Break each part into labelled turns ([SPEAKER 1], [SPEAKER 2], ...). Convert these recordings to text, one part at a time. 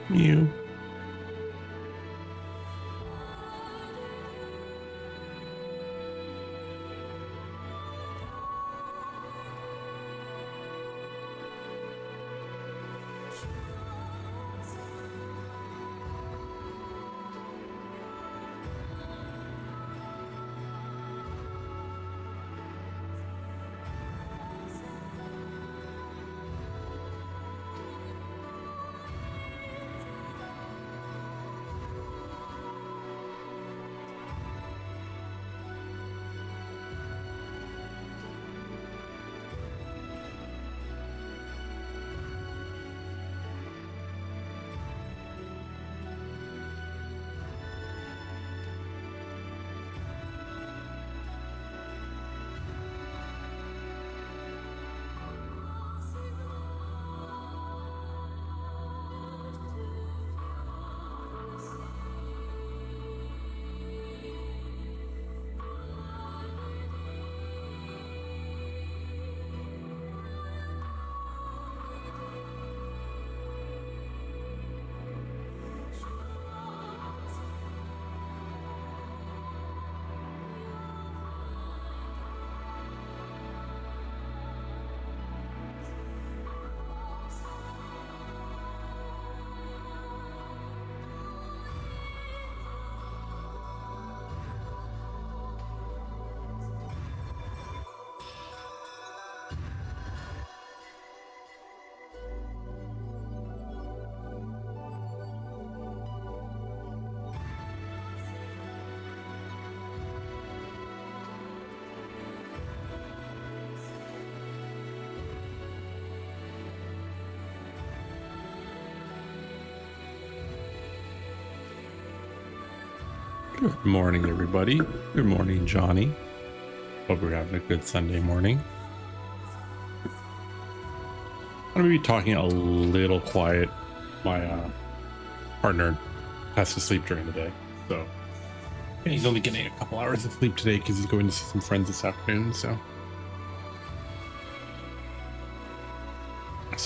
[SPEAKER 1] You. Good morning, everybody. Good morning, Johnny. Hope we're having a good Sunday morning. I'm going to be talking a little quiet. My partner has to sleep during the day, so and he's only getting a couple hours of sleep today because he's going to see some friends this afternoon. So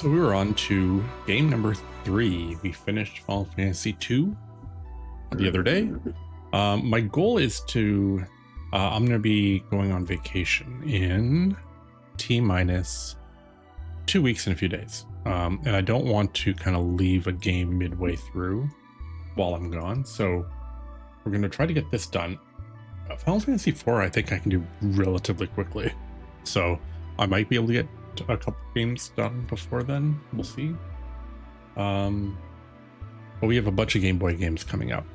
[SPEAKER 1] we were on to game number 3. We finished Final Fantasy 2 the other day. My goal is to I'm going to be going on vacation in T-minus 2 weeks and a few days. And I don't want to kind of leave a game midway through while I'm gone. So we're going to try to get this done. Final Fantasy 4, I think I can do relatively quickly. So I might be able to get a couple games done before then. We'll see. But we have a bunch of Game Boy games coming up.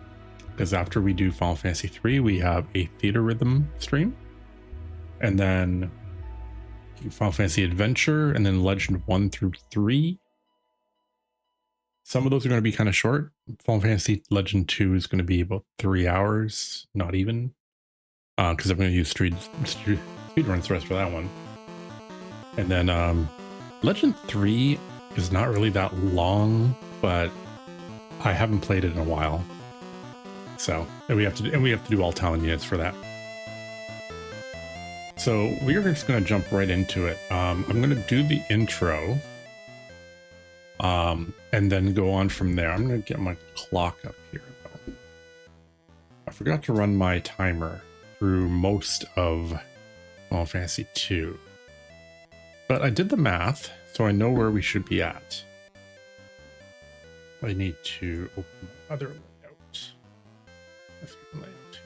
[SPEAKER 1] Because after we do Final Fantasy 3, we have a Theater Rhythm stream. And then Final Fantasy Adventure, and then Legend 1 through 3. Some of those are going to be kind of short. Final Fantasy Legend 2 is going to be about 3 hours, not even. Because I'm going to use speedruns the rest for that one. And then Legend 3 is not really that long, but I haven't played it in a while. So, and we have to do all talent units for that. So we are just going to jump right into it. I'm going to do the intro, and then go on from there. I'm going to get my clock up here, though. I forgot to run my timer through most of Final Fantasy 2, but I did the math, so I know where we should be at. I need to open my other layout. Let's get the layout here.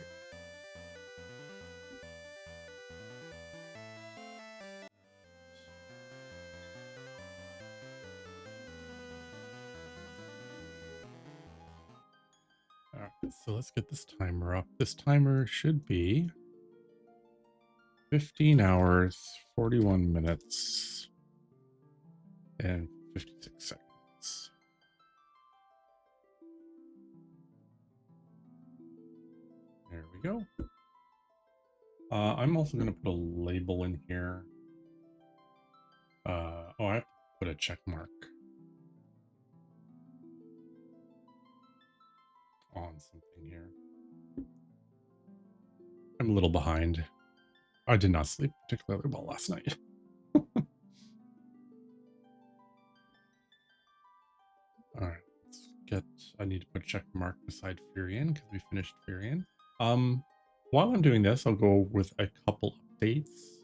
[SPEAKER 1] All right, so let's get this timer up. This timer should be 15 hours, 41 minutes, and 56 seconds. There we go. I'm also going to put a label in here. Oh, I have to put a check mark on something here. I'm a little behind. I did not sleep particularly well last night. All right, let's I need to put a check mark beside Furion because we finished Furion. While I'm doing this, I'll go with a couple updates.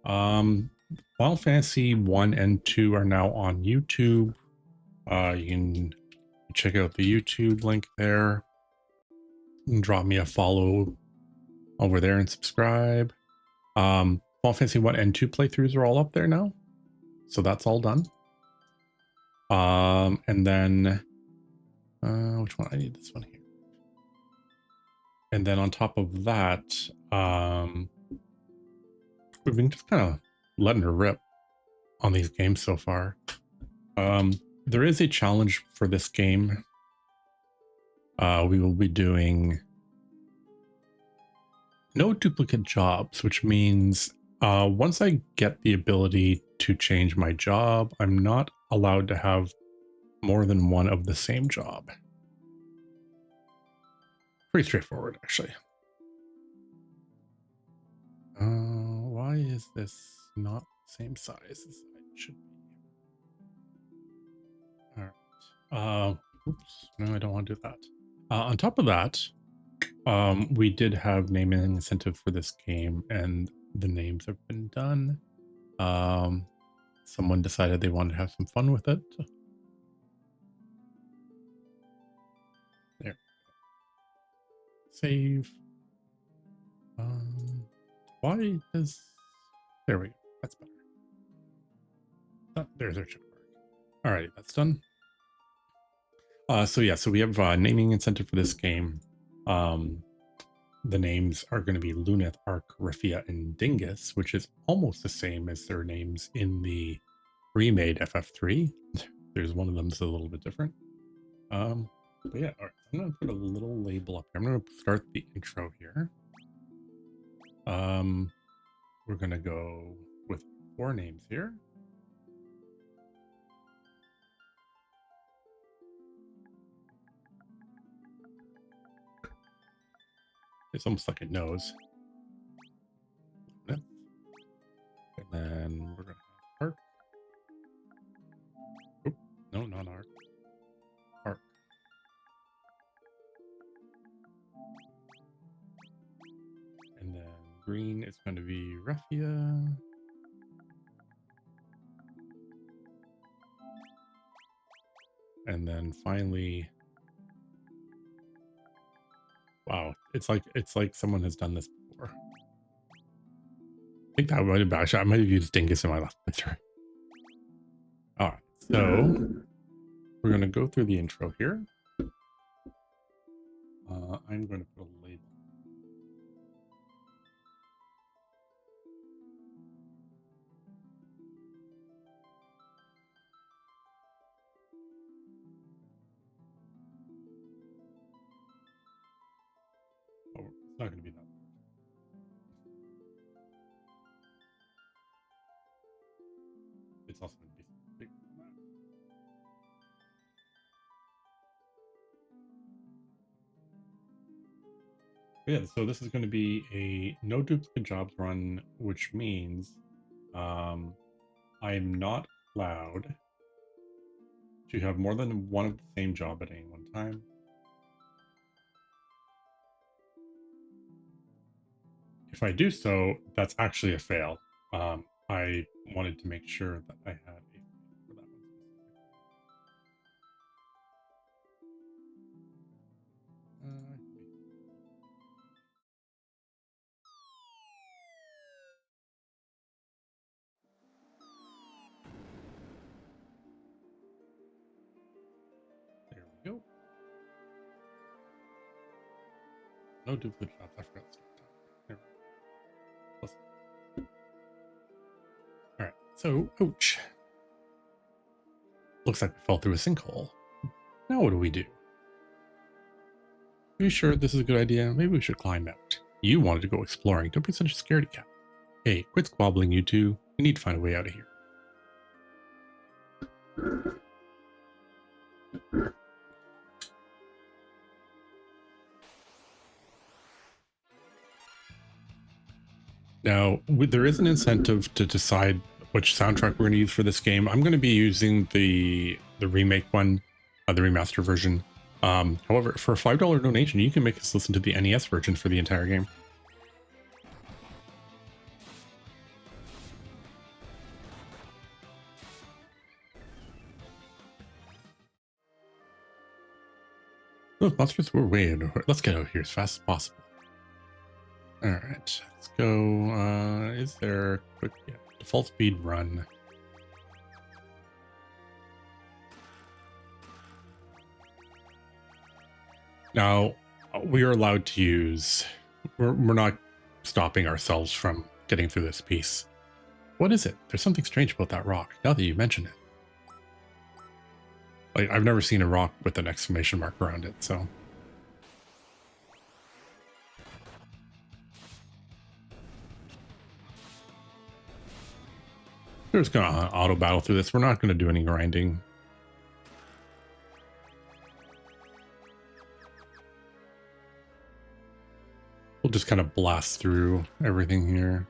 [SPEAKER 1] Final Fantasy 1 and 2 are now on YouTube. You can check out the YouTube link there. You can drop me a follow over there and subscribe. Final Fantasy 1 and 2 playthroughs are all up there now. So that's all done. And then which one? I need this one here. And then on top of that, we've been just kind of letting her rip on these games so far. There is a challenge for this game. We will be doing no duplicate jobs, which means once I get the ability to change my job, I'm not allowed to have more than one of the same job. Pretty straightforward, actually. Why is this not the same size as it should be? All right. Oops. No, I don't want to do that. On top of that, we did have naming incentive for this game, and the names have been done. Someone decided they wanted to have some fun with it. There. Save. Why does... There we go. That's better. There's our check mark. Alrighty, that's done. So yeah, so we have naming incentive for this game. The names are going to be Luneth, Ark, Raphia, and Dingus, which is almost the same as their names in the remade FF3. There's one of them that's a little bit different. But yeah, all right, I'm going to put a little label up here. I'm going to start the intro here. We're going to go with 4 names here. It's almost like a nose. And then we're going to have Ark. Oh, no, not Ark. Ark. And then green is going to be Raphia. And then finally, wow, it's like someone has done this before. I think that might have been, actually, I might have used Dingus in my last picture. All right, so we're going to go through the intro here. I'm going to put a label. Oh, it's not going to be that. It's also going to be bigger than that. Yeah, so this is going to be a no duplicate jobs run, which means I'm not allowed to have more than one of the same job at any one time. If I do so, that's actually a fail. I wanted to make sure that I had a fail for that one specifically. There we go. No duplicate jobs. I forgot to start that. All right. So, ouch. Looks like we fell through a sinkhole. Now what do we do? Are you sure this is a good idea? Maybe we should climb out. You wanted to go exploring. Don't be such a scaredy cat. Hey, quit squabbling, you two. We need to find a way out of here. Now, there is an incentive to decide which soundtrack we're going to use for this game. I'm going to be using the remake one. the remaster version. However, for a $5 donation, you can make us listen to the NES version for the entire game. Those monsters were way under. Let's get out here as fast as possible. All right, let's go. Is there a quick default speed run? Now, we are allowed to use. We're not stopping ourselves from getting through this piece. What is it? There's something strange about that rock. Now that you mention it, like I've never seen a rock with an exclamation mark around it. So. We're just going to auto battle through this. We're not going to do any grinding. We'll just kind of blast through everything here.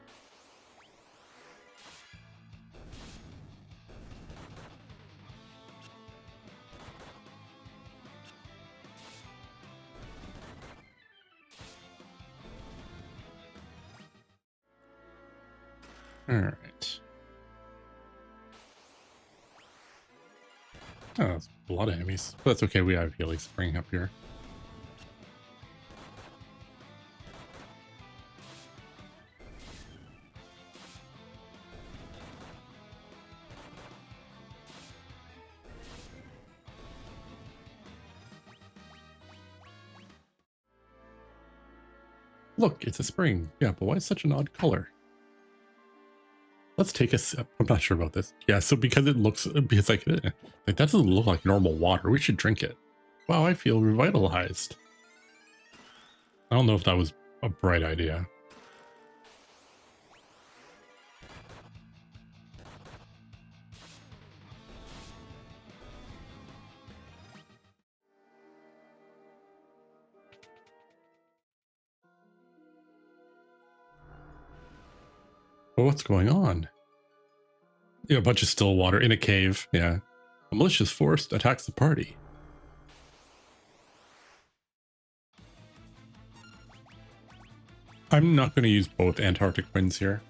[SPEAKER 1] All right. Oh, that's a lot of enemies. But that's okay. We have Healy Spring up here. Look, it's a spring. Yeah, but why is such an odd color? Let's take a sip. I'm not sure about this. Yeah, so because it looks, because like that doesn't look like normal water. We should drink it. Wow, I feel revitalized. I don't know if that was a bright idea. Well, what's going on? Yeah, a bunch of still water in a cave. Yeah. A malicious force attacks the party. I'm not going to use both Antarctic winds here.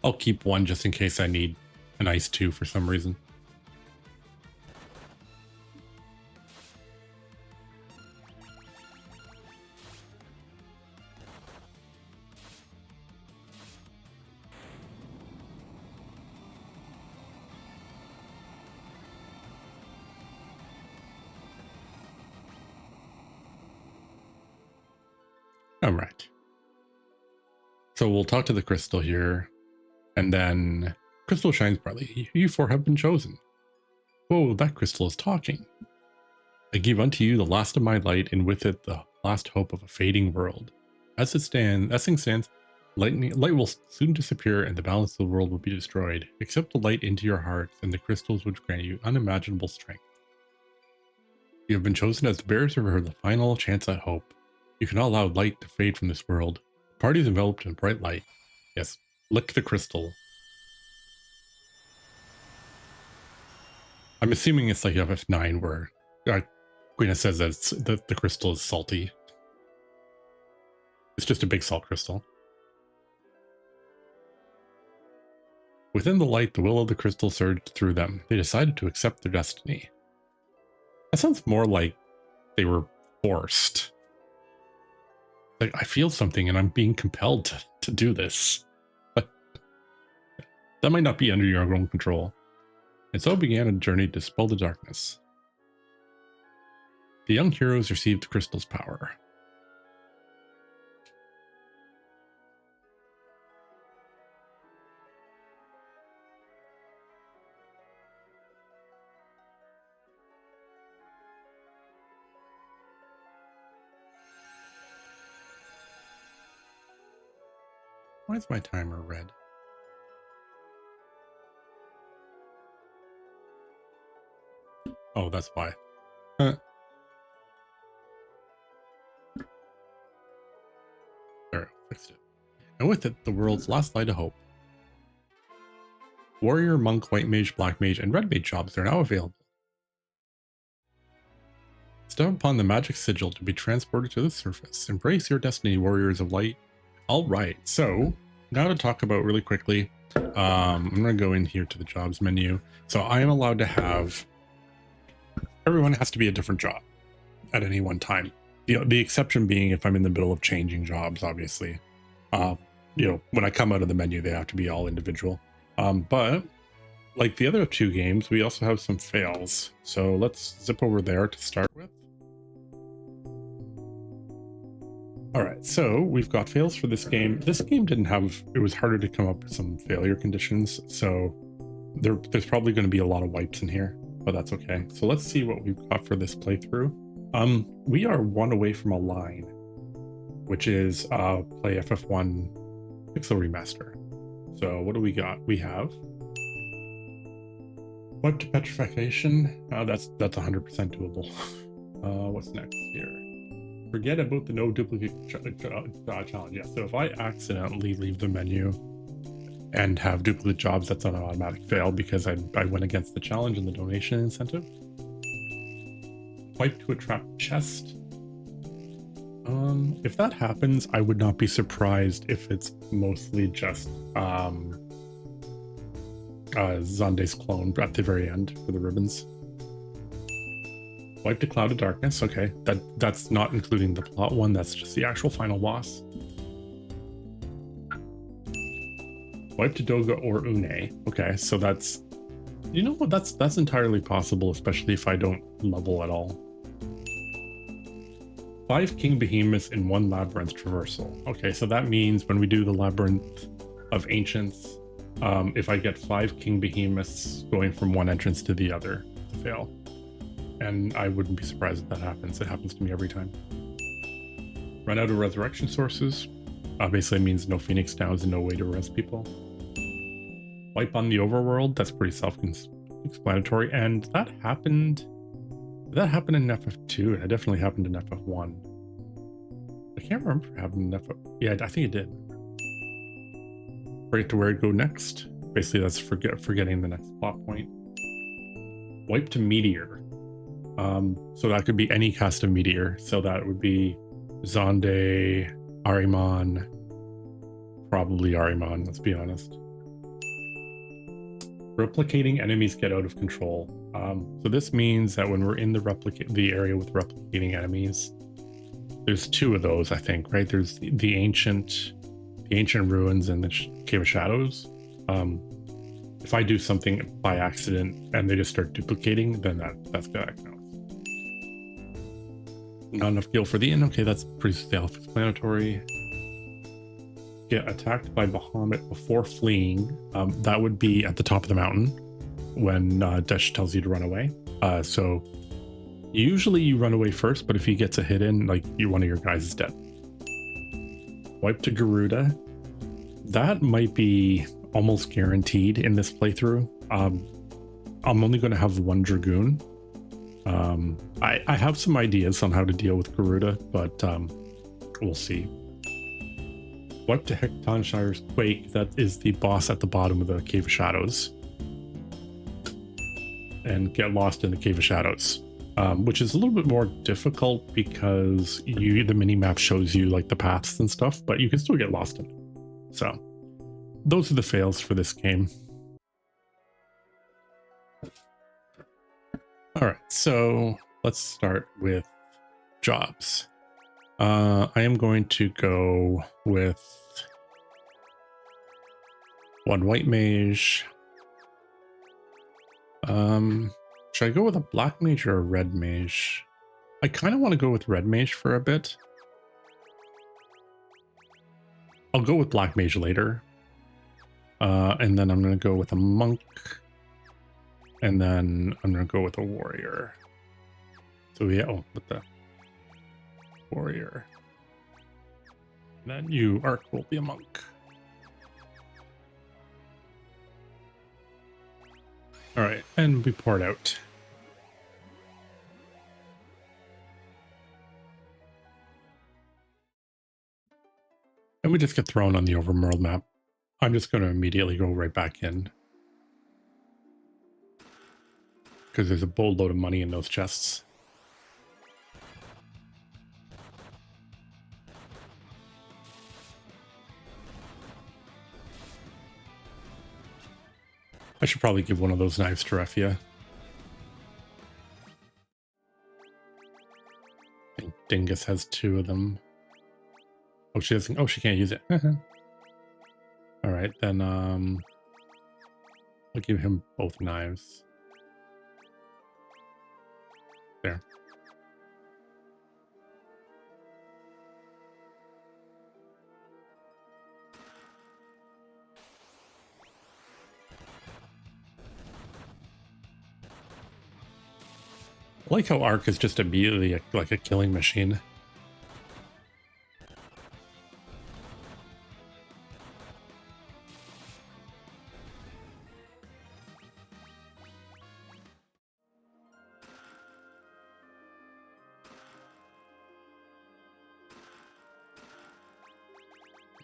[SPEAKER 1] I'll keep one just in case I need an ice 2 for some reason. All right. So we'll talk to the crystal here, and then crystal shines brightly. You four have been chosen. Whoa, that crystal is talking. I give unto you the last of my light, and with it the last hope of a fading world. As things stands, light will soon disappear, and the balance of the world will be destroyed. Accept the light into your hearts, and the crystals would grant you unimaginable strength. You have been chosen as the bearers of the final chance at hope. You cannot allow light to fade from this world. The party is enveloped in bright light. Yes, lick the crystal. I'm assuming it's like FF9 where Quina says that the crystal is salty. It's just a big salt crystal. Within the light, the will of the crystal surged through them. They decided to accept their destiny. That sounds more like they were forced. Like, I feel something and I'm being compelled to do this. But that might not be under your own control. And so began a journey to dispel the darkness. The young heroes received the crystal's power. Why is my timer red? Oh, that's why. There, I fixed it. And with it, the world's last light of hope. Warrior, monk, white mage, black mage, and red mage jobs are now available. Step upon the magic sigil to be transported to the surface. Embrace your destiny, warriors of light. All right, so now to talk about really quickly, I'm going to go in here to the jobs menu. So I am allowed to have, everyone has to be a different job at any one time. The exception being if I'm in the middle of changing jobs, obviously. When I come out of the menu, they have to be all individual. But like the other two games, we also have some fails. So let's zip over there to start with. All right, so we've got fails for this game. This game didn't have, it was harder to come up with some failure conditions. So there's probably going to be a lot of wipes in here, but that's okay. So let's see what we've got for this playthrough. We are one away from a line, which is play FF1 Pixel Remaster. So what do we got? We have wipe to petrification. That's 100% doable. What's next here? Forget about the no duplicate challenge. Yeah, so if I accidentally leave the menu and have duplicate jobs, that's an automatic fail because I went against the challenge and the donation incentive. Wipe to a trapped chest. If that happens, I would not be surprised if it's mostly just Zande's clone at the very end for the ribbons. Wipe to Cloud of Darkness. Okay, that's not including the plot one. That's just the actual final boss. Wipe to Doga or Une. Okay, so that's, you know what? That's entirely possible, especially if I don't level at all. 5 King Behemoths in 1 Labyrinth Traversal. Okay, so that means when we do the Labyrinth of Ancients, if I get 5 King Behemoths going from one entrance to the other, fail. And I wouldn't be surprised if that happens. It happens to me every time. Run out of resurrection sources. Basically means no Phoenix Downs and no way to res people. Wipe on the overworld. That's pretty self-explanatory. And that happened in FF2. And it definitely happened in FF1. I can't remember if it happened in FF. Yeah, I think it did. Forget to where to go next. Basically, that's forgetting the next plot point. Wipe to Meteor. So that could be any cast of Meteor. So that would be Zande, Ahriman, probably Ahriman, let's be honest. Replicating enemies get out of control. So this means that when we're in the area with replicating enemies, there's 2 of those, I think, right? There's the ancient ruins and the Cave of Shadows. If I do something by accident and they just start duplicating, then that's good. Not enough gil for the inn. Okay, that's pretty self-explanatory. Get attacked by Bahamut before fleeing. That would be at the top of the mountain when Desh tells you to run away. So usually you run away first, but if he gets a hit in, like one of your guys is dead. Wipe to Garuda. That might be almost guaranteed in this playthrough. I'm only going to have 1 Dragoon. I have some ideas on how to deal with Garuda, but we'll see. Wipe to Hectonshire's Quake. That is the boss at the bottom of the Cave of Shadows. And get lost in the Cave of Shadows, which is a little bit more difficult because the minimap shows you like the paths and stuff, but you can still get lost in it. So those are the fails for this game. All right, so let's start with jobs. I am going to go with 1 white mage. Should I go with a black mage or a red mage? I kind of want to go with red mage for a bit. I'll go with black mage later. And then I'm going to go with a monk. And then I'm going to go with a warrior. So yeah, with the warrior. And then you, Ark, will be a monk. All right, and we pour it out. And we just get thrown on the overworld map. I'm just going to immediately go right back in. Because there's a boatload of money in those chests. I should probably give one of those knives to Refia. I think Dingus has 2 of them. Oh, she doesn't. Oh, she can't use it. All right, then I'll give him both knives. There. I like how Ark is just immediately like a killing machine.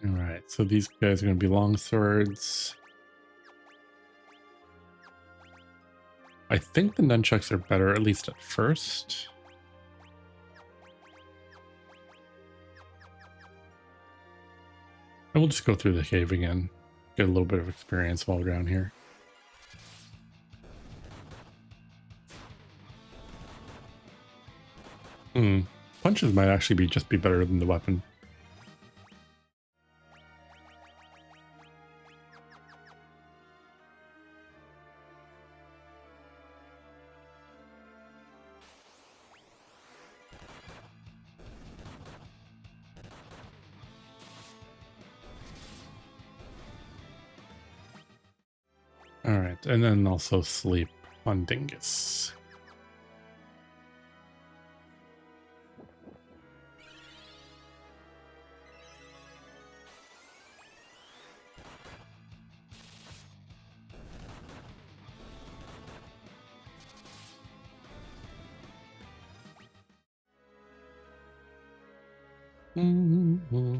[SPEAKER 1] All right, so these guys are going to be long swords. I think the nunchucks are better, at least at first. And we'll just go through the cave again. Get a little bit of experience while we're down here. Punches might actually be better than the weapon. All right, and then also sleep on Dingus. Mm-hmm.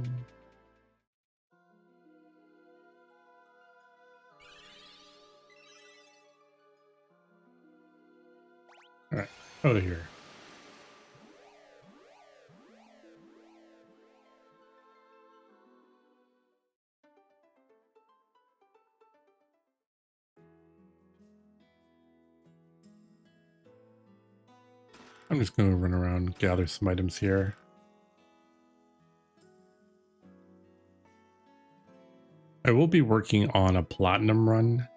[SPEAKER 1] All right, out of here. I'm just going to run around, gather some items here. I will be working on a platinum run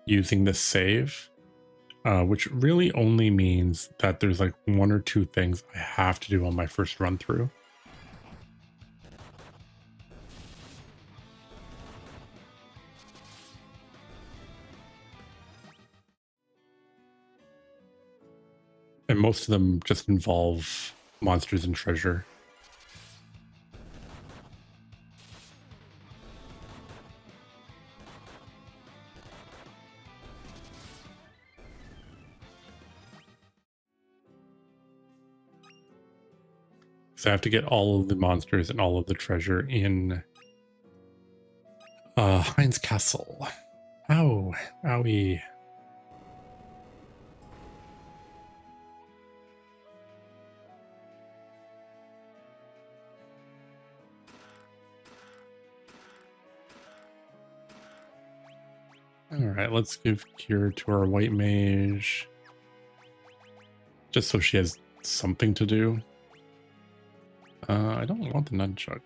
[SPEAKER 1] using this save, which really only means that there's like 1 or 2 things I have to do on my first run through. And most of them just involve monsters and treasure. So I have to get all of the monsters and all of the treasure in Heinz Castle. Ow, owie. All right, let's give cure to our white mage, just so she has something to do. I don't want the nunchucks.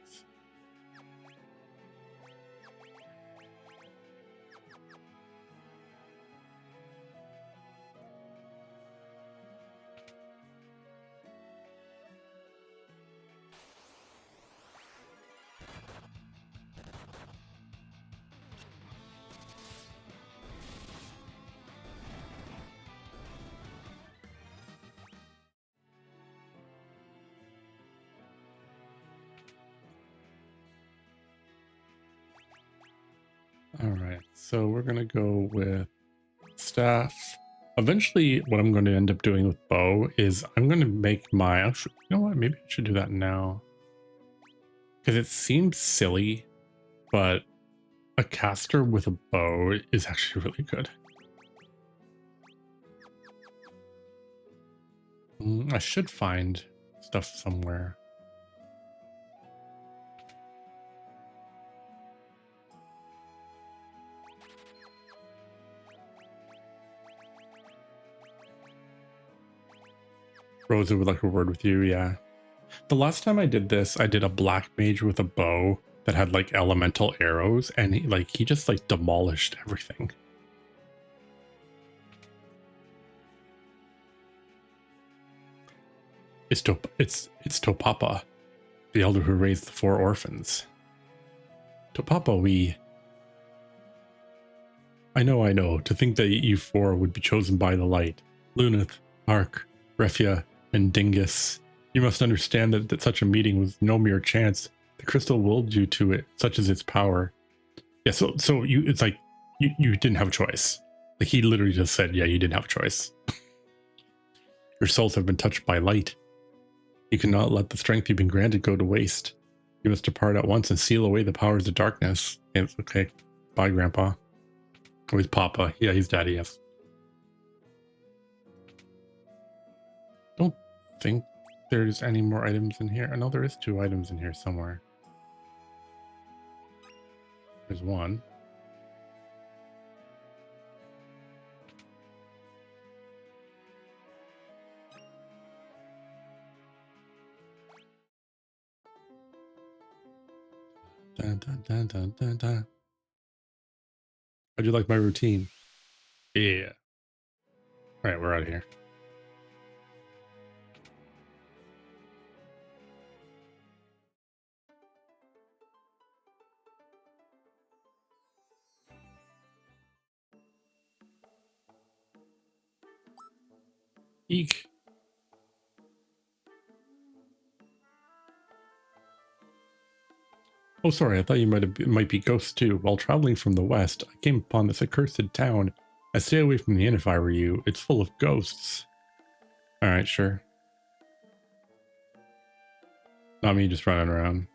[SPEAKER 1] All right, so we're gonna go with staff. Eventually, what I'm going to end up doing with bow is I'm going to make my, actually, you know what, maybe I should do that now. Because it seems silly, but a caster with a bow is actually really good. I should find stuff somewhere. Rosa would like a word with you, yeah. The last time I did this, I did a black mage with a bow that had like elemental arrows, and he just like demolished everything. It's Topapa, the elder who raised the 4 orphans. Topapa, I know. To think that you 4 would be chosen by the light. Lunith, Ark, Refia, and Dingus. You must understand that such a meeting was no mere chance. The crystal willed you to it, such is its power. Yeah, so it's like you didn't have a choice. Like he literally just said, yeah, you didn't have a choice. Your souls have been touched by light. You cannot let the strength you've been granted go to waste. You must depart at once and seal away the powers of darkness. It's okay. Bye, Grandpa. Oh, he's Papa. Yeah, he's Daddy, yes. Don't think there's any more items in here. I know there is 2 items in here somewhere. There's one. Dun, dun, dun, dun, dun, dun. How'd you like my routine? Yeah. All right, we're out of here. Eek. Oh, sorry. I thought you might be ghosts too. While traveling from the west, I came upon this accursed town. I stay away from the inn if I were you. It's full of ghosts. All right, sure. Not me just running around,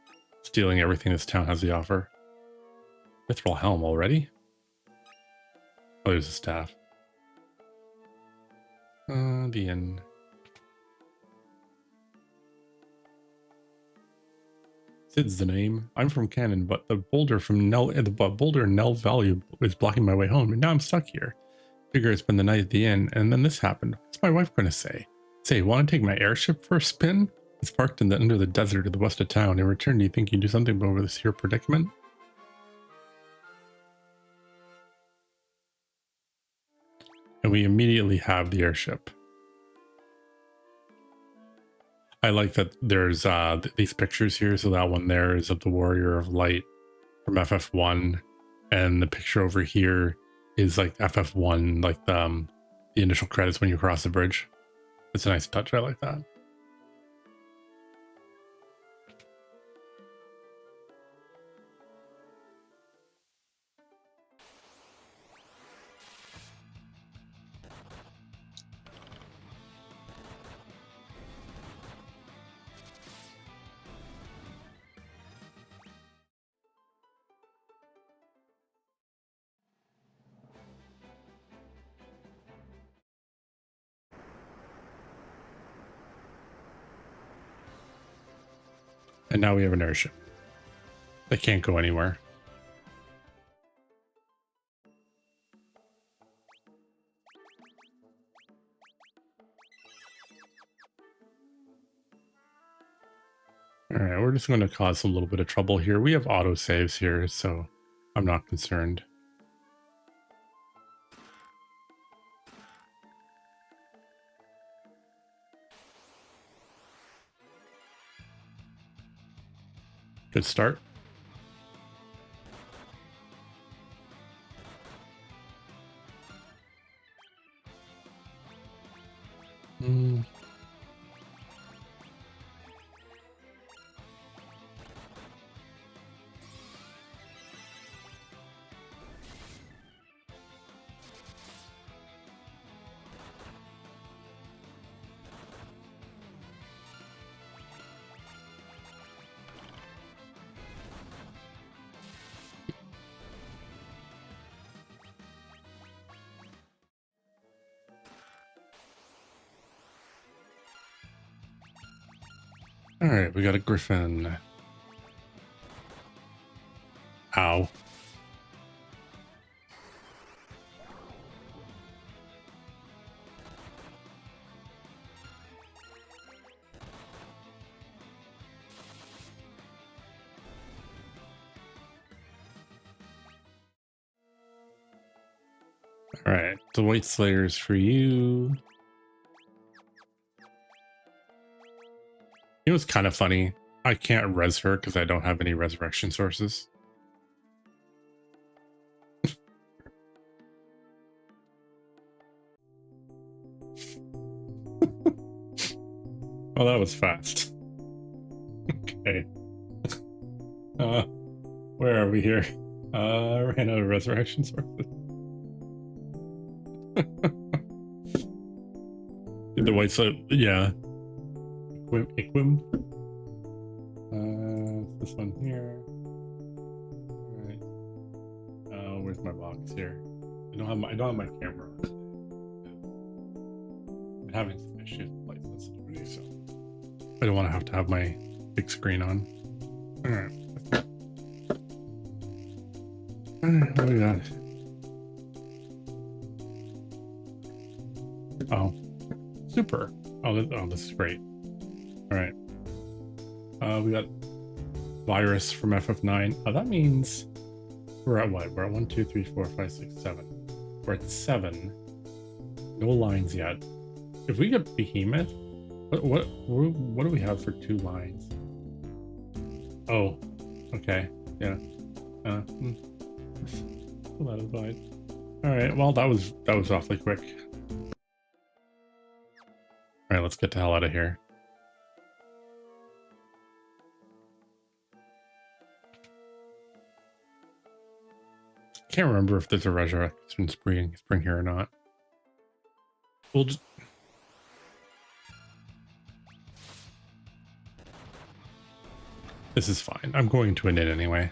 [SPEAKER 1] stealing everything this town has to offer. Mithril helm already? Oh, there's a staff. The inn. Sid's the name. I'm from Cannon, but the boulder in Nell Valley is blocking my way home, and now I'm stuck here. Figure I spend the night at the inn, and then this happened. What's my wife going to say? Say, want to take my airship for a spin? It's parked under the desert to the west of town. In return, do you think you can do something over this here predicament? And we immediately have the airship. I like that there's these pictures here. So that one there is of the Warrior of Light from FF1, and the picture over here is like FF1, like the initial credits when you cross the bridge. It's a nice touch. I like that. And now we have an airship. They can't go anywhere. All right, we're just going to cause a little bit of trouble here. We have auto saves here, so I'm not concerned. Good start. All right, we got a griffin. Ow. All right, the White Slayer's for you. You know what's kind of funny? I can't res her because I don't have any resurrection sources. Oh, that was fast. Okay. Where are we here? Ran out of resurrection sources. The White Slayer, yeah. Equim. This one here. All right. Where's my box here? I don't have my camera. I'm having some issues with light sensitivity, so I don't want to have my big screen on. All right. What do we got? Oh, super. Oh, this is great. All right. We got virus from FF9. Oh, that means we're at what? We're at 1, 2, 3, 4, 5, 6, 7. We're at 7. No lines yet. If we get Behemoth, what do we have for 2 lines? Oh, okay. Yeah. That is fine. All right. Well, that was awfully quick. All right, let's get the hell out of here. Can't remember if there's a resurrection spring here or not. We'll just... This is fine. I'm going to an inn anyway.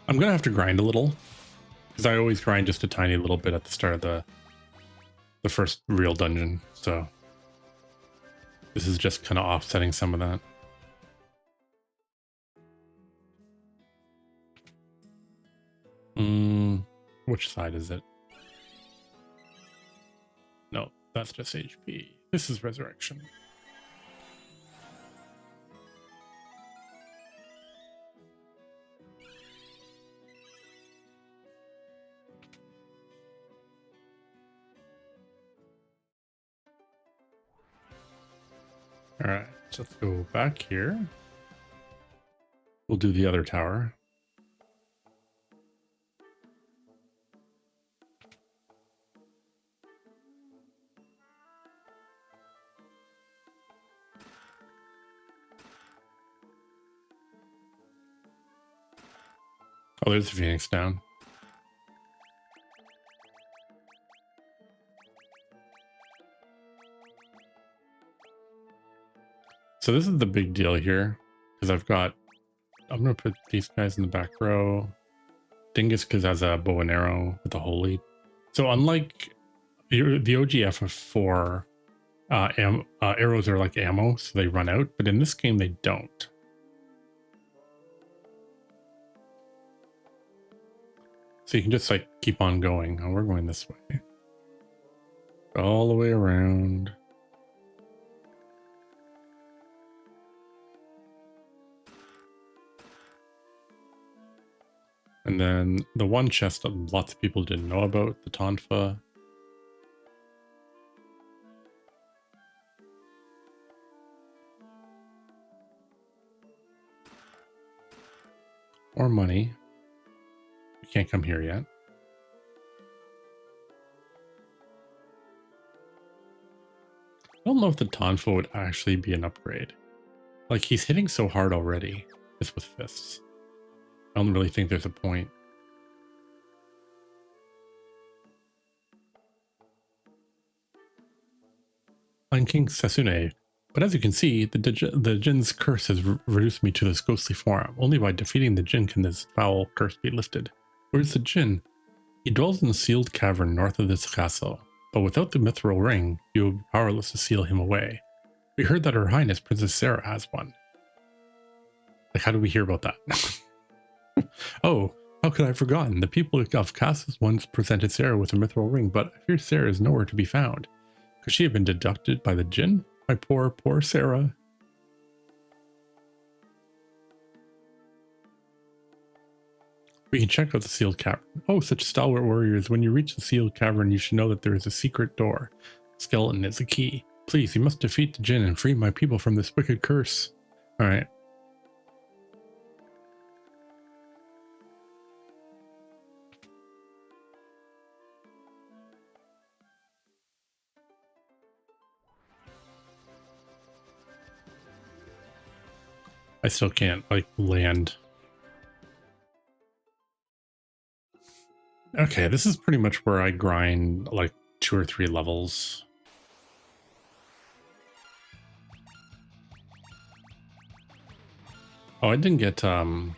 [SPEAKER 1] I'm gonna have to grind a little because I always grind just a tiny little bit at the start of the first real dungeon. So this is just kind of offsetting some of that. Which side is it? No, that's just HP. This is resurrection. All right, so let's go back here. We'll do the other tower. Oh, there's the Phoenix down. So this is the big deal here, because I'm going to put these guys in the back row. Dingus because has a bow and arrow with a holy. So unlike the OG FF4, arrows are like ammo, so they run out, but in this game they don't. So you can just like keep on going. Oh, we're going this way. All the way around. And then the one chest that lots of people didn't know about, the Tonfa. Or money. You can't come here yet. I don't know if the Tonfa would actually be an upgrade. Like, he's hitting so hard already, just with fists. I don't really think there's a point. I'm King Sasune, but as you can see, the Jin's curse has reduced me to this ghostly form. Only by defeating the Jin can this foul curse be lifted. Where's the Jin? He dwells in a sealed cavern north of this castle, but without the mithril ring, you will be powerless to seal him away. We heard that Her Highness Princess Sarah has one. Like, how did we hear about that? Oh, how could I have forgotten? The people of Cassis once presented Sarah with a mithril ring, but I fear Sarah is nowhere to be found. Could she have been deducted by the Jin? My poor, poor Sarah. We can check out the sealed cavern. Oh, such stalwart warriors. When you reach the sealed cavern, you should know that there is a secret door. Skeleton is a key. Please, you must defeat the Jinn and free my people from this wicked curse. All right. I still can't, like, land. Okay, this is pretty much where I grind, like, 2 or 3 levels. Oh, I didn't get, I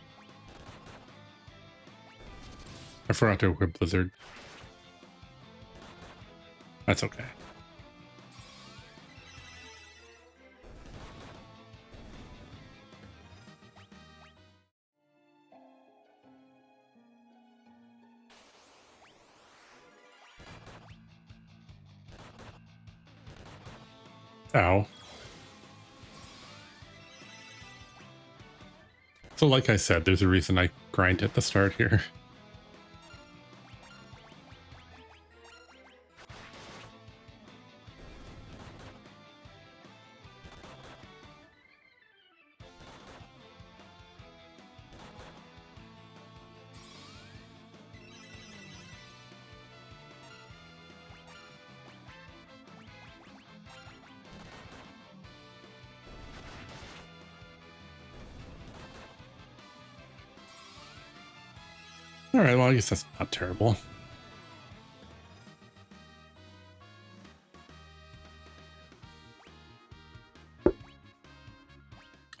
[SPEAKER 1] forgot to equip Blizzard. That's okay. Ow. So like I said, there's a reason I grind at the start here. All right, well, I guess that's not terrible.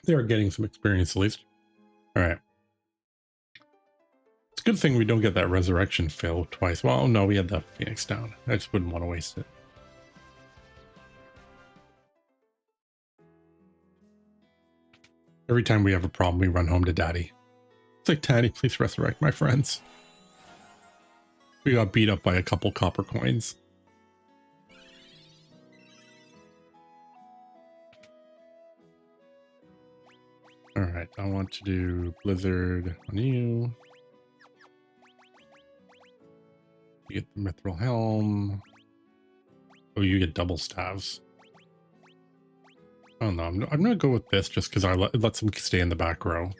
[SPEAKER 1] They are getting some experience at least. All right. It's a good thing we don't get that resurrection fail twice. Well, no, we had the Phoenix down. I just wouldn't want to waste it. Every time we have a problem, we run home to Daddy. It's like, Daddy, please resurrect my friends. We got beat up by a couple copper coins. All right, I want to do Blizzard on you. You get the Mithril Helm. Oh, you get double staves. Oh no, I'm gonna go with this just because it lets him stay in the back row.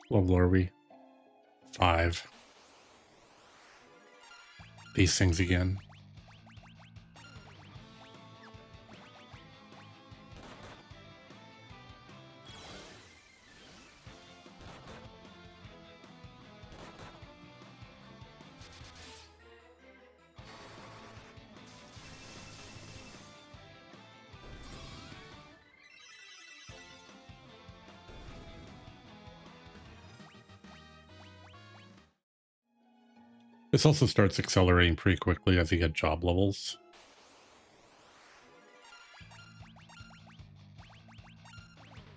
[SPEAKER 1] What level are we? 5. These things again. This also starts accelerating pretty quickly as you get job levels.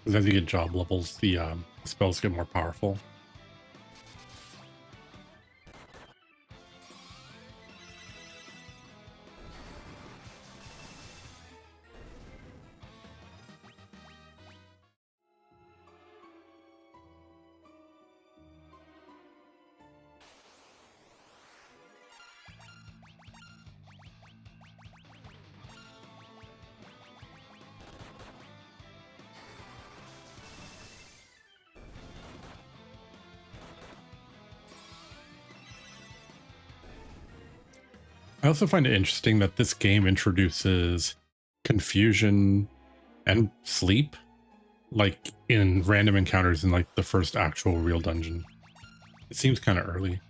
[SPEAKER 1] Because as you get job levels, the spells get more powerful. I also find it interesting that this game introduces confusion and sleep, like in random encounters in like the first actual real dungeon. It seems kind of early.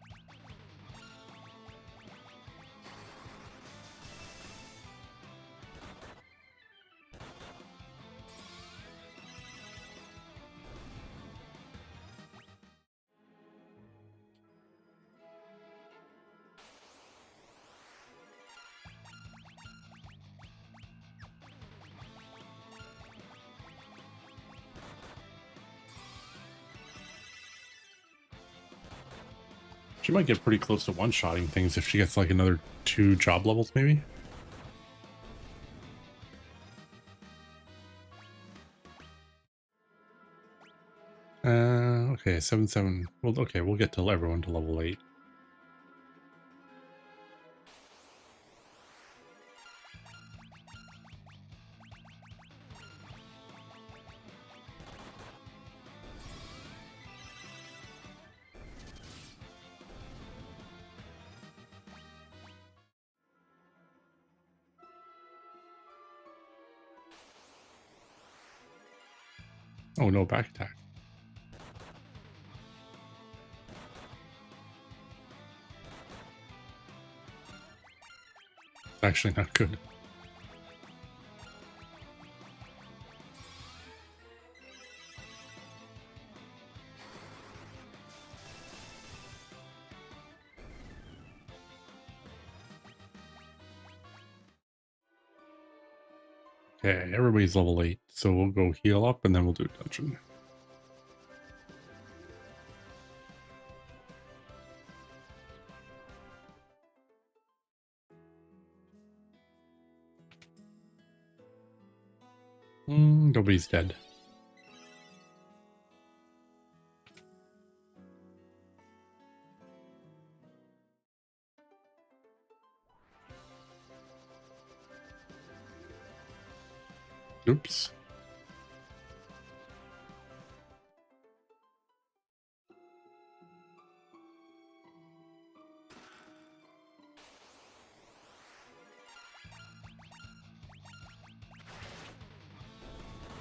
[SPEAKER 1] She might get pretty close to one-shotting things if she gets like another 2 job levels, maybe. Okay, 7-7. Well, okay, we'll get to everyone to level 8. Oh no, back attack. Actually not good. Okay, everybody's level 8, so we'll go heal up and then we'll do dungeon. Nobody's dead. Oops.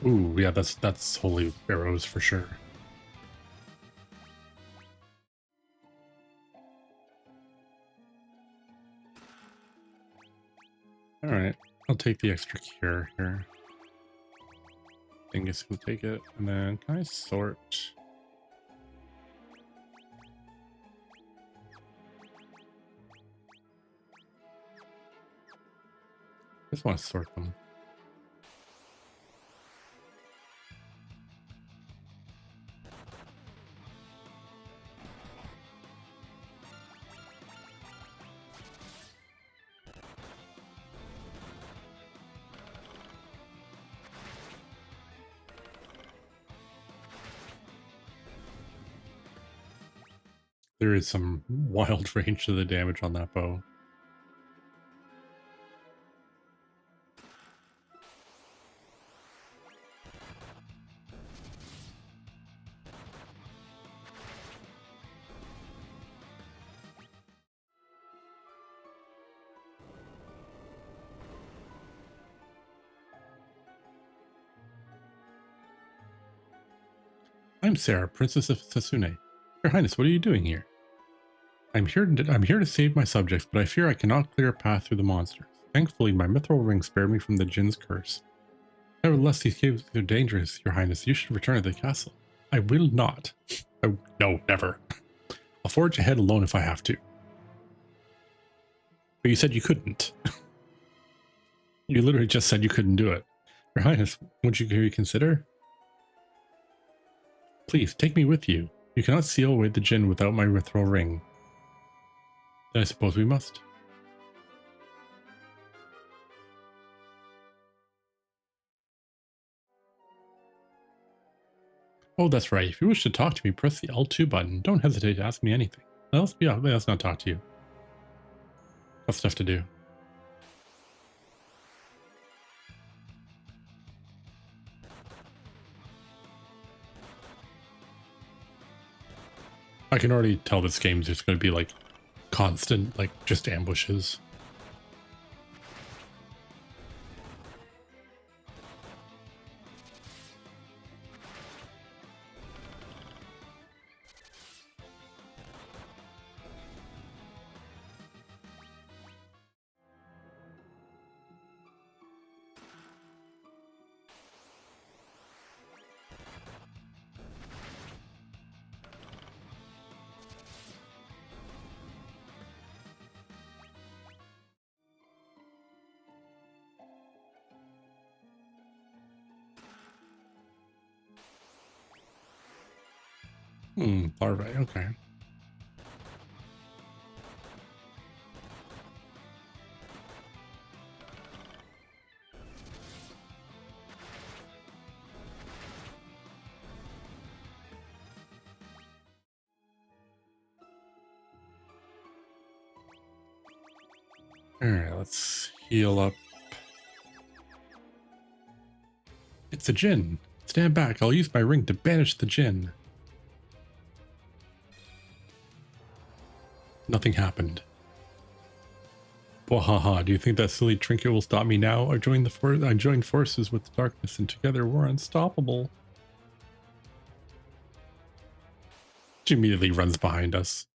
[SPEAKER 1] Ooh, yeah, that's holy arrows for sure. All right, I'll take the extra cure here. Dingus can take it, and then can I sort? I just want to sort them. There is some wild range to the damage on that bow. I'm Sarah, Princess of Sasune. Your Highness, what are you doing here? I'm here to save my subjects, but I fear I cannot clear a path through the monsters. Thankfully, my mithril ring spared me from the Jinn's curse. Nevertheless, these caves are dangerous, Your Highness. You should return to the castle. I will not. Oh, no, never. I'll forge ahead alone if I have to. But you said you couldn't. You literally just said you couldn't do it. Your Highness, would you reconsider? Please, take me with you. You cannot seal away the Jinn without my mithril ring. Then I suppose we must. Oh, that's right. If you wish to talk to me, press the L2 button. Don't hesitate to ask me anything. Let's not talk to you. Got stuff to do. I can already tell this game's just going to be like constant, like just ambushes. Larvae, okay. Alright, let's heal up. It's a Jinn. Stand back. I'll use my ring to banish the Jinn. Nothing happened. Wahaha, do you think that silly trinket will stop me now? I joined forces with the darkness, and together we're unstoppable. She immediately runs behind us.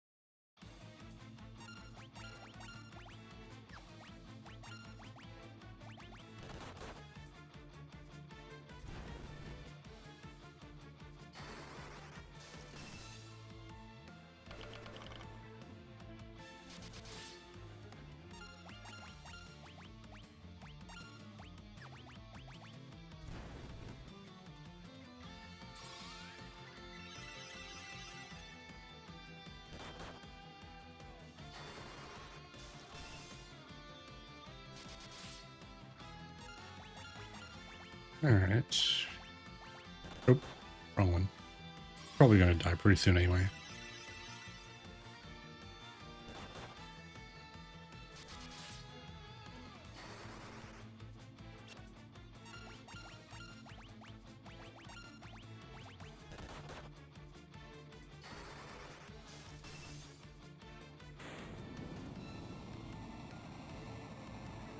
[SPEAKER 1] Alright. Oh, wrong one. Probably gonna die pretty soon anyway.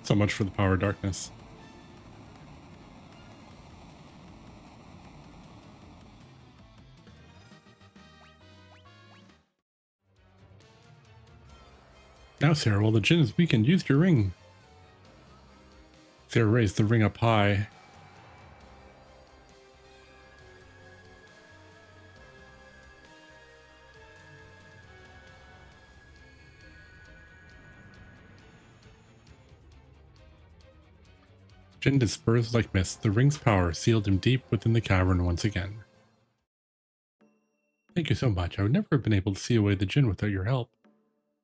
[SPEAKER 1] So much for the power of darkness. Now, Sarah, while the Jinn is weakened, use your ring. Sarah raised the ring up high. Jinn dispersed like mist. The ring's power sealed him deep within the cavern once again. Thank you so much. I would never have been able to see away the Jinn without your help.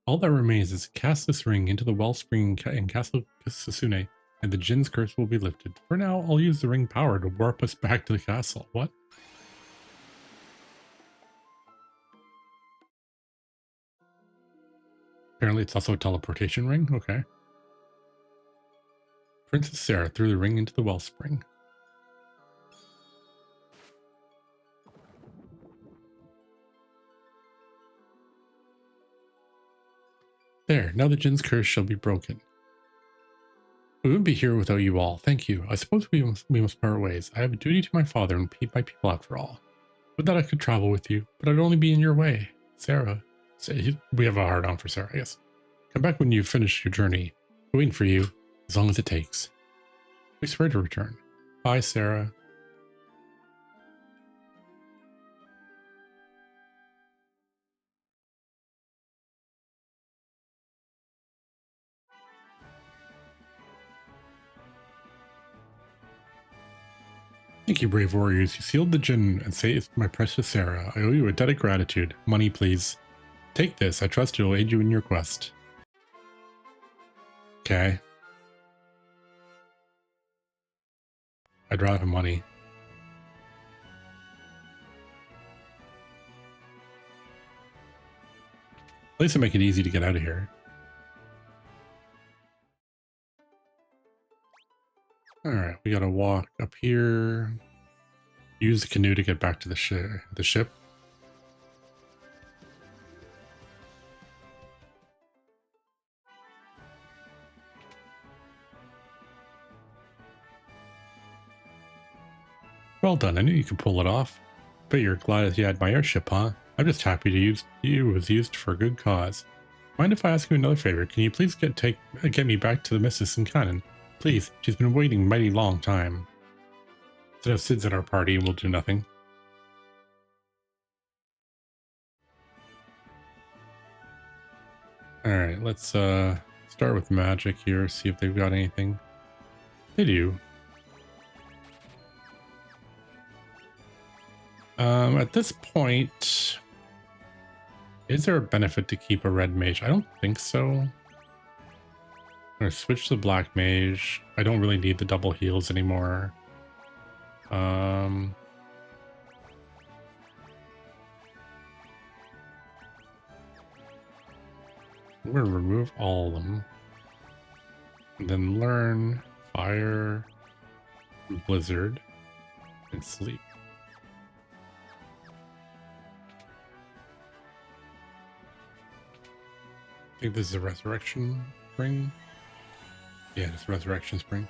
[SPEAKER 1] All that remains is to cast this ring into the wellspring in Castle Sasune, and the Jinn's curse will be lifted. For now, I'll use the ring power to warp us back to the castle. What? Apparently it's also a teleportation ring? Okay. Princess Sarah threw the ring into the wellspring. There, now the Jinn's curse shall be broken. We wouldn't be here without you all. Thank you. I suppose we must part ways. I have a duty to my father and my people after all. Would that I could travel with you, but I'd only be in your way. Sarah. We have a hard on for Sarah, I guess. Come back when you've finished your journey. I'm waiting for you, as long as it takes. We swear to return. Bye, Sarah. Thank you, brave warriors. You sealed the Jinn and saved my precious Sarah. I owe you a debt of gratitude. Money, please. Take this. I trust it will aid you in your quest. Okay. I'd rather have money. At least it'll make it easy to get out of here. Alright, we gotta walk up here. Use the canoe to get back to the ship. Well done, I knew you could pull it off. Bet you're glad you had my airship, huh? I'm just happy to use you was used for a good cause. Mind if I ask you another favor? Can you please get me back to the Missus and Cannon? Please, she's been waiting a mighty long time. So Sid's at our party and we'll do nothing. Alright, let's start with magic here, see if they've got anything. They do. At this point, is there a benefit to keep a red mage? I don't think so. I'm gonna switch to black mage. I don't really need the double heals anymore. I'm gonna remove all of them. And then learn fire, blizzard, and sleep. I think this is a resurrection spring. Yeah, it's resurrection spring.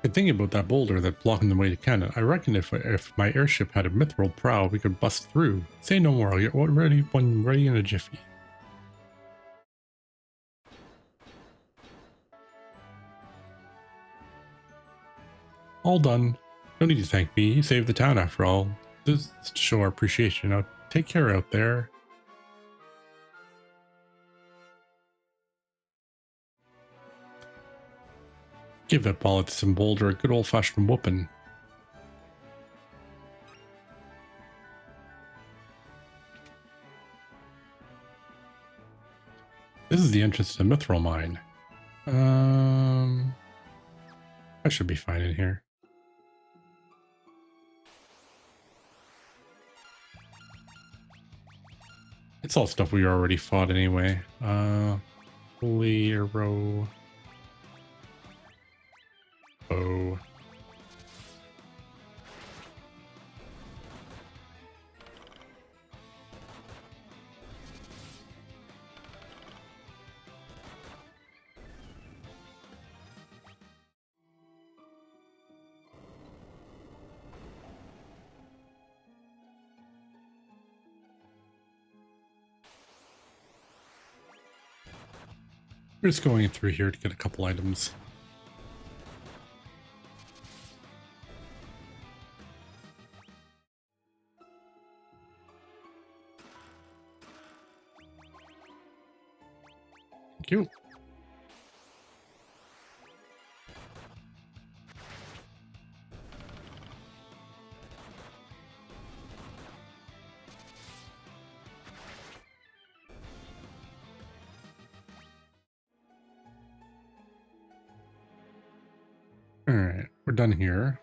[SPEAKER 1] Good thinking about that boulder that's blocking the way to Canada. I reckon if my airship had a mithril prow, we could bust through. Say no more. I'll get ready when ready in a jiffy. All done. No need to thank me. You saved the town after all. This is to show our appreciation. Now take care out there. Give that bothersome boulder a good old-fashioned whooping. This is the entrance to the mithril mine. I should be fine in here. It's all stuff we already fought anyway. Holy arrow. Oh. We're just going through here to get a couple items. Thank you. All right, we're done here.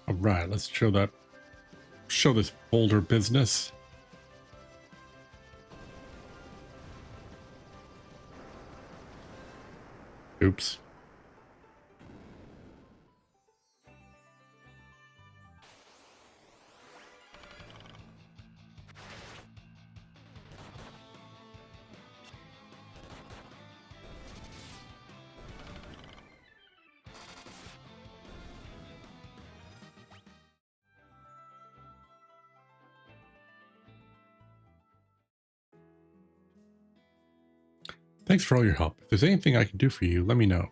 [SPEAKER 1] All right, let's show this boulder business. Oops. Thanks for all your help. If there's anything I can do for you, let me know.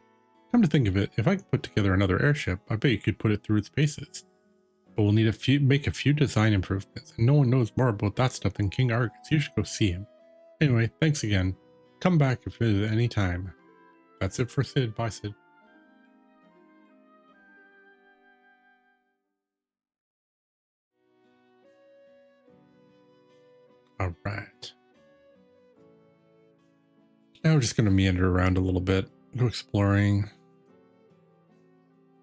[SPEAKER 1] Come to think of it, if I could put together another airship, I bet you could put it through its paces. But we'll need make a few design improvements, and no one knows more about that stuff than King Argus. You should go see him. Anyway, thanks again. Come back if it is any time. That's it for Sid. Bye, Sid. All right. Now we're just going to meander around a little bit, go exploring.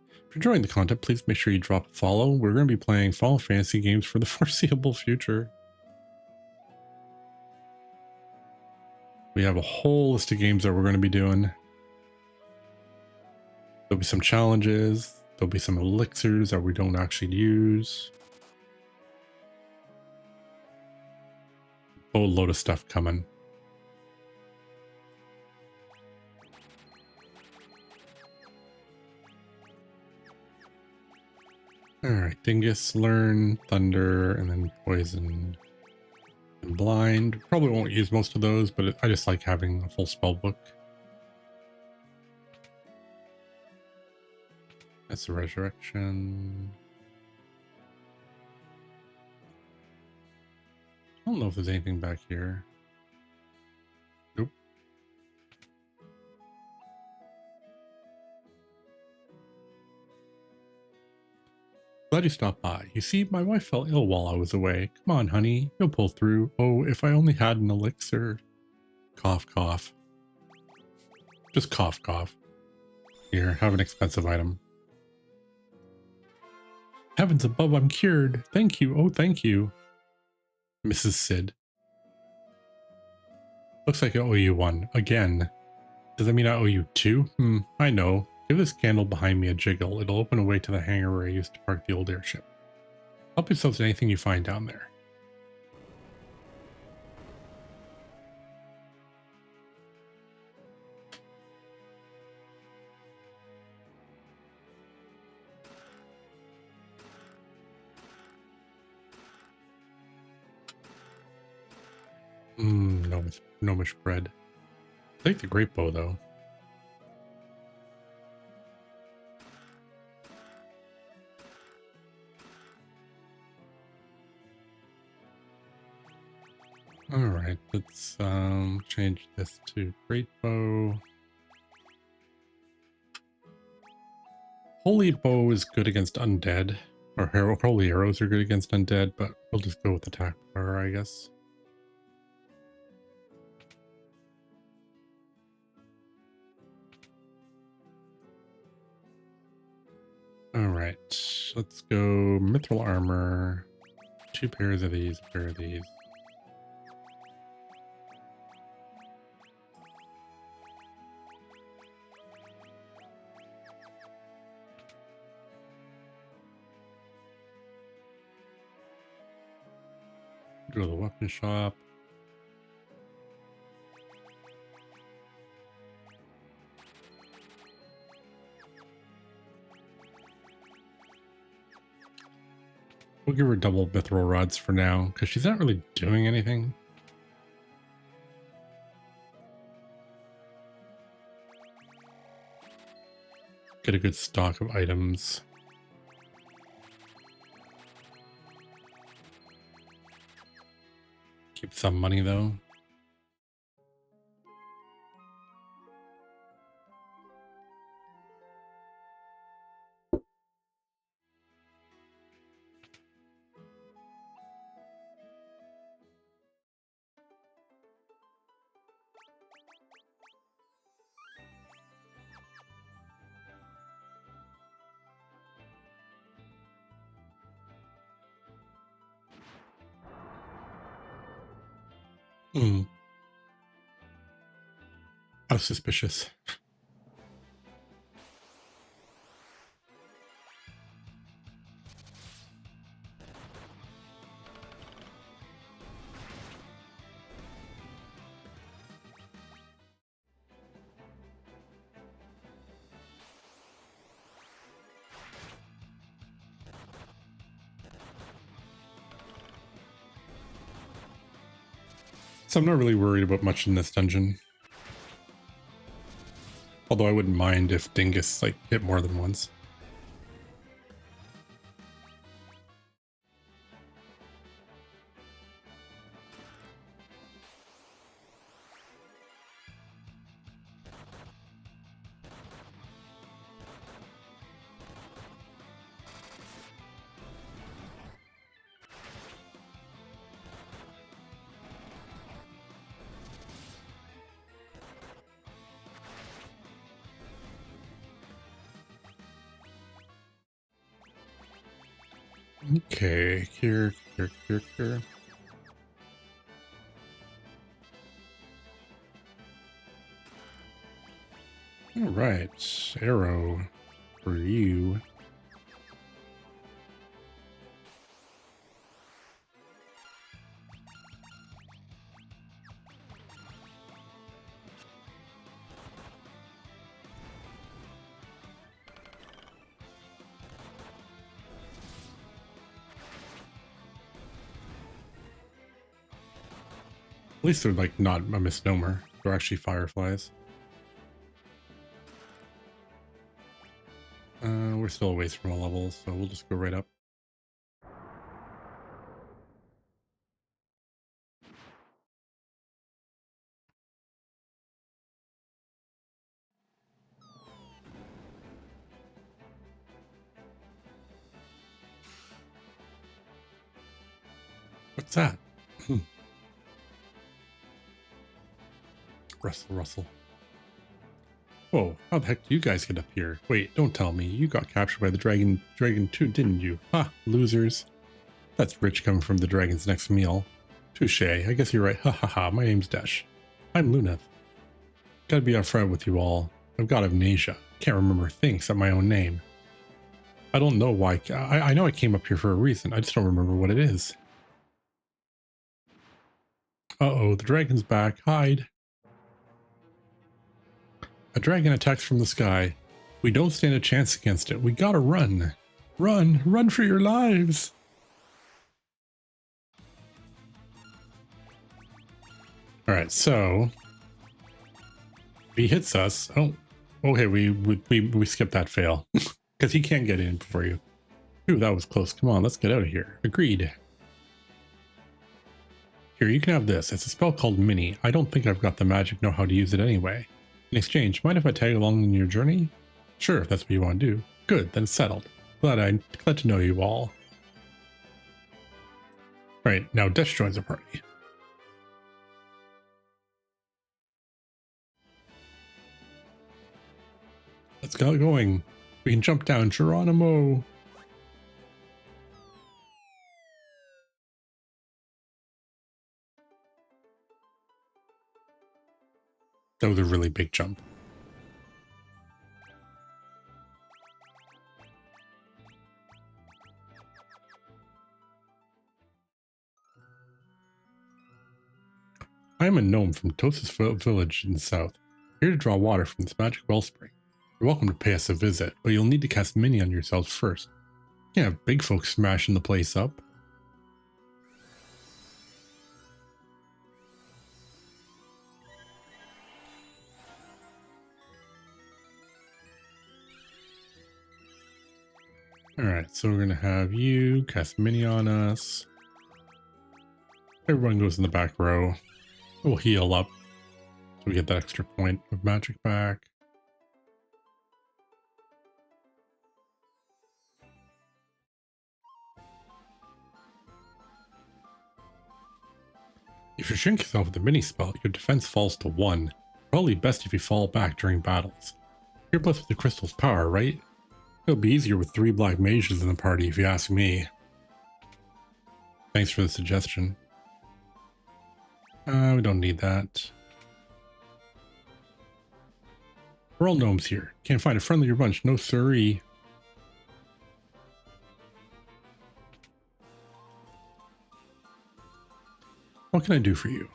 [SPEAKER 1] If you're enjoying the content, please make sure you drop a follow. We're going to be playing Final Fantasy games for the foreseeable future. We have a whole list of games that we're going to be doing. There'll be some challenges. There'll be some elixirs that we don't actually use. A load of stuff coming. Alright, Dingus, Learn, Thunder, and then Poison and Blind. Probably won't use most of those, but I just like having a full spell book. That's the Resurrection. I don't know if there's anything back here. Nope. Glad you stopped by. You see, my wife fell ill while I was away. Come on, honey. You'll pull through. Oh, if I only had an elixir. Cough, cough. Just cough, cough. Here, have an expensive item. Heavens above, I'm cured. Thank you. Oh, thank you. Mrs. Sid. Looks like I owe you one. Again. Does that mean I owe you two? I know. Give this candle behind me a jiggle. It'll open a way to the hangar where I used to park the old airship. Help yourself to anything you find down there. Gnomish bread. I like the grape bow though. Alright, let's change this to great bow. Holy bow is good against undead. Or holy arrows are good against undead, but we'll just go with attack power, I guess. Alright, let's go mithril armor. 2 pairs of these, a pair of these. Go to the weapon shop. We'll give her double mithril rods for now, because she's not really doing anything. Get a good stock of items. Keep some money though. How suspicious. So I'm not really worried about much in this dungeon. Although I wouldn't mind if Dingus like hit more than once. Okay, here. All right, arrow for you. At least they're like not a misnomer. They're actually fireflies. We're still a ways from a level, so we'll just go right up. What's that? Rustle, rustle. Whoa, how the heck do you guys get up here? Wait, don't tell me. You got captured by the dragon too, didn't you? Ha, losers. That's rich coming from the dragon's next meal. Touche, I guess you're right. Ha ha ha, my name's Desh. I'm Luneth. Gotta be upfront with you all. I've got amnesia. Can't remember a thing except my own name. I don't know why. I know I came up here for a reason. I just don't remember what it is. Uh-oh, the dragon's back. Hide. A dragon attacks from the sky. We don't stand a chance against it. We gotta run. Run. Run for your lives. Alright, so if he hits us. Oh, okay, we skipped that fail. Because he can't get in before you. Ooh, that was close. Come on, let's get out of here. Agreed. Here, you can have this. It's a spell called Mini. I don't think I've got the magic know how to use it anyway. In exchange, mind if I tag along on your journey? Sure, if that's what you want to do. Good, then it's settled. Glad to know you all. Right, now Desh joins the party. Let's get going. We can jump down Geronimo. That was a really big jump. I am a gnome from Tosis village in the south, here to draw water from this magic wellspring. You're welcome to pay us a visit, but you'll need to cast Mini on yourselves first. You can't have big folks smashing the place up. Alright, so we're going to have you cast Mini on us. Everyone goes in the back row. We'll heal up so we get that extra point of magic back. If you shrink yourself with a mini spell, your defense falls to 1. Probably best if you fall back during battles. You're blessed with the crystal's power, right? It'll be easier with 3 black mages in the party if you ask me. Thanks for the suggestion. We don't need that. We're all gnomes here. Can't find a friendlier bunch, no siree. What can I do for you?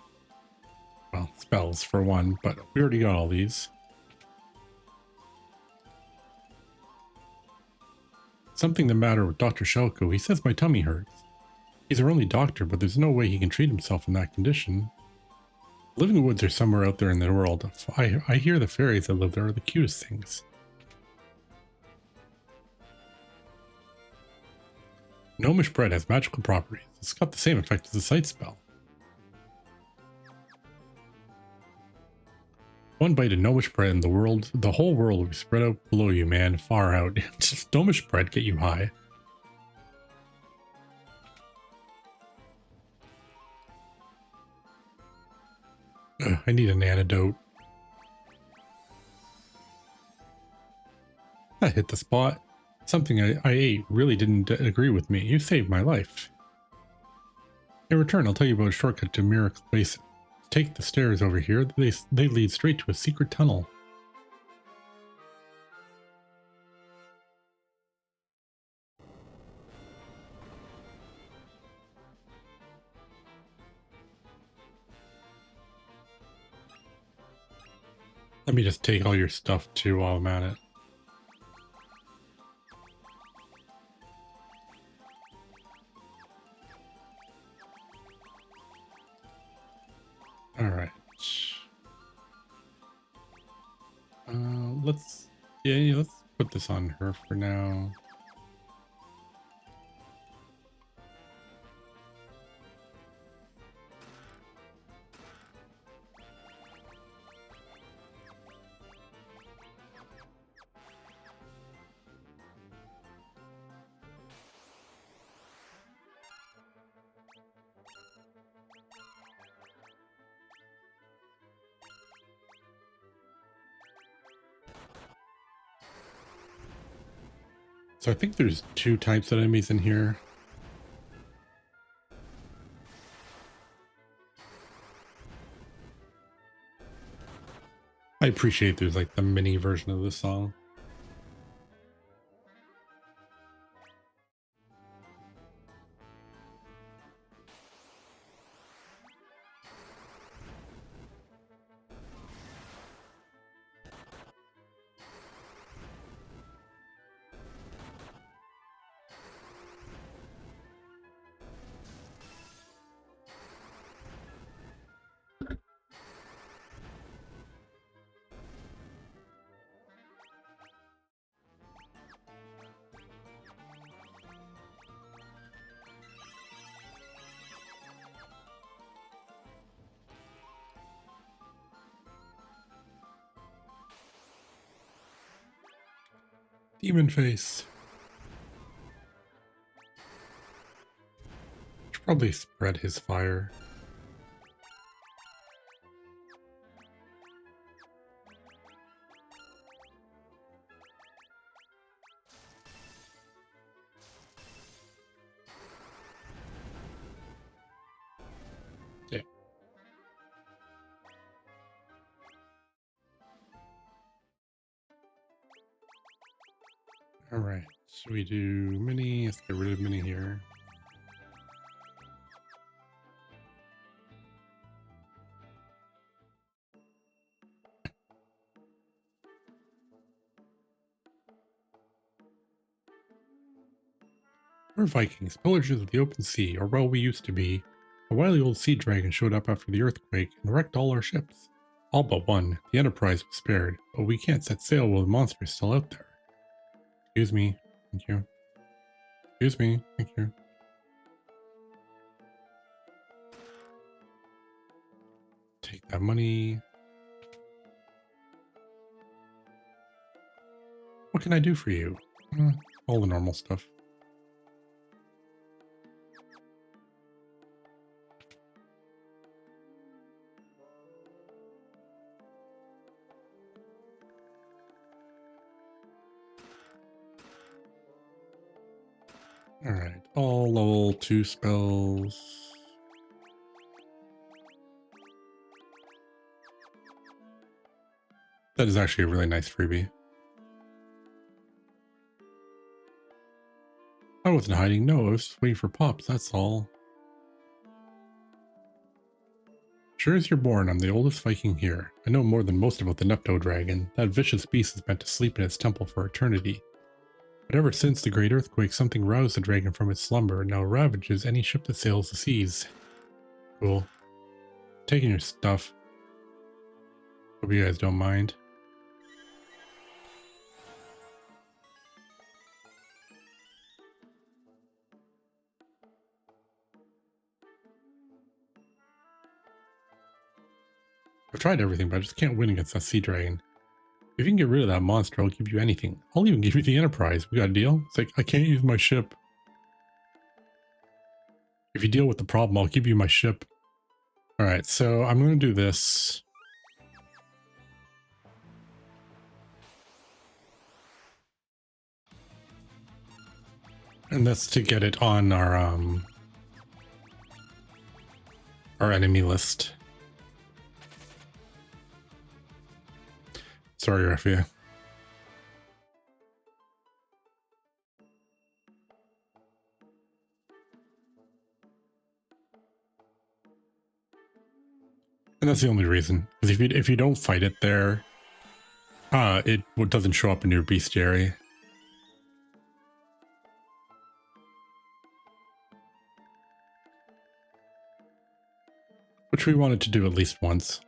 [SPEAKER 1] Well, spells for one, but we already got all these. Something the matter with Dr. Shelko. He says my tummy hurts. He's our only doctor, but there's no way he can treat himself in that condition. Living woods are somewhere out there in the world. I hear the fairies that live there are the cutest things. Gnomish bread has magical properties. It's got the same effect as a sight spell. One bite of gnomish bread and the whole world will be spread out below you, man. Far out. Just gnomish bread get you high. Ugh, I need an antidote. That hit the spot. Something I ate really didn't agree with me. You saved my life. In return, I'll tell you about a shortcut to Miracle Basin. Take the stairs over here. They lead straight to a secret tunnel. Let me just take all your stuff too while I'm at it. Alright. Let's put this on her for now. So I think there's two types of enemies in here. I appreciate there's like the mini version of this song. Demon face. Should probably spread his fire. Yeah. All right. So we do mini. Let's get rid of mini here. We're Vikings, pillagers of the open sea, or well, we used to be. A wily old sea dragon showed up after the earthquake and wrecked all our ships. All but one. The Enterprise was spared, but we can't set sail while the monster is still out there. Excuse me. Thank you. Excuse me. Thank you. Take that money. What can I do for you? All the normal stuff. Alright, all level 2 spells. That is actually a really nice freebie. I wasn't hiding, no, I was just waiting for Pops, that's all. Sure as you're born, I'm the oldest Viking here. I know more than most about the Nepto Dragon. That vicious beast is meant to sleep in its temple for eternity. But ever since the great earthquake, something roused the dragon from its slumber and now ravages any ship that sails the seas. Cool. Taking your stuff. Hope you guys don't mind. I've tried everything, but I just can't win against that sea dragon. If you can get rid of that monster, I'll give you anything. I'll even give you the Enterprise. We got a deal? It's like, I can't use my ship. If you deal with the problem, I'll give you my ship. Alright, so I'm going to do this. And that's to get it on our enemy list. Sorry, Raffia. And that's the only reason. Because if you don't fight it there, it doesn't show up in your bestiary. Which we wanted to do at least once.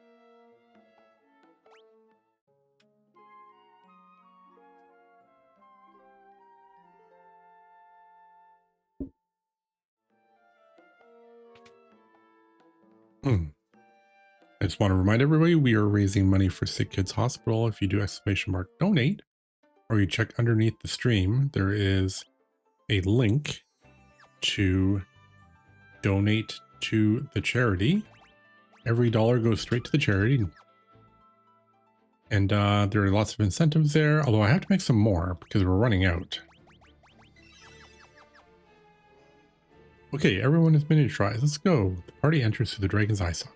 [SPEAKER 1] I just want to remind everybody we are raising money for Sick Kids Hospital. If you do !donate, or you check underneath the stream, there is a link to donate to the charity. Every dollar goes straight to the charity. And there are lots of incentives there, although I have to make some more because we're running out. Okay, everyone has been neutralized. Let's go. The party enters through the Dragon's Eye socket.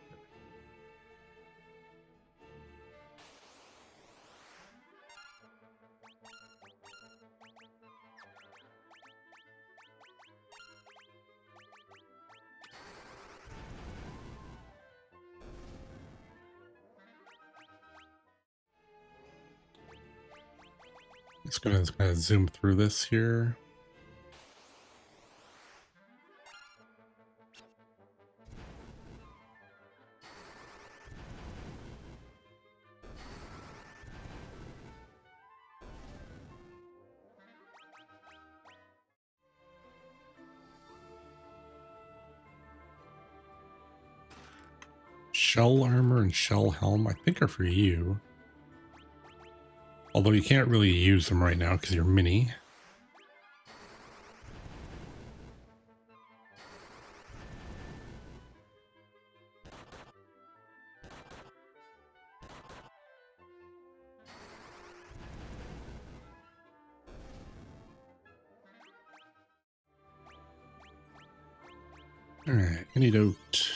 [SPEAKER 1] Just gonna kind of zoom through this here. Shell armor and shell helm, I think, are for you. Although you can't really use them right now because you're mini. All right, antidote.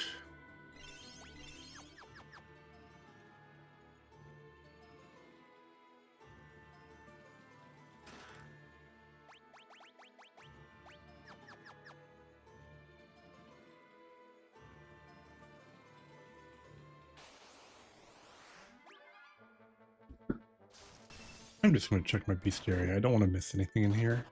[SPEAKER 1] I'm just going to check my bestiary. I don't want to miss anything in here.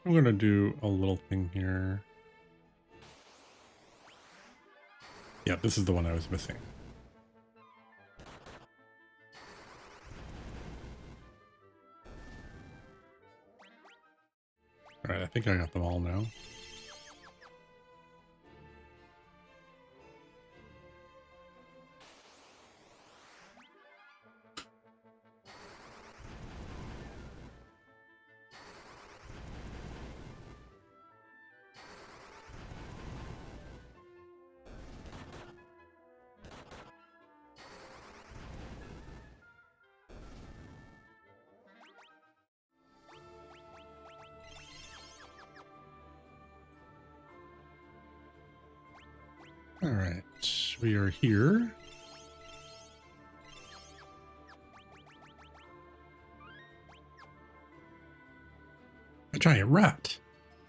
[SPEAKER 1] I'm going to do a little thing here. Yeah, this is the one I was missing. All right, I think I got them all now. All right, we are here. A giant rat.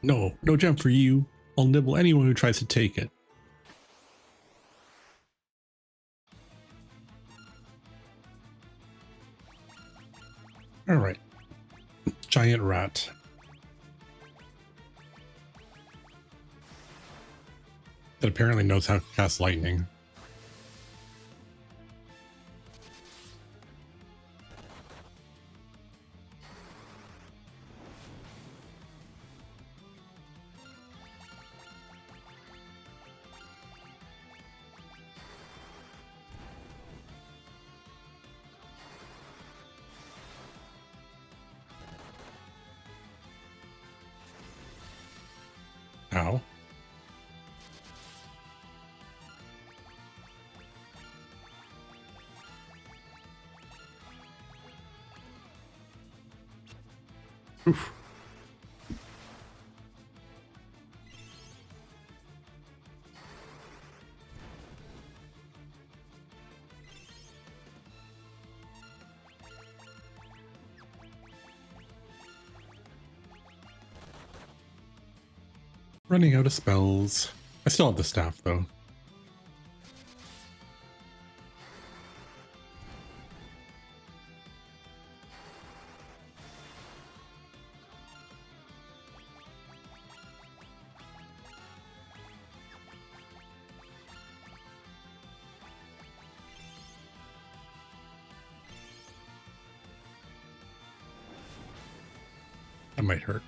[SPEAKER 1] No, no gem for you. I'll nibble anyone who tries to take it. All right, giant rat. That apparently knows how to cast lightning. Ow. Oof. Running out of spells. I still have the staff though. That might hurt.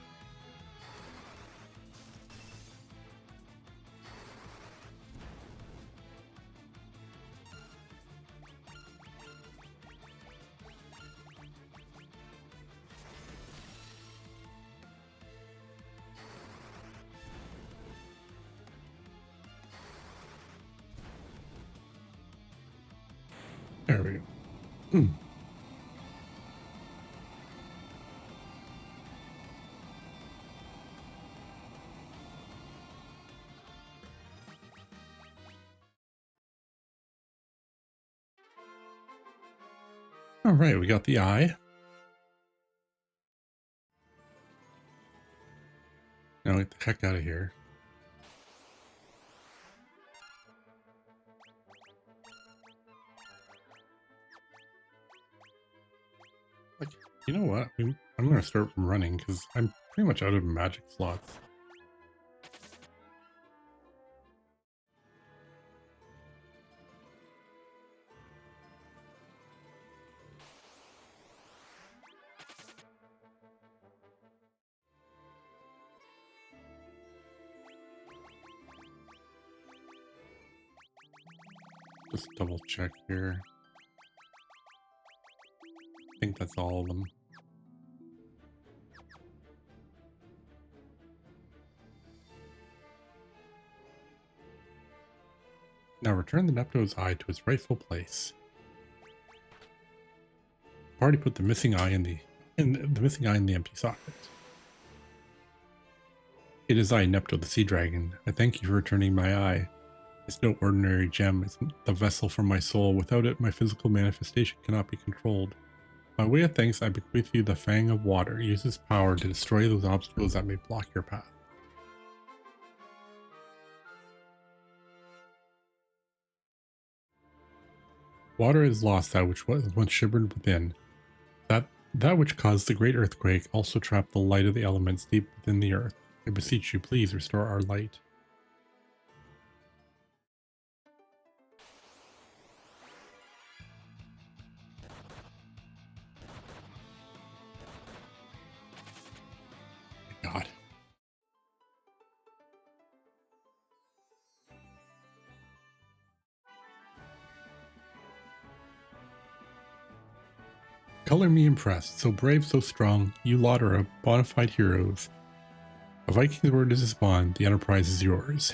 [SPEAKER 1] There we go. All right, we got the eye. Now get the heck out of here. Like, you know what? I'm going to start running because I'm pretty much out of magic slots. Just double check here. I think that's all of them. Now return the Nepto's eye to its rightful place. Party put the missing eye in the empty socket. It is I, Nepto, the sea dragon. I thank you for returning my eye. It's no ordinary gem. It's the vessel for my soul. Without it, my physical manifestation cannot be controlled. By way of thanks, I bequeath you the Fang of Water. Use its power to destroy those obstacles that may block your path. Water is lost, that which was once shivered within. That which caused the great earthquake also trapped the light of the elements deep within the earth. I beseech you, please restore our light. God. Color me impressed. So brave, so strong. You lot are a bona fide heroes. A Viking's word is his bond. The enterprise is yours.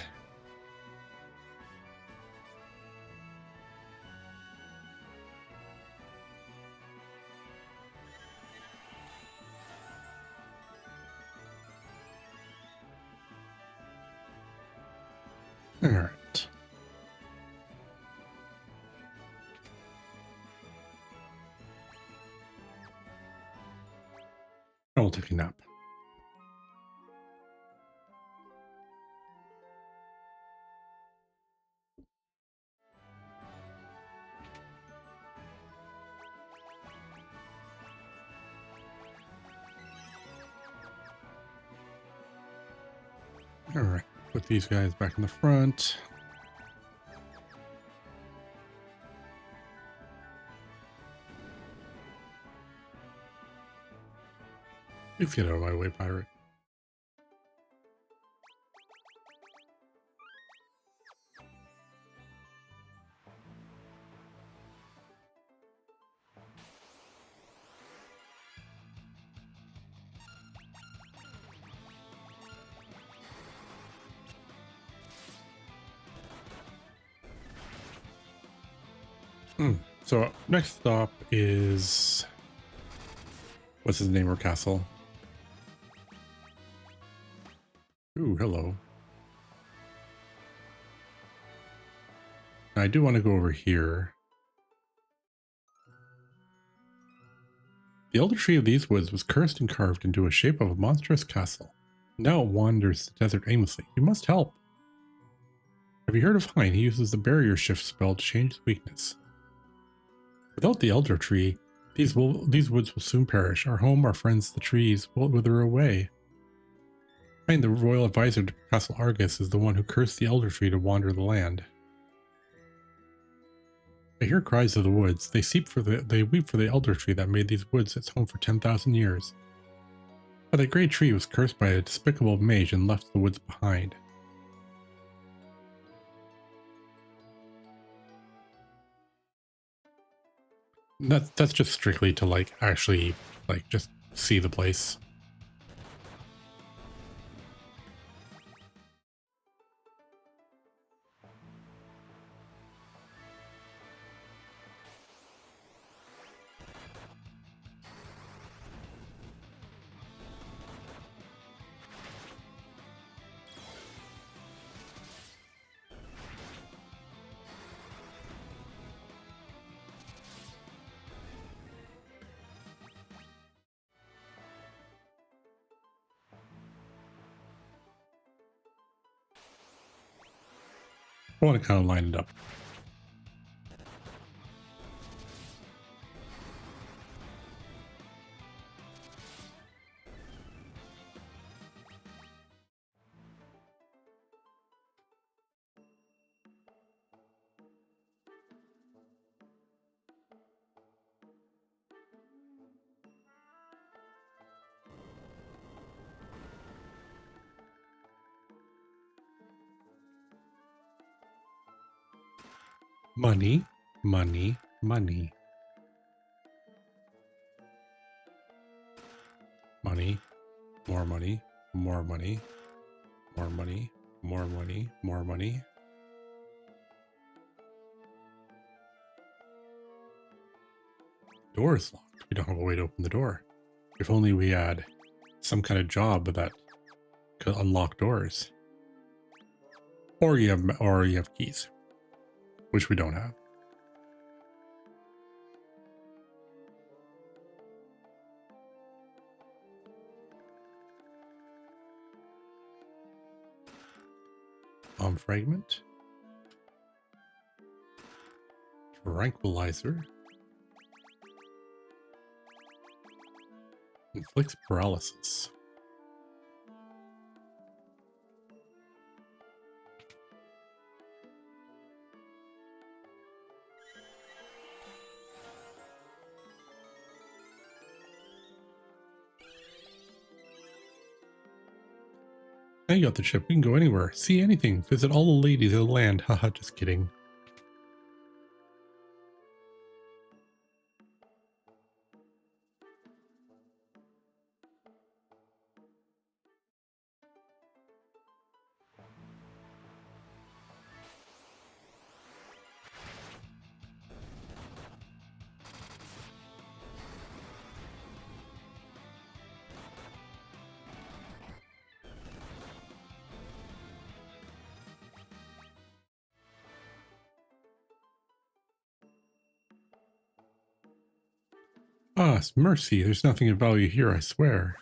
[SPEAKER 1] Alright. I will take a nap. Alright, put these guys back in the front. You get out of my way, pirate. So next stop is, what's his name, or castle? Ooh, hello. I do want to go over here. The elder tree of these woods was cursed and carved into a shape of a monstrous castle. Now it wanders the desert aimlessly. You must help. Have you heard of Hein? He uses the barrier shift spell to change his weakness. Without the elder tree, these woods will soon perish. Our home, our friends, the trees will wither away. Hein, the royal advisor to Castle Argus, is the one who cursed the elder tree to wander the land. I hear cries of the woods. They weep for the elder tree that made these woods its home for 10,000 years. But that great tree was cursed by a despicable mage and left the woods behind. That's just strictly to like actually like just see the place. I want to kind of line it up. Money, money, money. Money, more money, more money, more money, more money, more money. Door is locked. We don't have a way to open the door. If only we had some kind of job that could unlock doors. Or you have keys, which we don't have. Fragment. Tranquilizer. Inflicts paralysis. Now you got the chip. We can go anywhere, see anything, visit all the ladies of the land. Haha, just kidding. Ah, mercy, there's nothing of value here, I swear.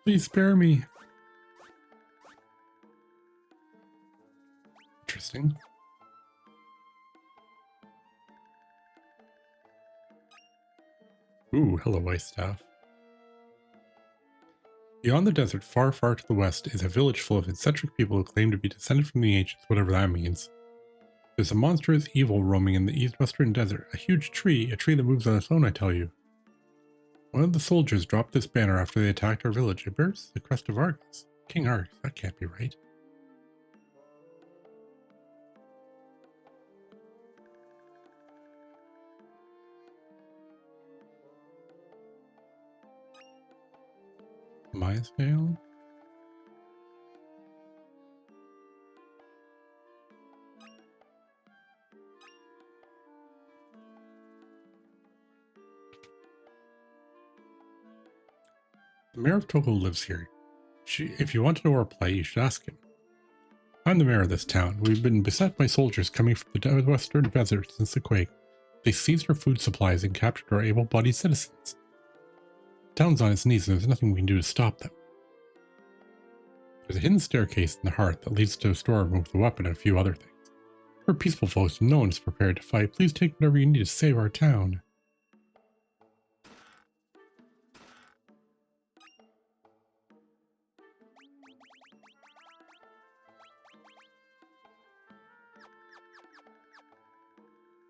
[SPEAKER 1] Please spare me. Interesting. Ooh, hello, ice staff. Beyond the desert, far, far to the west, is a village full of eccentric people who claim to be descended from the ancients, whatever that means. There's a monstrous evil roaming in the east-western desert. A huge tree, a tree that moves on its own, I tell you. One of the soldiers dropped this banner after they attacked our village. It bears the crest of Argus. King Argus, that can't be right. Maya's Veil? The mayor of Toko lives here. If you want to know our plight, you should ask him. I'm the mayor of this town. We've been beset by soldiers coming from the western desert since the quake. They seized our food supplies and captured our able-bodied citizens. The town's on its knees and there's nothing we can do to stop them. There's a hidden staircase in the hearth that leads to a storeroom with a weapon and a few other things. We're peaceful folks and no one is prepared to fight. Please take whatever you need to save our town.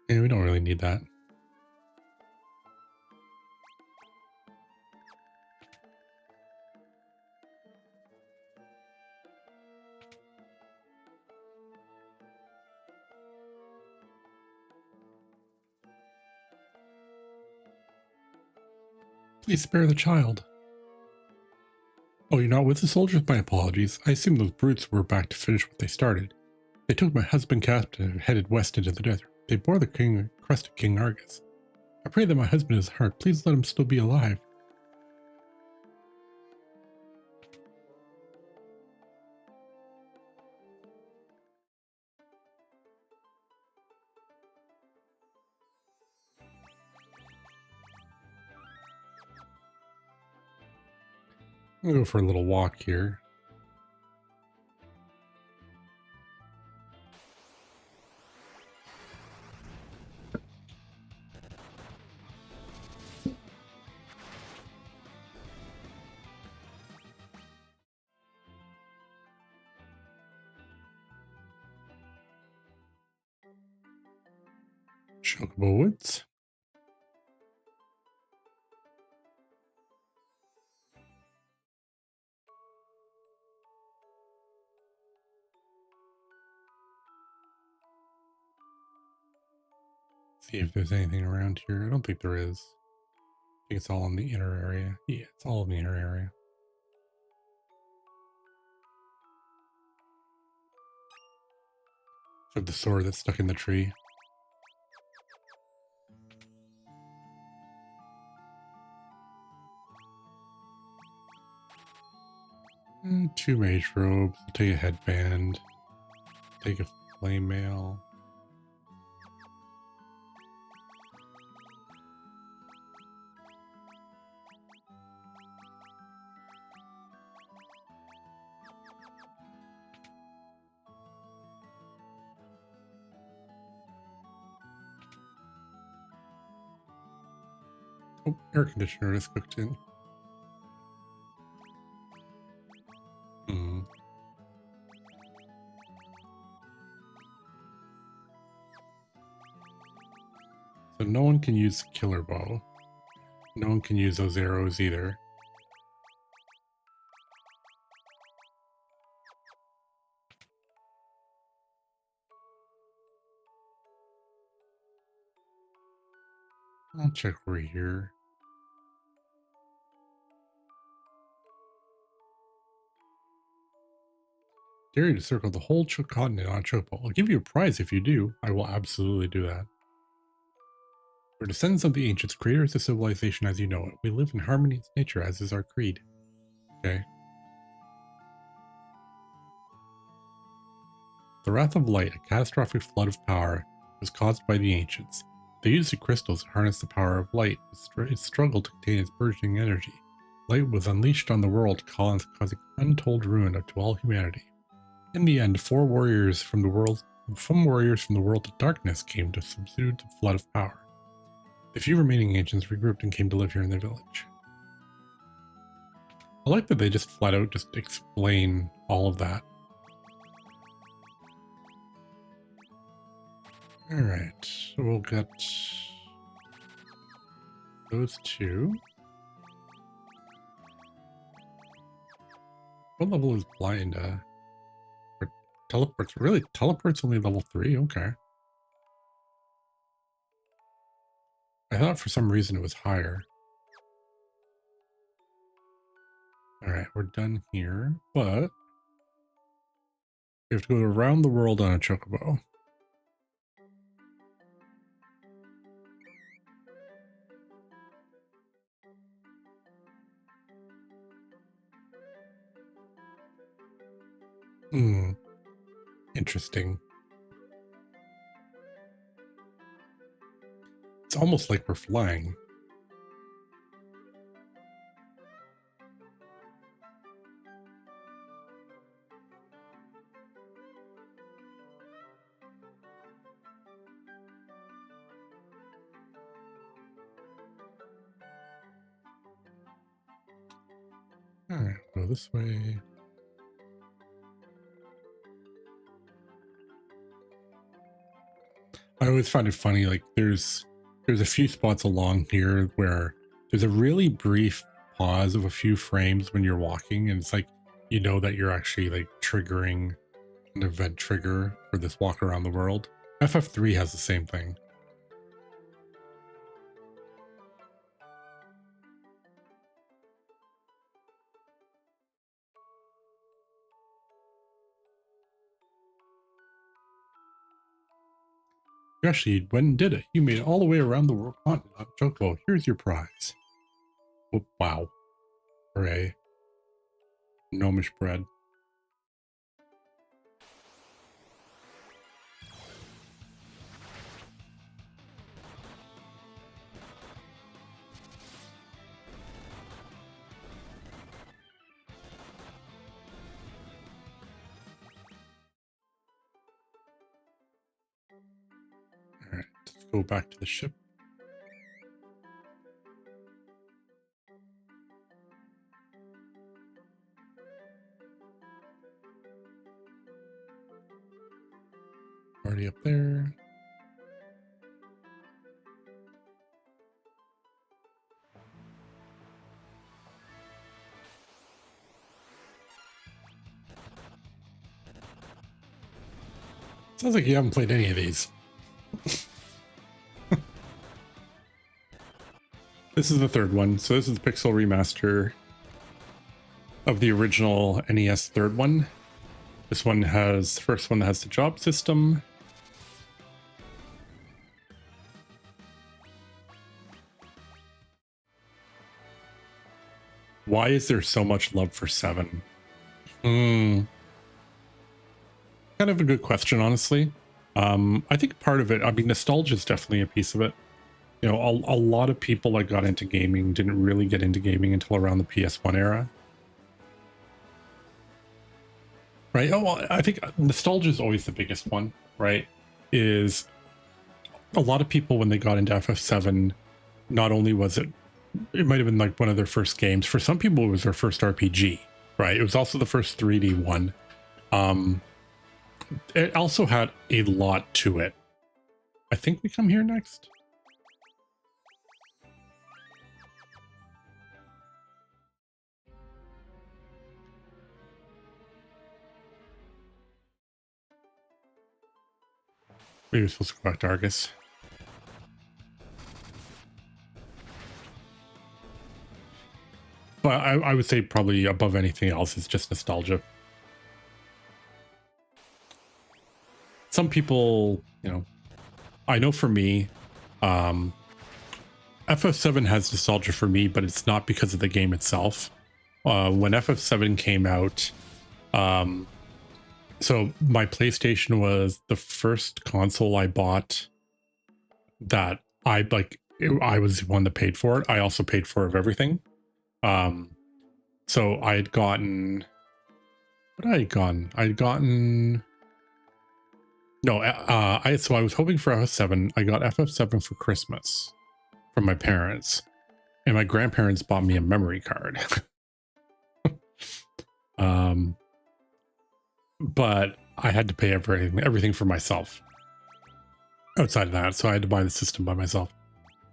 [SPEAKER 1] Yeah, we don't really need that. Please spare the child. Oh, you're not with the soldiers? My apologies. I assume those brutes were back to finish what they started. They took my husband captive and headed west into the desert. They bore the crest of King Argus. I pray that my husband is hurt. Please let him still be alive. I'll go for a little walk here. Chocobo Woods. See if there's anything around here. I don't think there is. I think it's all in the inner area. Yeah, it's all in the inner area. So the sword that's stuck in the tree. Two mage robes. I'll take a headband. Take a flame mail. Oh, air conditioner is cooked in. So no one can use killer bow. No one can use those arrows either. I'll check over here. Dare you to circle the whole continent on a chocobo. I'll give you a prize if you do. I will absolutely do that. We're descendants of the ancients, creators of civilization as you know it. We live in harmony with nature, as is our creed. Okay. The wrath of light, a catastrophic flood of power, was caused by the ancients. They used the crystals to harness the power of light. It struggled to contain its burgeoning energy. Light was unleashed on the world, causing untold ruin to all humanity. In the end, four warriors from the world of darkness came to subdue the flood of power. The few remaining ancients regrouped and came to live here in the village. I like that they just flat out just explain all of that. Alright, so we'll get those two. What level is blind? Or teleports? Really? Teleports only level 3? Okay. I thought for some reason it was higher. Alright, we're done here, but we have to go around the world on a chocobo. Interesting. It's almost like we're flying. Alright, go this way. I always find it funny, like there's a few spots along here where there's a really brief pause of a few frames when you're walking, and it's like you know that you're actually like triggering an event trigger for this walk around the world. FF3 has the same thing. Actually, when did it? You made it all the way around the world continent on Chocobo. Here's your prize. Oh, wow. Hooray. Gnomish bread. Alright, let's go back to the ship. Already up there. Sounds like you haven't played any of these. This is the third one. So this is the Pixel Remaster of the original NES third one. This one has the first one that has the job system. Why is there so much love for 7? Kind of a good question, honestly. I think part of it, I mean, nostalgia is definitely a piece of it. You know, a lot of people that got into gaming didn't really get into gaming until around the PS1 era. Right? Oh, well, I think nostalgia is always the biggest one, right? Is a lot of people, when they got into FF7, not only was it might have been like one of their first games. For some people, it was their first RPG, right? It was also the first 3D one. It also had a lot to it. I think we come here next. Maybe we're supposed to go back to Argus. But I would say probably above anything else is just nostalgia. Some people, you know, I know for me, FF7 has nostalgia for me, but it's not because of the game itself. When FF7 came out, so my PlayStation was the first console I bought that I like. I was the one that paid for it. I also paid for of everything. So I had gotten, what I had gotten? I had gotten, no, so I was hoping for FF7. I got FF7 for Christmas from my parents, and my grandparents bought me a memory card. But I had to pay everything for myself outside of that. So I had to buy the system by myself.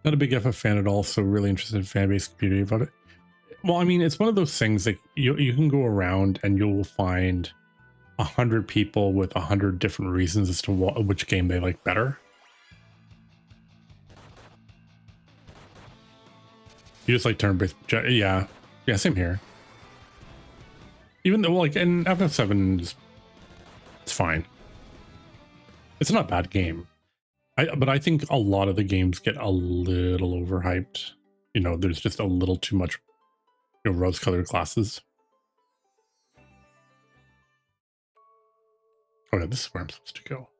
[SPEAKER 1] Not a big FF fan at all. So really interested in fan base community about it. Well, I mean, it's one of those things like you can go around and you'll find 100 people with 100 different reasons as to which game they like better. You just like turn-based, yeah, same here. Even though, like, in FF7, it's fine. It's not a bad game. But I think a lot of the games get a little overhyped. You know, there's just a little too much, you know, rose-colored glasses. Oh yeah, this is where I'm supposed to go.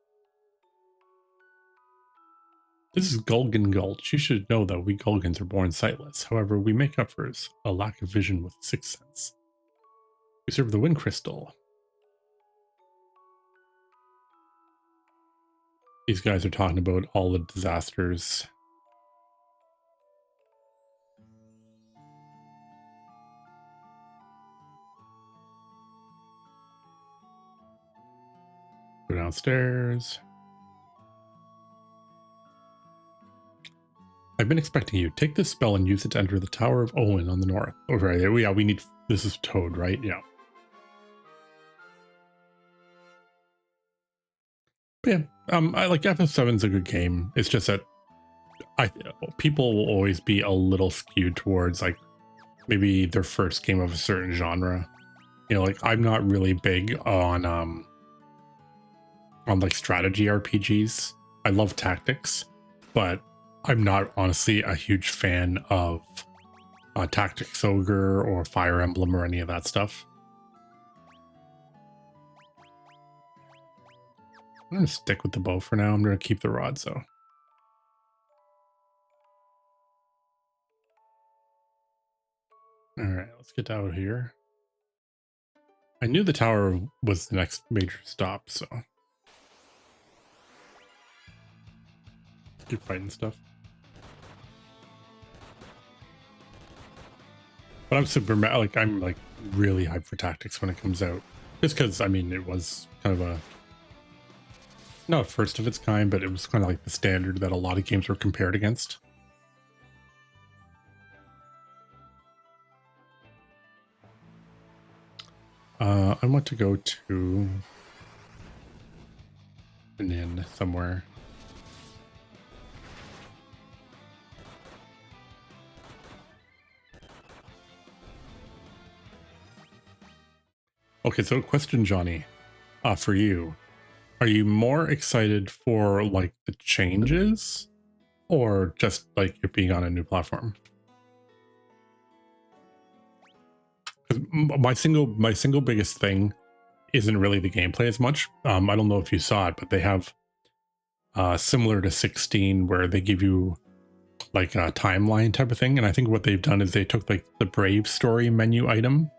[SPEAKER 1] This is Gulgan Gulch. You should know that we Gulgans are born sightless. However, we make up for a lack of vision with sixth sense. We serve the wind crystal. These guys are talking about all the disasters. Go downstairs. I've been expecting you. Take this spell and use it to enter the Tower of Owen on the north. Oh, right there. Yeah, we need... This is Toad, right? Yeah. But yeah, I like FF7's a good game. It's just that people will always be a little skewed towards like maybe their first game of a certain genre. You know, like I'm not really big on like strategy RPGs. I love tactics, but I'm not honestly a huge fan of Tactics Ogre or Fire Emblem or any of that stuff. I'm going to stick with the bow for now. I'm going to keep the rods though. All right, let's get out here. I knew the tower was the next major stop, so keep fighting stuff. But I'm super like I'm like really hyped for Tactics when it comes out, just because I mean it was kind of a not first of its kind, but it was kind of like the standard that a lot of games were compared against. I want to go to an inn somewhere. Okay, so question, Johnny, for you. Are you more excited for like the changes or just like it being on a new platform? 'Cause my single biggest thing isn't really the gameplay as much. I don't know if you saw it, but they have similar to 16 where they give you like a timeline type of thing. And I think what they've done is they took like the Brave story menu item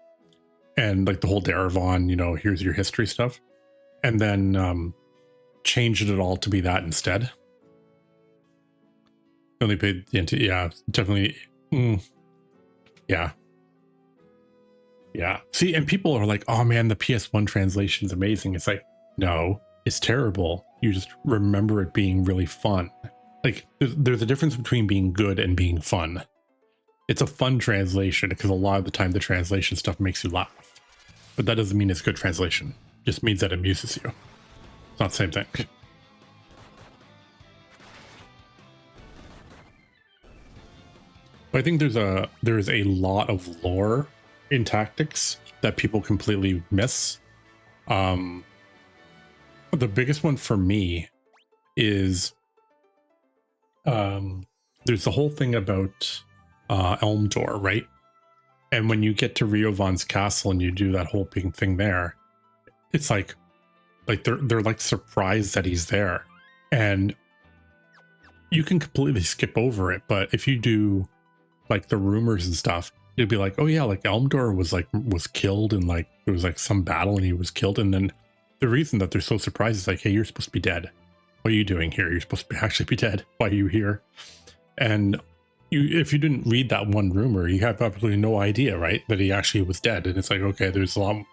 [SPEAKER 1] and like the whole Darevon, you know, here's your history stuff, and then changed it all to be that instead. Only paid into, yeah, definitely. Yeah. Yeah. See, and people are like, oh man, the PS1 translation is amazing. It's like, no, it's terrible. You just remember it being really fun. Like, there's a difference between being good and being fun. It's a fun translation because a lot of the time the translation stuff makes you laugh. But that doesn't mean it's good translation. It just means that it amuses you. It's not the same thing. But I think there's a lot of lore in Tactics that people completely miss. The biggest one for me is there's the whole thing about Elmdor, right? And when you get to Riovan's castle and you do that whole big thing there, it's like they're like surprised that he's there, and you can completely skip over it. But if you do like the rumors and stuff, it'd be like, oh yeah, like Elmdor was killed in like there was like some battle and he was killed, and then the reason that they're so surprised is like, hey, you're supposed to be dead. What are you doing here? You're supposed to actually be dead. Why are you here? And if you didn't read that one rumor, you have absolutely no idea, right, that he actually was dead. And it's like, okay, there's a lot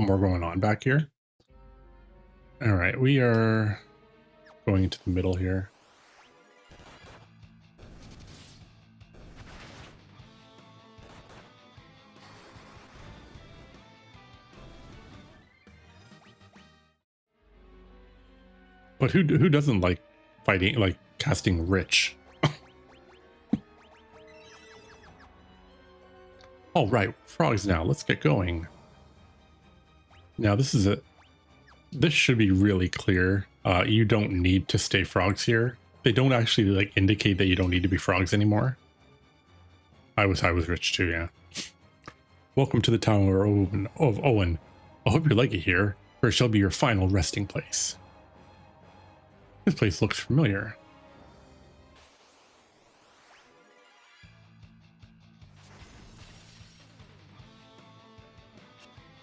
[SPEAKER 1] more going on back here. All right, we are going into the middle here. But who doesn't like fighting, like casting Rich? All right, frogs now. Let's get going. Now this should be really clear. You don't need to stay frogs here. They don't actually like indicate that you don't need to be frogs anymore. I was Rich too, yeah. Welcome to the town of Owen. I hope you like it here, for it shall be your final resting place. This place looks familiar.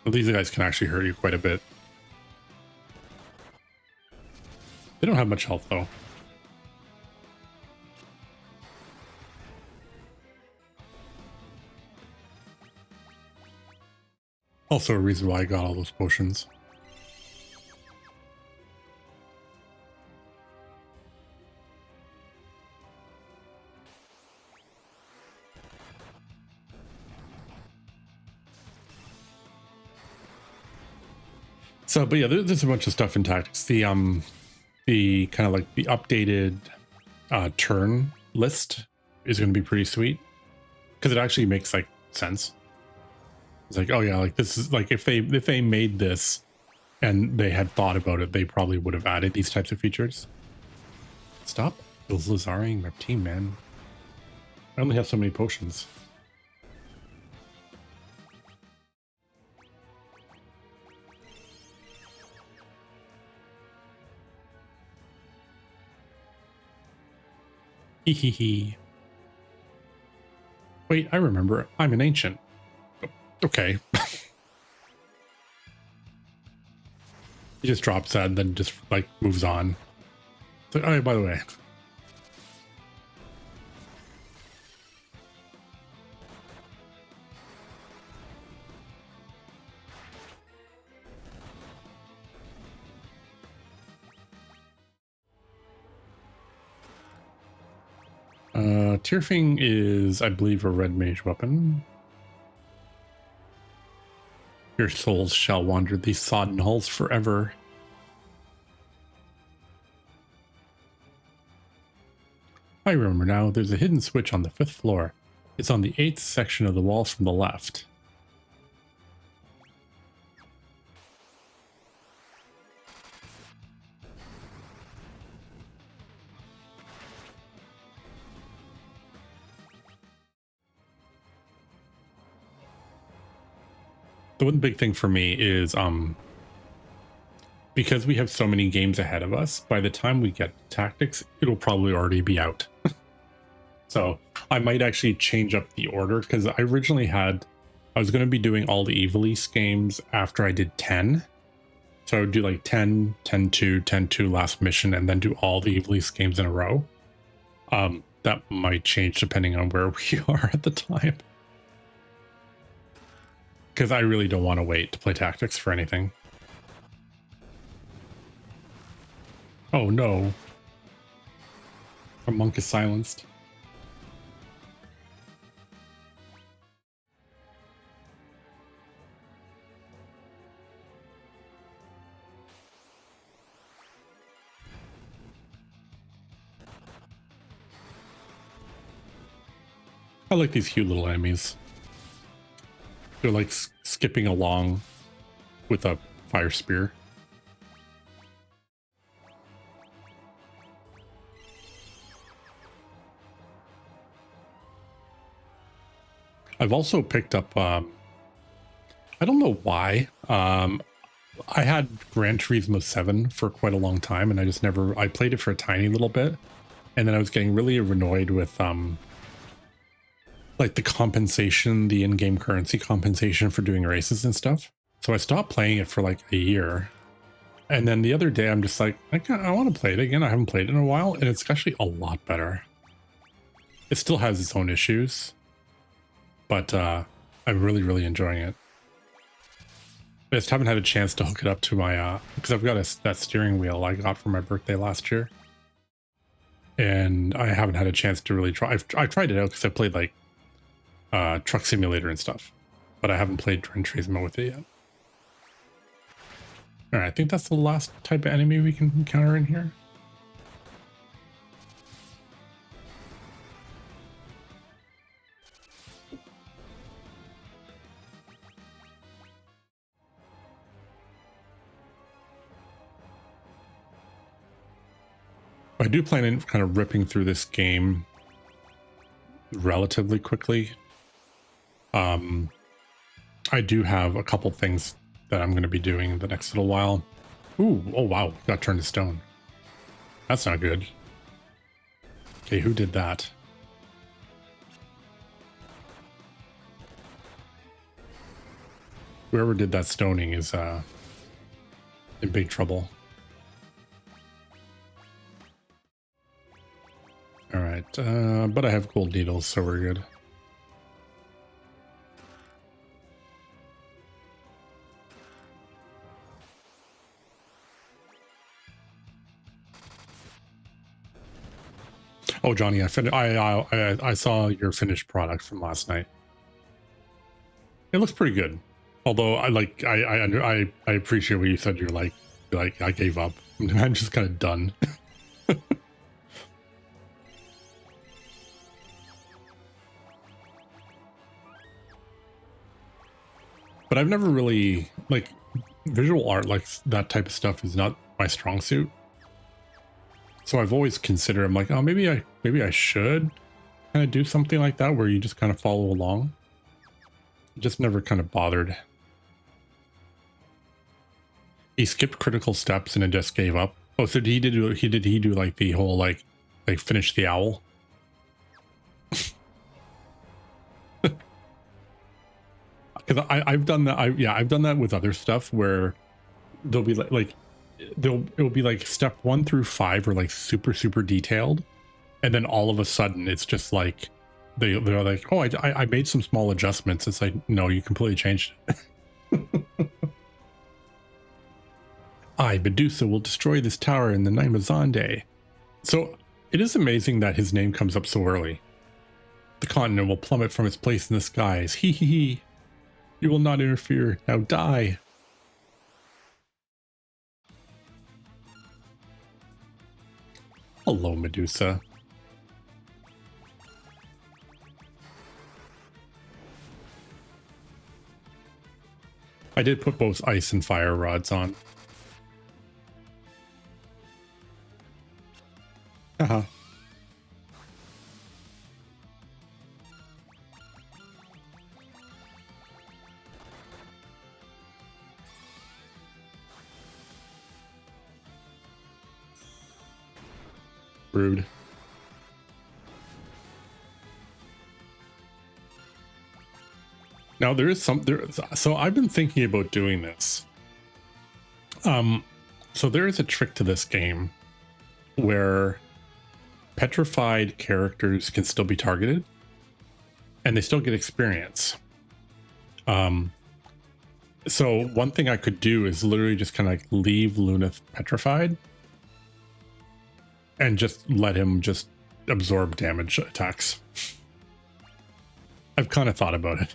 [SPEAKER 1] Well, these guys can actually hurt you quite a bit. They don't have much health though. Also a reason why I got all those potions. So, but yeah, there's a bunch of stuff in Tactics. The kind of like the updated turn list is going to be pretty sweet because it actually makes like sense. It's like, oh yeah, like this is like if they made this and they had thought about it, they probably would have added these types of features. Stop Lazaring my team, man. I only have so many potions. Hee. Wait, I remember. I'm an ancient. Okay. He just drops that and then just like moves on. So, oh, by the way. Tearfing is, I believe, a red mage weapon. Your souls shall wander these sodden halls forever. I remember now, there's a hidden switch on the 5th floor. It's on the 8th section of the wall from the left. The one big thing for me is because we have so many games ahead of us, by the time we get tactics, it'll probably already be out. So I might actually change up the order, because I originally I was going to be doing all the Evilise games after I did 10. So I would do like 10, 10-2, 10-2 last mission, and then do all the Evilise games in a row. That might change depending on where we are at the time. Because I really don't want to wait to play tactics for anything. Oh no. Our monk is silenced. I like these cute little enemies. They're like skipping along with a fire spear. I've also picked up, I don't know why. I had Gran Turismo 7 for quite a long time, and I played it for a tiny little bit. And then I was getting really annoyed with, like the compensation, the in-game currency compensation for doing races and stuff. So I stopped playing it for like a year. And then the other day I'm just like, I want to play it again. I haven't played it in a while, and it's actually a lot better. It still has its own issues, but I'm really, really enjoying it. I just haven't had a chance to hook it up to my, because I've got that steering wheel I got for my birthday last year. And I haven't had a chance to really try. I tried it out because I played like Truck Simulator and stuff, but I haven't played Gran Turismo with it yet. All right, I think that's the last type of enemy we can encounter in here. I do plan on kind of ripping through this game relatively quickly. I do have a couple things that I'm going to be doing in the next little while. Ooh, oh wow, got turned to stone. That's not good. Okay, who did that? Whoever did that stoning is in big trouble. All right, but I have gold needles, so we're good. Oh, Johnny, I saw your finished product from last night. It looks pretty good. Although I appreciate what you said. You're like I gave up. I'm just kind of done. But I've never really like visual art, like that type of stuff is not my strong suit. So I've always considered, I'm like, oh, maybe I should kind of do something like that where you just kind of follow along. Just never kind of bothered. He skipped critical steps and then just gave up. Oh, so he do like the whole like finish the owl? Because I've done that. I've done that with other stuff where there'll be it'll be like step 1 through 5 are like super detailed, and then all of a sudden it's just like they're like, oh, I made some small adjustments. It's like, no, you completely changed it. I, Medusa, will destroy this tower in the name of Zonde. So it is amazing that his name comes up so early. The continent will plummet from its place in the skies. Hee hee hee. You will not interfere. Now die. Hello, Medusa. I did put both ice and fire rods on. Uh-huh. Rude. Now there is so I've been thinking about doing this. So there is a trick to this game where petrified characters can still be targeted and they still get experience. So one thing I could do is literally just kind of like leave Lunith petrified and just let him just absorb damage attacks. I've kind of thought about it.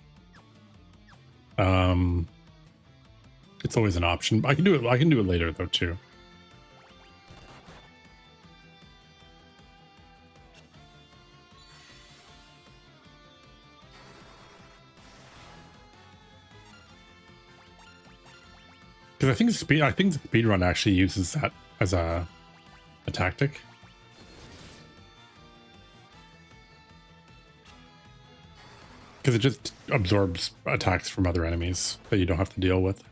[SPEAKER 1] It's always an option. I can do it later though too. Because I think the speed run actually uses that as a tactic. Because it just absorbs attacks from other enemies that you don't have to deal with.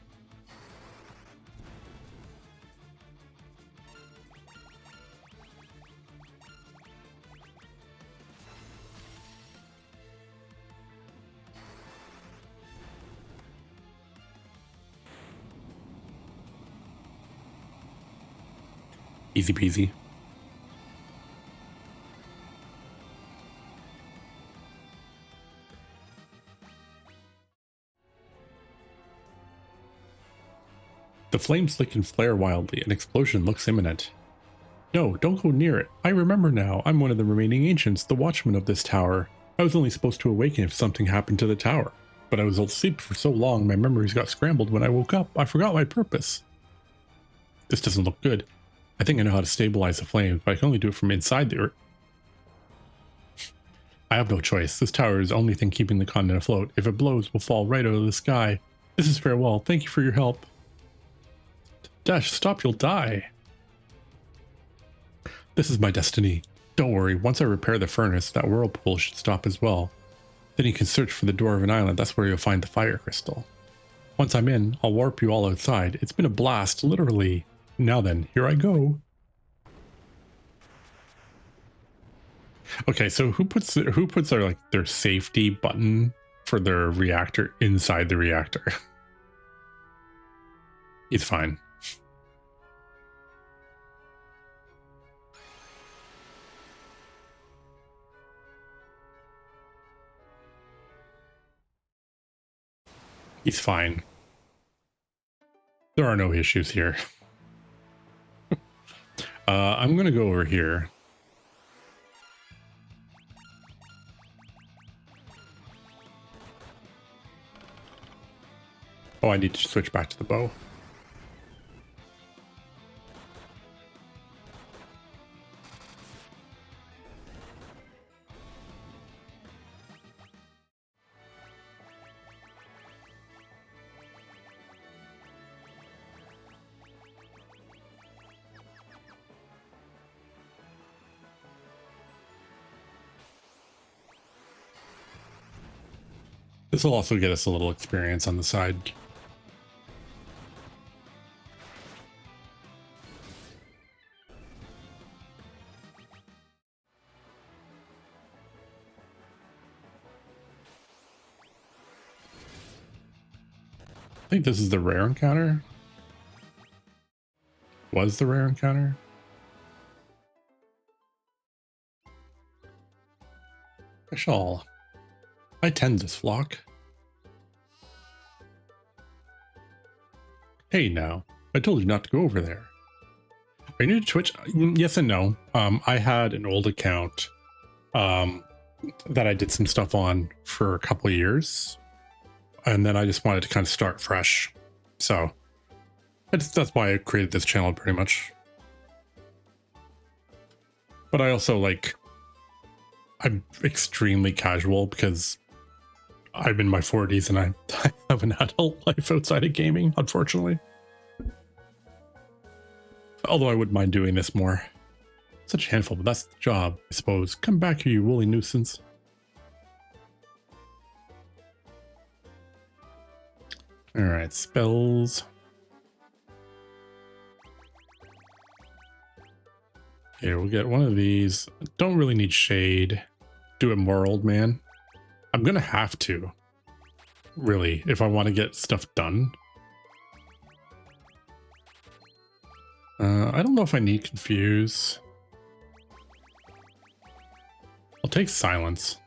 [SPEAKER 1] Easy peasy. The flames lick and flare wildly. An explosion looks imminent. No, don't go near it. I remember now. I'm one of the remaining ancients, the watchman of this tower. I was only supposed to awaken if something happened to the tower. But I was asleep for so long, my memories got scrambled when I woke up. I forgot my purpose. This doesn't look good. I think I know how to stabilize the flames, but I can only do it from inside the earth. I have no choice. This tower is the only thing keeping the continent afloat. If it blows, we'll fall right out of the sky. This is farewell. Thank you for your help. Dash, stop, you'll die. This is my destiny. Don't worry, once I repair the furnace, that whirlpool should stop as well. Then you can search for the door of an island. That's where you'll find the fire crystal. Once I'm in, I'll warp you all outside. It's been a blast, literally. Now then, here I go. Okay, so who puts their safety button for their reactor inside the reactor? It's fine. He's fine. There are no issues here. I'm gonna go over here. Oh, I need to switch back to the bow. This will also get us a little experience on the side. I think this is the rare encounter. Was the rare encounter? I tend this flock. Hey now, I told you not to go over there. Are you new to Twitch? Yes and no. I had an old account that I did some stuff on for a couple of years. And then I just wanted to kind of start fresh. So that's why I created this channel pretty much. But I also I'm extremely casual because I'm in my 40s and I have an adult life outside of gaming, unfortunately. Although I wouldn't mind doing this more. Such a handful, but that's the job, I suppose. Come back here, you woolly nuisance. Alright, spells. Okay, we'll get one of these. Don't really need shade. Do it more, old man. I'm gonna have to, really, if I want to get stuff done. I don't know if I need confuse. I'll take silence.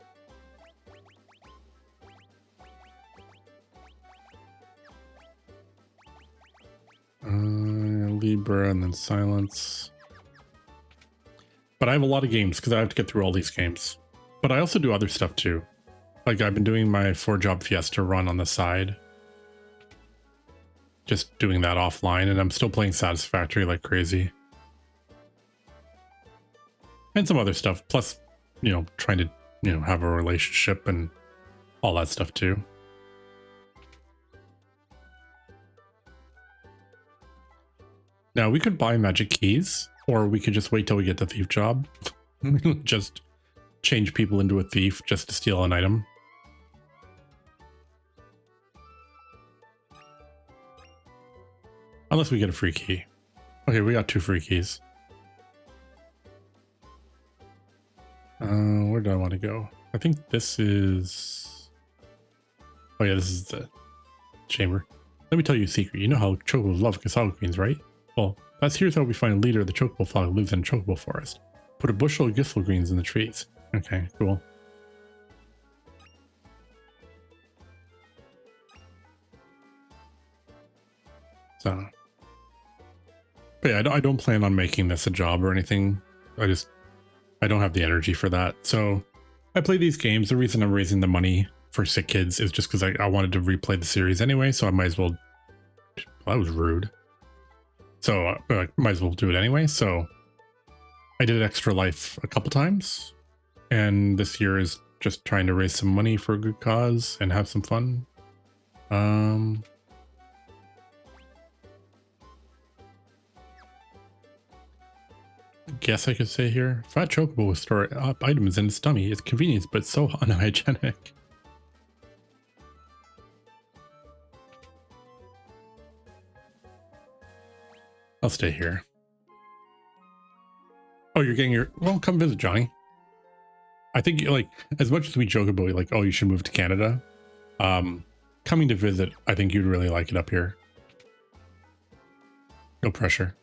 [SPEAKER 1] Libra and then silence. But I have a lot of games because I have to get through all these games. But I also do other stuff too. Like I've been doing my 4-job Fiesta run on the side. Just doing that offline, and I'm still playing Satisfactory like crazy. And some other stuff. Plus, you know, trying to, you know, have a relationship and all that stuff too. Now we could buy magic keys, or we could just wait till we get the thief job. Just change people into a thief just to steal an item. Unless we get a free key. Okay, we got 2 free keys. Where do I want to go? I think this is... Oh yeah, this is the chamber. Let me tell you a secret. You know how chocobos love cassava queens, right? Well, here's how we find a leader of the chocobo flock who lives in a chocobo forest. Put a bushel of gissel greens in the trees. Okay, cool. So... But yeah, I don't plan on making this a job or anything. I don't have the energy for that. So I play these games. The reason I'm raising the money for Sick Kids is just because I wanted to replay the series anyway. So I might as well. Well, that was rude. So I might as well do it anyway. So I did Extra Life a couple times. And this year is just trying to raise some money for a good cause and have some fun. Guess I could say here, fat chocobo will store up items in its tummy. It's convenient, but so unhygienic. I'll stay here. Oh, you're getting your... Well, come visit, Johnny. I think, like, as much as we joke about, like, oh, you should move to Canada, coming to visit, I think you'd really like it up here. No pressure.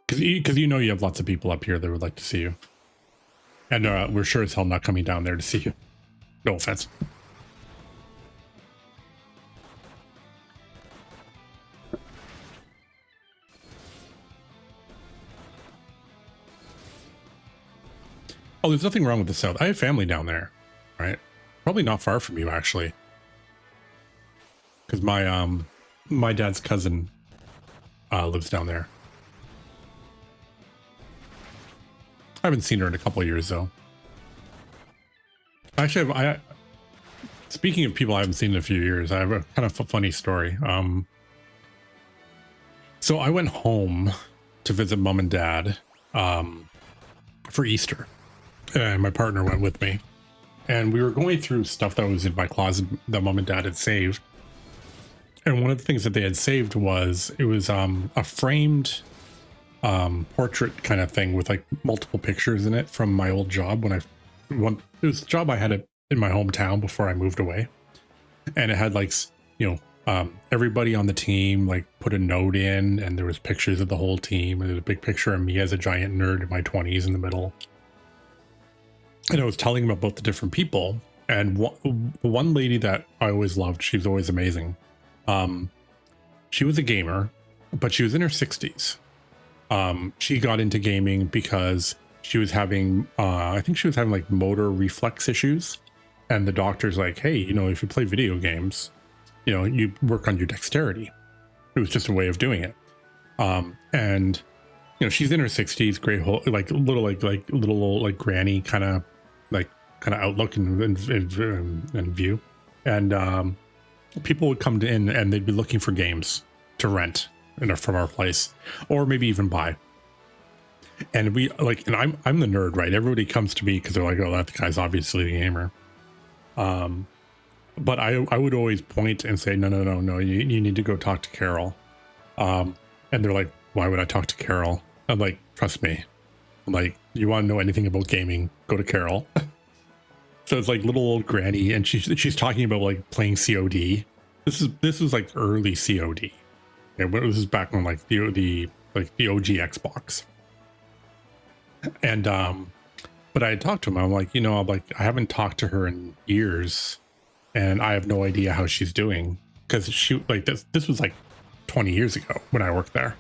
[SPEAKER 1] Because you know you have lots of people up here that would like to see you. And we're sure as hell not coming down there to see you. No offense. Oh, there's nothing wrong with the south. I have family down there, right? Probably not far from you, actually. Because my dad's cousin lives down there. I haven't seen her in a couple of years, though. Actually, speaking of people I haven't seen in a few years, I have a kind of funny story. So I went home to visit mom and dad for Easter, and my partner went with me, and we were going through stuff that was in my closet that mom and dad had saved. And one of the things that they had saved was a framed portrait kind of thing with like multiple pictures in it from my old job it was a job I had in my hometown before I moved away, and it had like, you know, everybody on the team like put a note in, and there was pictures of the whole team, and there's a big picture of me as a giant nerd in my 20s in the middle, and I was telling them about the different people. And one lady that I always loved, she's always amazing. She was a gamer, but she was in her 60s. She got into gaming because she was having, I think she was having like motor reflex issues. And the doctor's like, hey, you know, if you play video games, you know, you work on your dexterity. It was just a way of doing it. And, you know, she's in her 60s, great whole, like little, little old, like granny kind of outlook and view. And, people would come in and they'd be looking for games to rent from our place, or maybe even buy. And we like, and I'm the nerd, right? Everybody comes to me because they're like, oh, that guy's obviously a gamer. But I would always point and say, no, you need to go talk to Carol. And they're like, why would I talk to Carol? I'm like, trust me. I'm like, you want to know anything about gaming, go to Carol. So it's like little old granny, and she's talking about like playing COD. This was like early COD. And this is back on like the OG Xbox. And but I had talked to him. I'm like, you know, I haven't talked to her in years, and I have no idea how she's doing, because she like this was like 20 years ago when I worked there.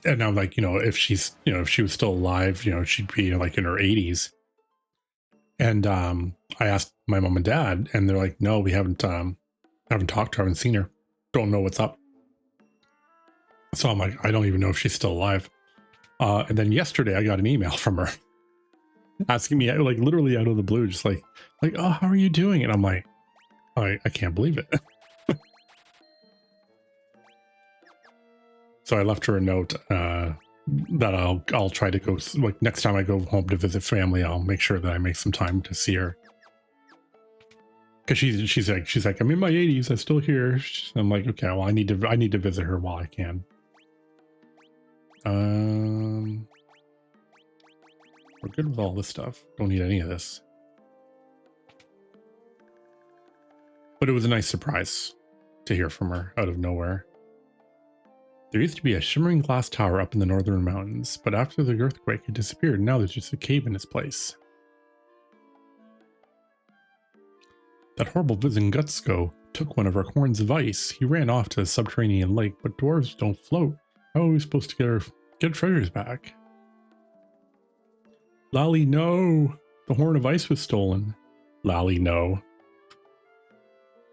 [SPEAKER 1] And I'm like, you know, if she was still alive, you know, she'd be like in her 80s. And I asked my mom and dad, and they're like, no, we haven't talked to her, haven't seen her, don't know what's up. So I'm like, I don't even know if she's still alive. And then yesterday I got an email from her asking me, like literally out of the blue, just like, oh, how are you doing? And I'm like, I can't believe it. So I left her a note that I'll try to go, like next time I go home to visit family, I'll make sure that I make some time to see her. Because she's like, I'm in my 80s, I'm still here. I'm like, okay, well, I need to visit her while I can. We're good with all this stuff. Don't need any of this. But it was a nice surprise to hear from her out of nowhere. There used to be a shimmering glass tower up in the northern mountains, but after the earthquake it disappeared, and now there's just a cave in its place. That horrible Vizengutsko took one of our horns of ice. He ran off to a subterranean lake, but dwarves don't float. How are we supposed to get treasures back? Lally, no! The horn of ice was stolen. Lally, no.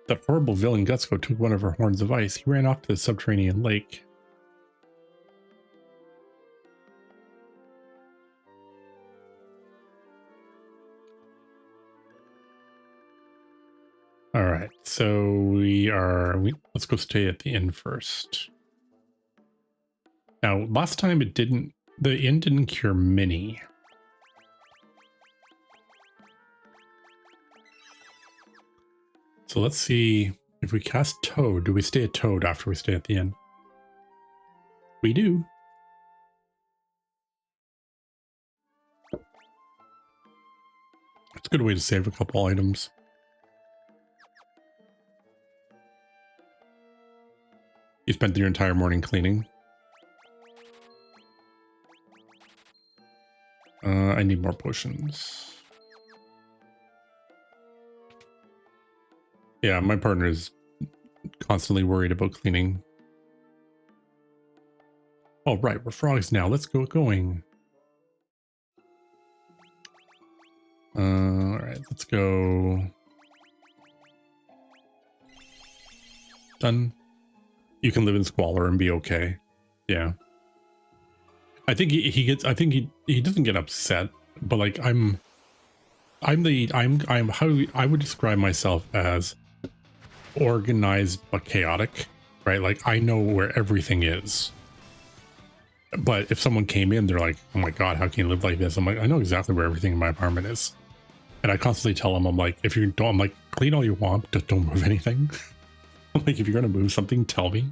[SPEAKER 1] That horrible villain Gutsko took one of our horns of ice. He ran off to the subterranean lake. All right, so let's go stay at the inn first. Now, last time the inn didn't cure Minnie. So let's see if we cast Toad. Do we stay at Toad after we stay at the inn? We do. It's a good way to save a couple items. You spent your entire morning cleaning. I need more potions. Yeah, my partner is constantly worried about cleaning. Oh, right, we're frogs now. Let's go going. All right, let's go. Done. You can live in squalor and be okay. Yeah. I think he doesn't get upset, but like I'm how I would describe myself as organized but chaotic, right? Like I know where everything is. But if someone came in, they're like, oh my God, how can you live like this? I'm like, I know exactly where everything in my apartment is. And I constantly tell them, I'm like, if you don't, I'm like, clean all you want, just don't move anything. I'm like, if you're going to move something, tell me.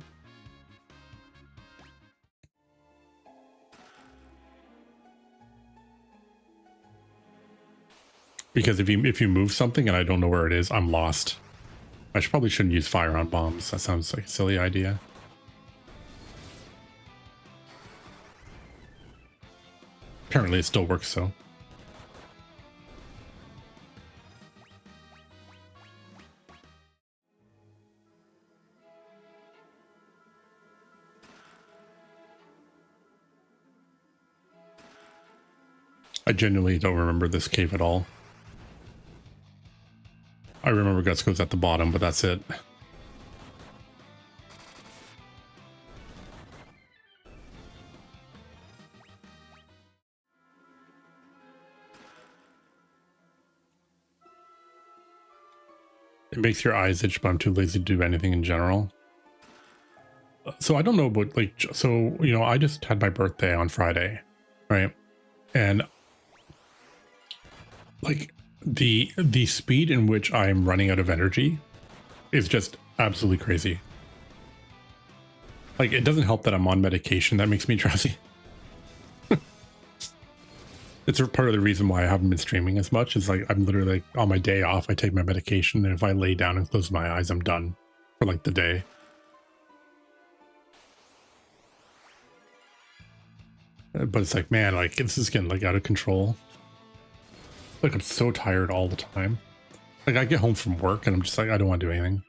[SPEAKER 1] Because if you move something and I don't know where it is, I'm lost. Probably shouldn't use fire on bombs. That sounds like a silly idea. Apparently it still works, so. I genuinely don't remember this cave at all. I remember Guts goes at the bottom, but that's it. It makes your eyes itch, but I'm too lazy to do anything in general. So I don't know about like, so, you know, I just had my birthday on Friday, right? And like the speed in which I'm running out of energy is just absolutely crazy. Like, it doesn't help that I'm on medication that makes me drowsy. It's a part of the reason why I haven't been streaming as much. Is like, I'm literally like, on my day off, I take my medication, and if I lay down and close my eyes, I'm done for like the day. But it's like, man, like, this is getting like out of control. Like, I'm so tired all the time. Like, I get home from work and I'm just like, I don't want to do anything.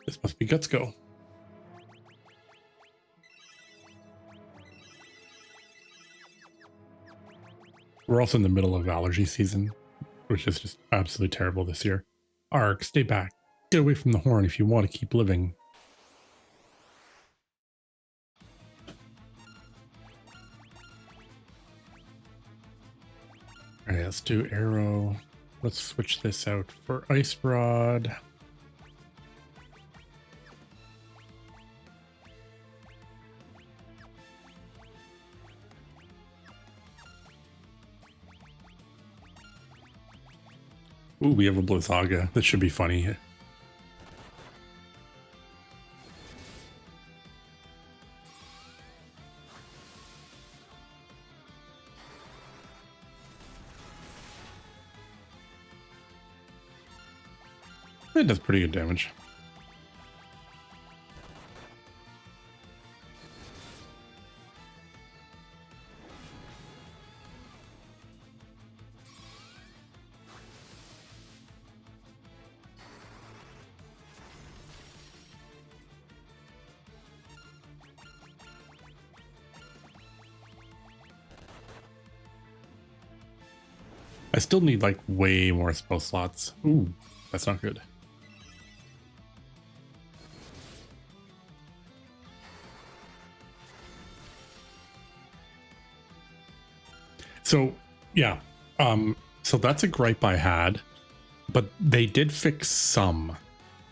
[SPEAKER 1] This must be Guts Go. We're also in the middle of allergy season, which is just absolutely terrible this year. Ark, stay back. Get away from the horn if you want to keep living. All right, let's do arrow. Let's switch this out for ice rod. Ooh, we have a Blizzaga. This should be funny. It does pretty good damage. I still need like way more spell slots. Ooh, that's not good. So yeah, so that's a gripe I had, but they did fix some.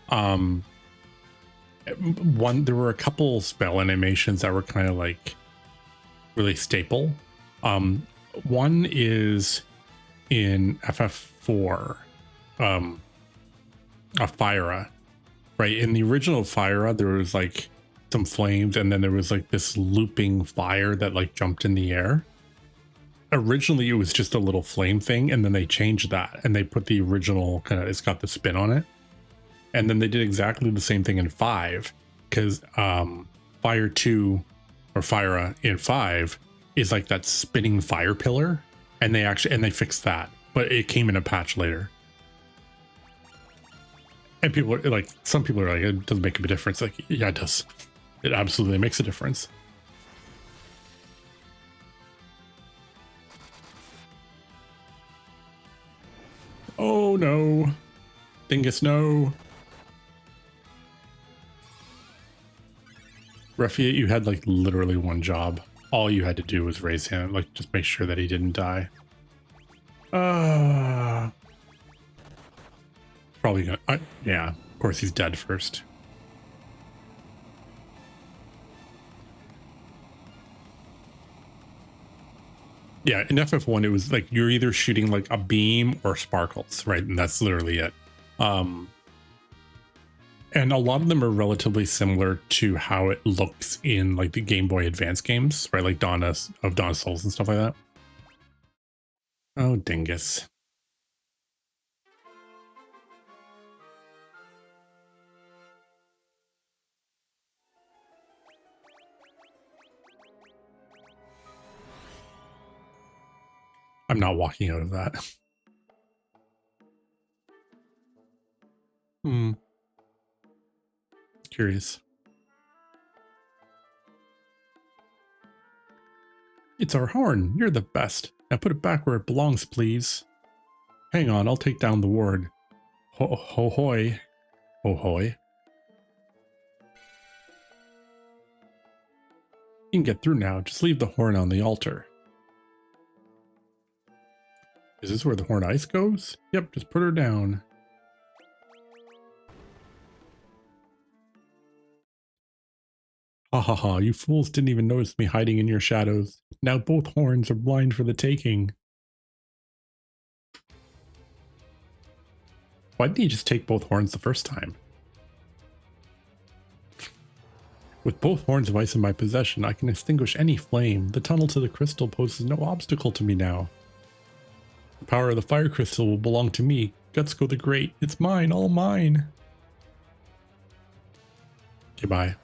[SPEAKER 1] There were a couple spell animations that were kind of like really staple. One is in FF4, a Fyra, right? In the original Fyra, there was like some flames, and then there was like this looping fire that like jumped in the air. Originally, it was just a little flame thing, and then they changed that, and they put the original kind of, it's got the spin on it. And then they did exactly the same thing in 5, because Fire 2 or Fyra in 5 is like that spinning fire pillar, and they fixed that, but it came in a patch later. And people are like, some people are like, it doesn't make a difference. Like, yeah, it does. It absolutely makes a difference. Oh no, Dingus, no. Ruffiate, you had like literally one job. All you had to do was raise him, like just make sure that he didn't die. Probably gonna, yeah, of course he's dead first. Yeah, in FF1 it was like you're either shooting like a beam or sparkles, right? And that's literally it. And a lot of them are relatively similar to how it looks in like the Game Boy Advance games, right? Like Dawn of Souls and stuff like that. Oh, dingus. I'm not walking out of that. Hmm. Curious. It's our horn. You're the best. Now put it back where it belongs, please. Hang on, I'll take down the ward. Ho ho hoy. Ho hoy. You can get through now. Just leave the horn on the altar. Is this where the horn ice goes? Yep, just put her down. Ha ha ha, you fools didn't even notice me hiding in your shadows. Now both horns are blind for the taking. Why didn't you just take both horns the first time? With both horns of ice in my possession, I can extinguish any flame. The tunnel to the crystal poses no obstacle to me now. The power of the fire crystal will belong to me. Gutsko the Great. It's mine, all mine. Okay, bye.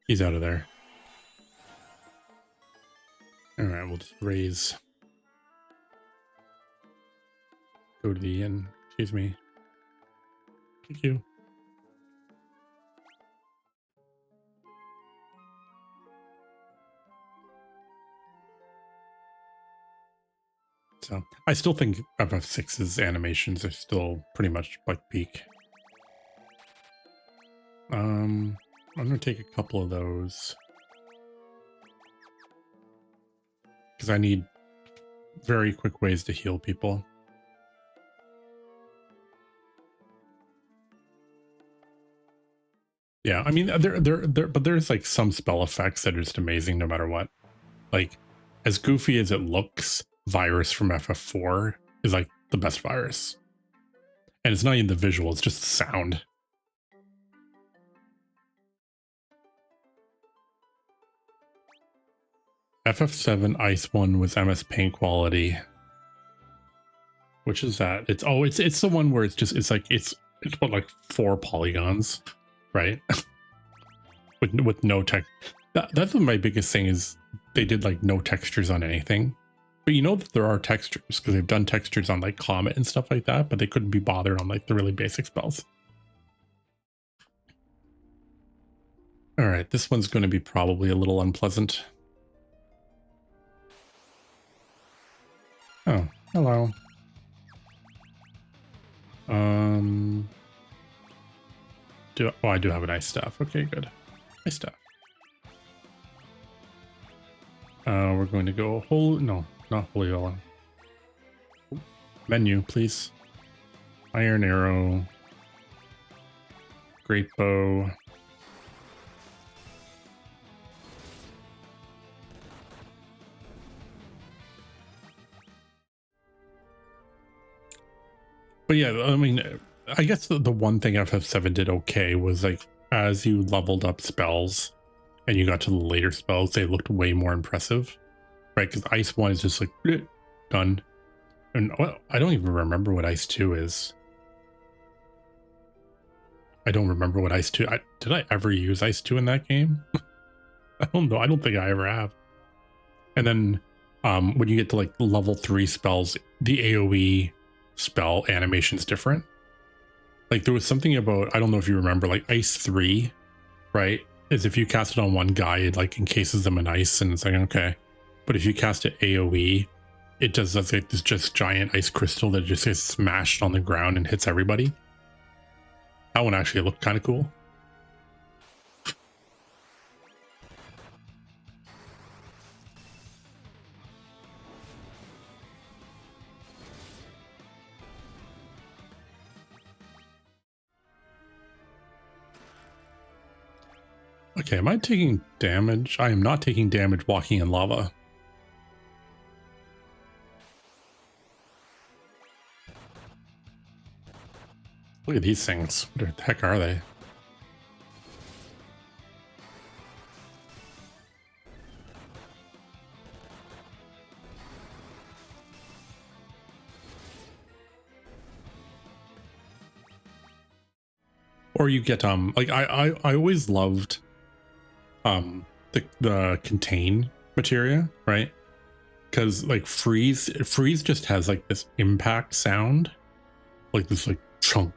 [SPEAKER 1] He's out of there. Alright, we'll just raise. Go to the inn. Excuse me. Thank you. So I still think FF6's animations are still pretty much like peak. I'm gonna take a couple of those because I need very quick ways to heal people. Yeah, I mean, but there's like some spell effects that are just amazing no matter what. Like, as goofy as it looks, Virus from FF4 is like the best virus. And it's not even the visual, it's just the sound. FF7 Ice 1 was MS Paint quality. Which is that? It's the one where it's what, like 4 polygons, right? with no text. That's what my biggest thing is. They did like no textures on anything, but you know that there are textures because they've done textures on like Comet and stuff like that, but they couldn't be bothered on like the really basic spells. All right, this one's going to be probably a little unpleasant. Oh, hello. I do have an ice staff. Okay, good. Ice staff. We're going to go no, not holy oil. Menu, please. Iron arrow. Great bow. But yeah, I mean, I guess the one thing FF7 did okay was like as you leveled up spells and you got to the later spells, they looked way more impressive, right? Because Ice 1 is just like bleh, done. And well, I don't even remember what Ice 2 is. I don't remember what Ice 2. Did I ever use Ice 2 in that game? I don't know. I don't think I ever have. And then when you get to like level 3 spells, the AoE spell animation is different. Like there was something about, I don't know if you remember, like Ice 3, right? Is if you cast it on one guy, it like encases them in ice and it's like, okay. But if you cast it AoE, it does like this just giant ice crystal that just gets smashed on the ground and hits everybody. That one actually looked kind of cool. Okay, am I taking damage? I am not taking damage walking in lava. Look at these things. What the heck are they? Or you get like I always loved the contain materia, right? Because like freeze just has like this impact sound, like this like chunk.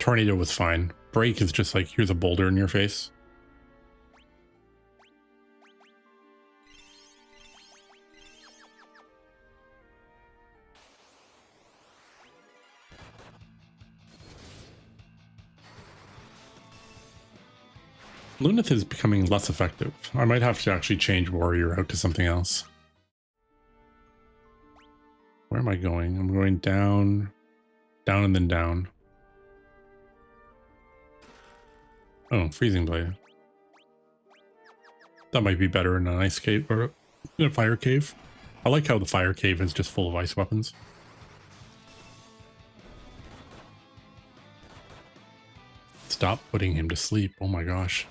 [SPEAKER 1] Tornado was fine. Break is just like, here's a boulder in your face. Lunith is becoming less effective. I might have to actually change Warrior out to something else. Where am I going? I'm going down, down, and then down. Oh, Freezing Blade. That might be better in an ice cave or in a fire cave. I like how the fire cave is just full of ice weapons. Stop putting him to sleep. Oh my gosh.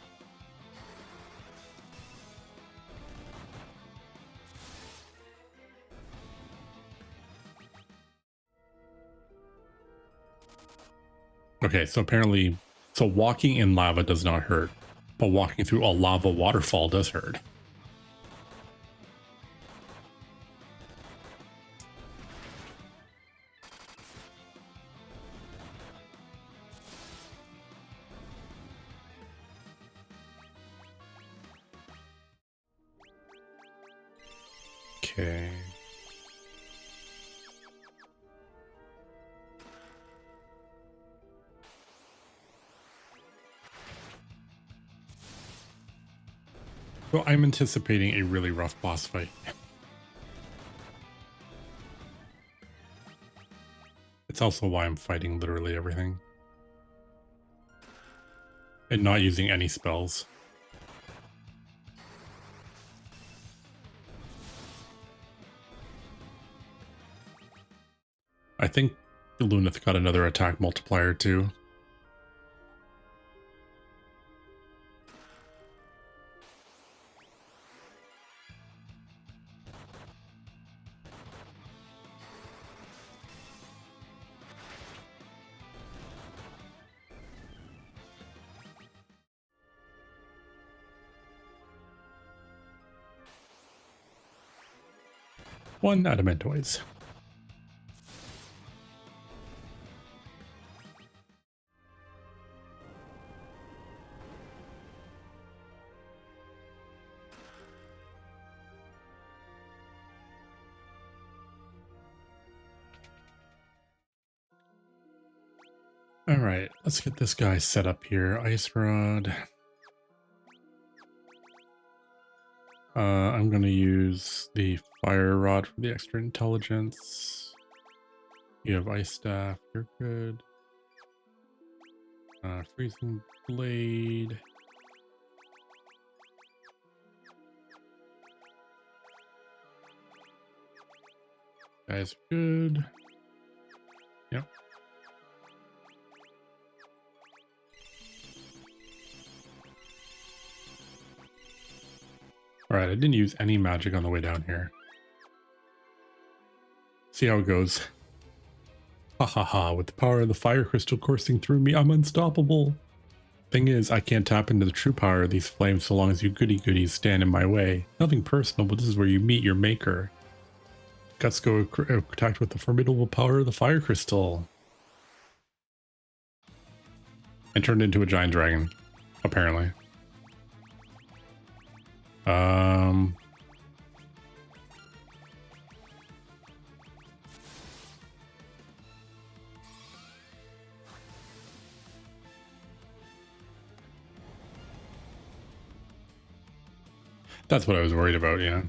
[SPEAKER 1] Okay, so apparently, so walking in lava does not hurt, but walking through a lava waterfall does hurt. Okay. So I'm anticipating a really rough boss fight. It's also why I'm fighting literally everything. And not using any spells. I think Lunith got another attack multiplier too. One Adamantoids. All right, let's get this guy set up here. Ice Rod. I'm going to use the Fire Rod for the extra intelligence. You have Ice Staff. You're good. Freezing Blade. Guys, good. Yep. All right, I didn't use any magic on the way down here. See how it goes. Ha ha ha, with the power of the fire crystal coursing through me, I'm unstoppable. Thing is, I can't tap into the true power of these flames so long as you goody goodies stand in my way. Nothing personal, but this is where you meet your maker. Guts go attacked with the formidable power of the fire crystal. And turned into a giant dragon, apparently. That's what I was worried about, yeah.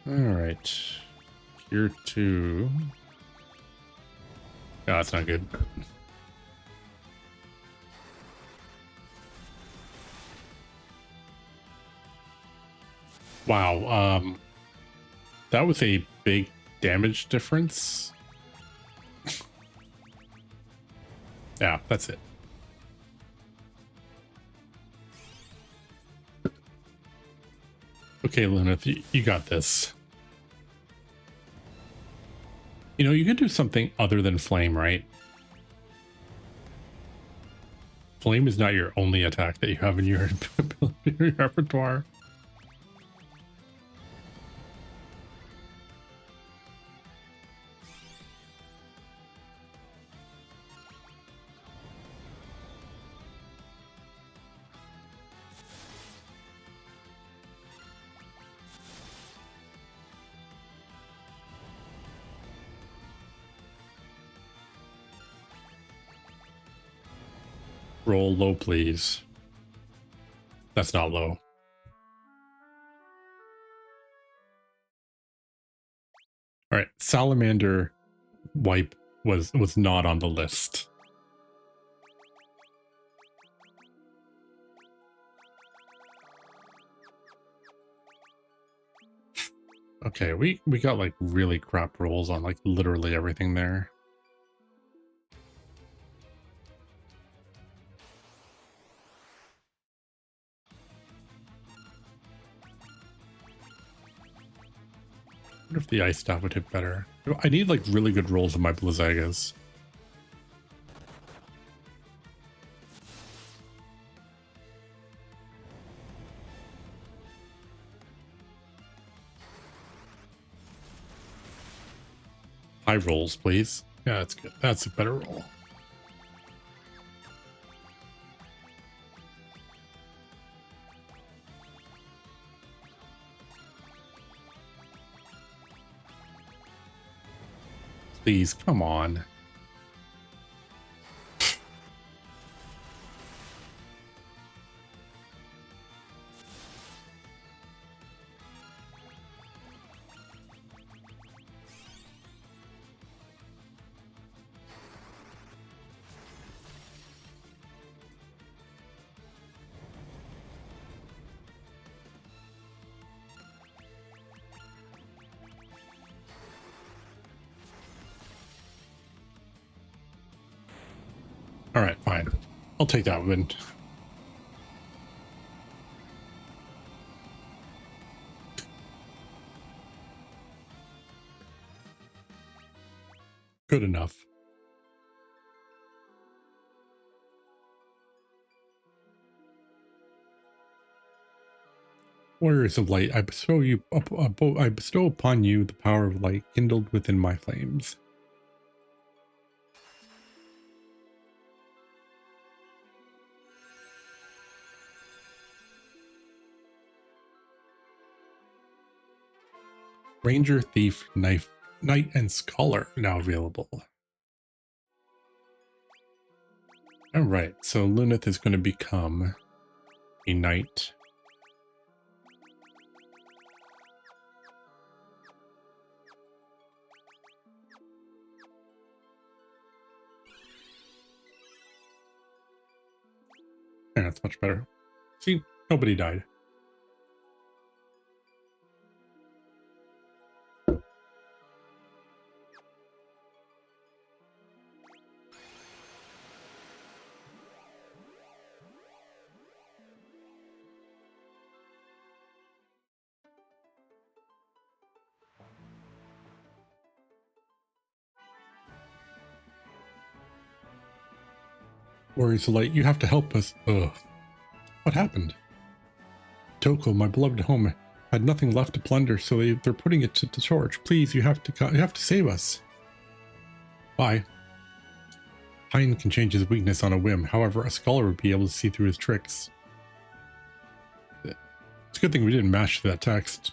[SPEAKER 1] All right. Tier 2. Oh, that's not good. Wow, that was a big damage difference. Yeah, that's it. Okay, Lunith, you got this. You know, you can do something other than flame, right? Flame is not your only attack that you have in your, your repertoire. Roll low, please. That's not low. All right, salamander wipe was not on the list. Okay, we got like really crap rolls on like literally everything there. I wonder if the ice staff would hit better. I need like really good rolls on my Blizzagas. High rolls, please. Yeah, that's good. That's a better roll. Please, come on. All right, fine. I'll take that win. Good enough. Warriors of light, I bestow upon you the power of light kindled within my flames. Ranger, Thief, Knight, and Scholar now available. All right, so Lunith is going to become a Knight. Yeah, that's much better. See, nobody died. Warriors of light, you have to help us. Ugh. What happened? Toko, my beloved home, had nothing left to plunder, so they're putting it to the torch. Please, you have to save us. Bye. Pine can change his weakness on a whim. However, a scholar would be able to see through his tricks. It's a good thing we didn't mash that text.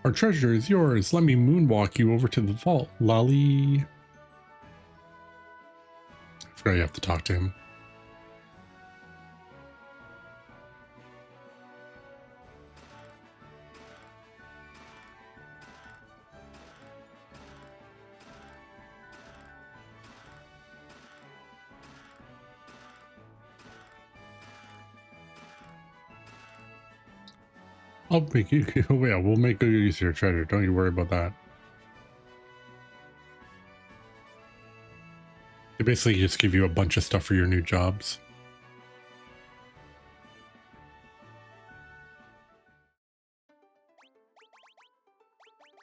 [SPEAKER 1] Our treasure is yours. Let me moonwalk you over to the vault, Lolly. I forgot you have to talk to him. I'll make you. Yeah, we'll make you use your treasure. Don't you worry about that. They basically just give you a bunch of stuff for your new jobs.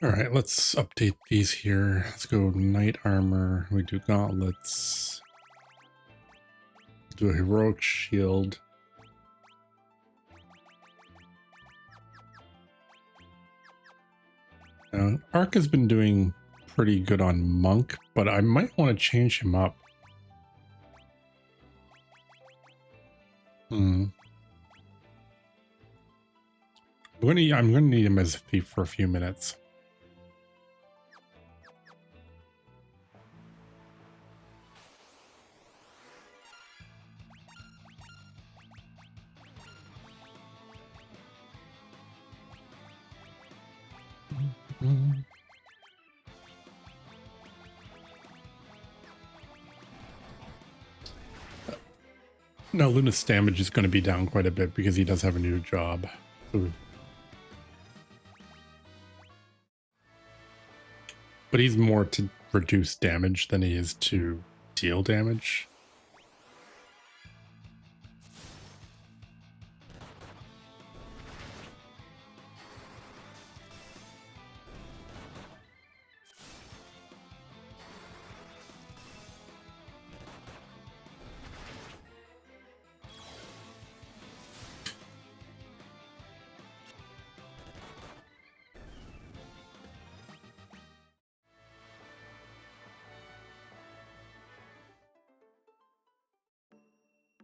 [SPEAKER 1] All right, let's update these here. Let's go knight armor. We do gauntlets. Do a heroic shield. Ark has been doing pretty good on monk, but I might want to change him up. I'm gonna need him as a thief for a few minutes. No, Luna's damage is going to be down quite a bit because he does have a new job. Ooh. But he's more to reduce damage than he is to deal damage.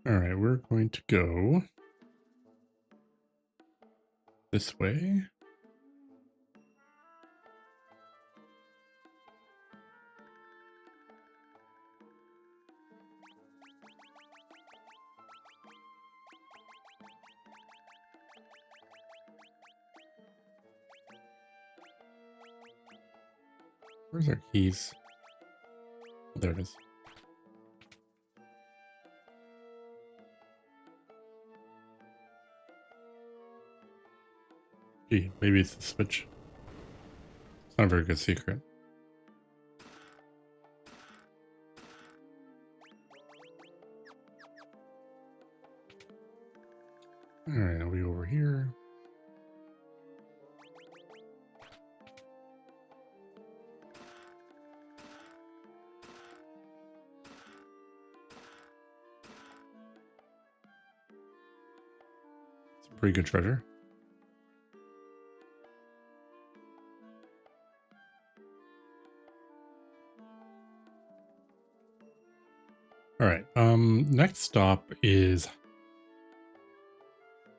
[SPEAKER 1] All right, we're going to go this way. Where's our keys? Oh, there it is. Gee, maybe it's the switch. It's not a very good secret. All right, I'll be over here. It's a pretty good treasure. All right, next stop is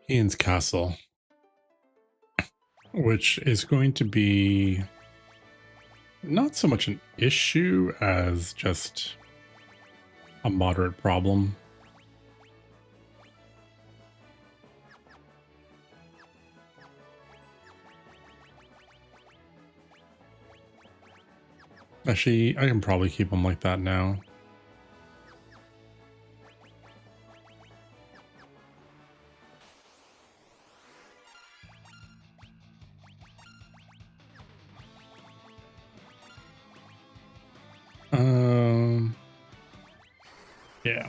[SPEAKER 1] Ian's Castle, which is going to be not so much an issue as just a moderate problem. Actually, I can probably keep them like that now. Yeah.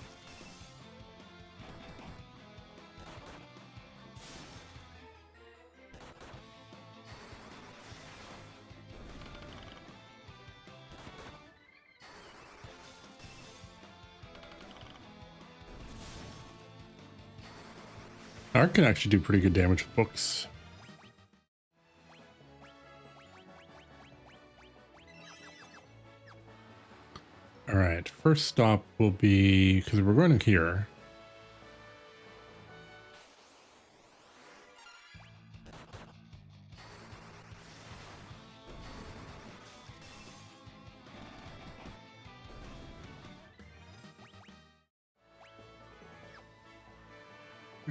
[SPEAKER 1] Art can actually do pretty good damage with books. All right, first stop will be, because we're going to here.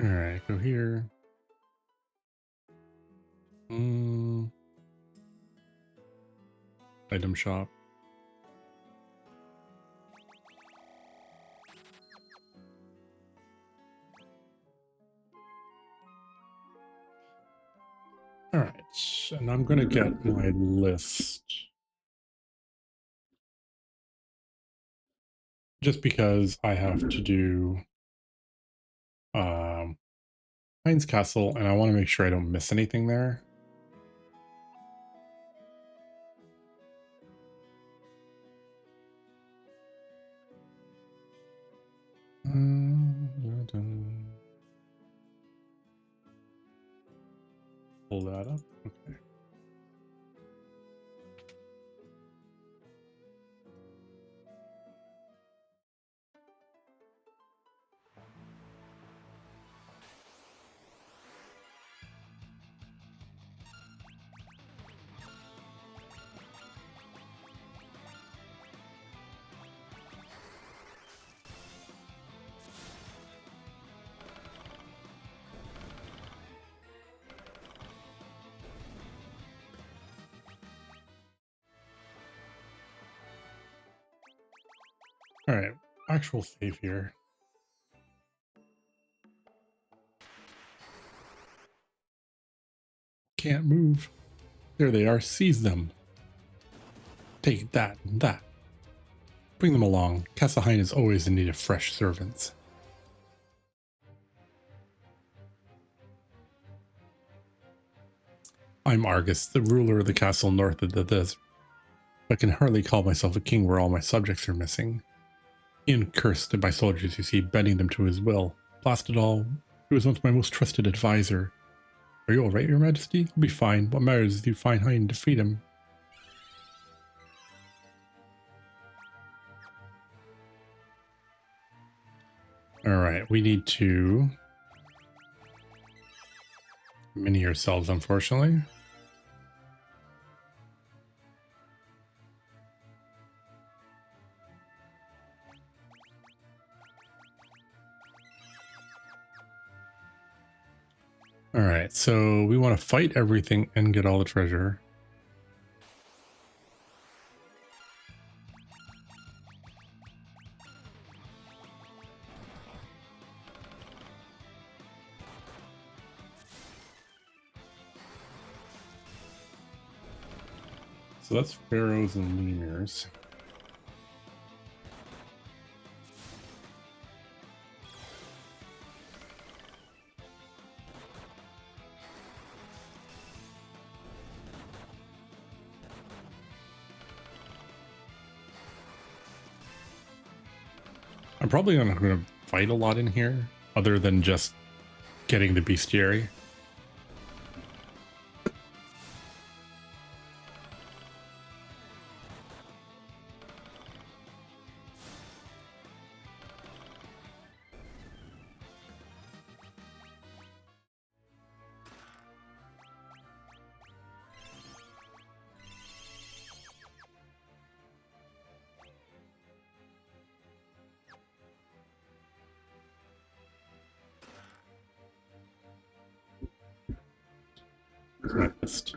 [SPEAKER 1] All right, go here. Item shop. and I'm gonna get my list. Just because I have to do Heinz Castle, and I want to make sure I don't miss anything there. Pull that up. Okay. All right, actual save here. Can't move. There they are. Seize them. Take that and that. Bring them along. Castlehine is always in need of fresh servants. I'm Argus, the ruler of the castle north of the desert. I can hardly call myself a king where all my subjects are missing. Ian cursed at my soldiers, you see, bending them to his will. Blast it all. He was once my most trusted advisor. Are you alright, your majesty? I'll be fine. What matters is you find Hein and defeat him. Alright, we need to mini ourselves, unfortunately. Alright, so we want to fight everything and get all the treasure. So that's pharaohs and lemurs. I'm probably not going to fight a lot in here, other than just getting the bestiary. Here's my list.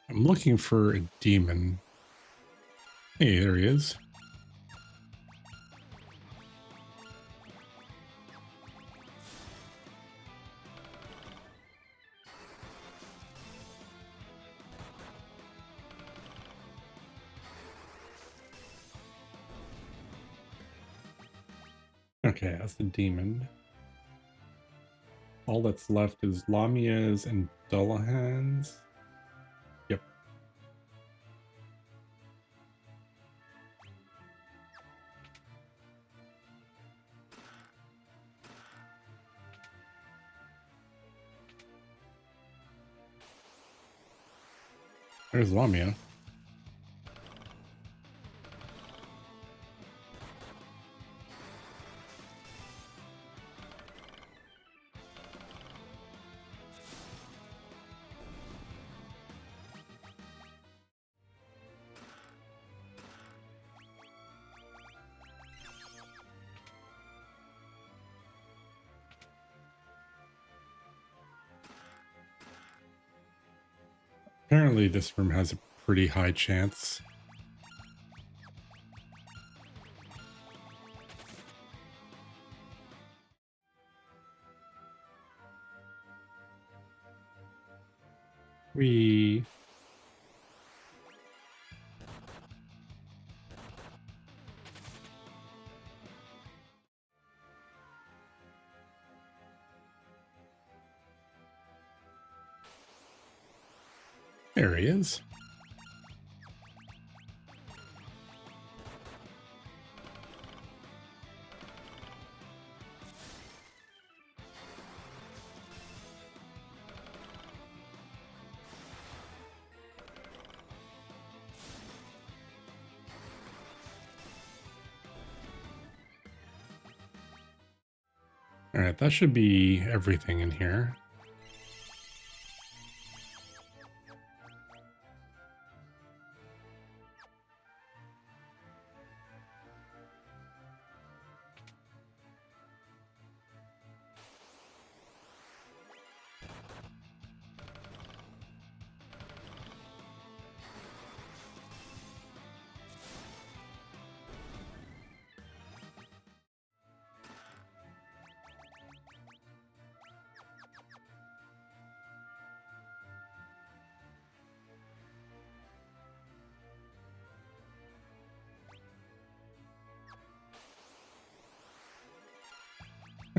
[SPEAKER 1] I'm looking for a demon. Hey, there he is. Okay, that's the demon. All that's left is Lamia's and Dullahan's. Yep. There's Lamia. Apparently this room has a pretty high chance. We... There he is. All right, that should be everything in here.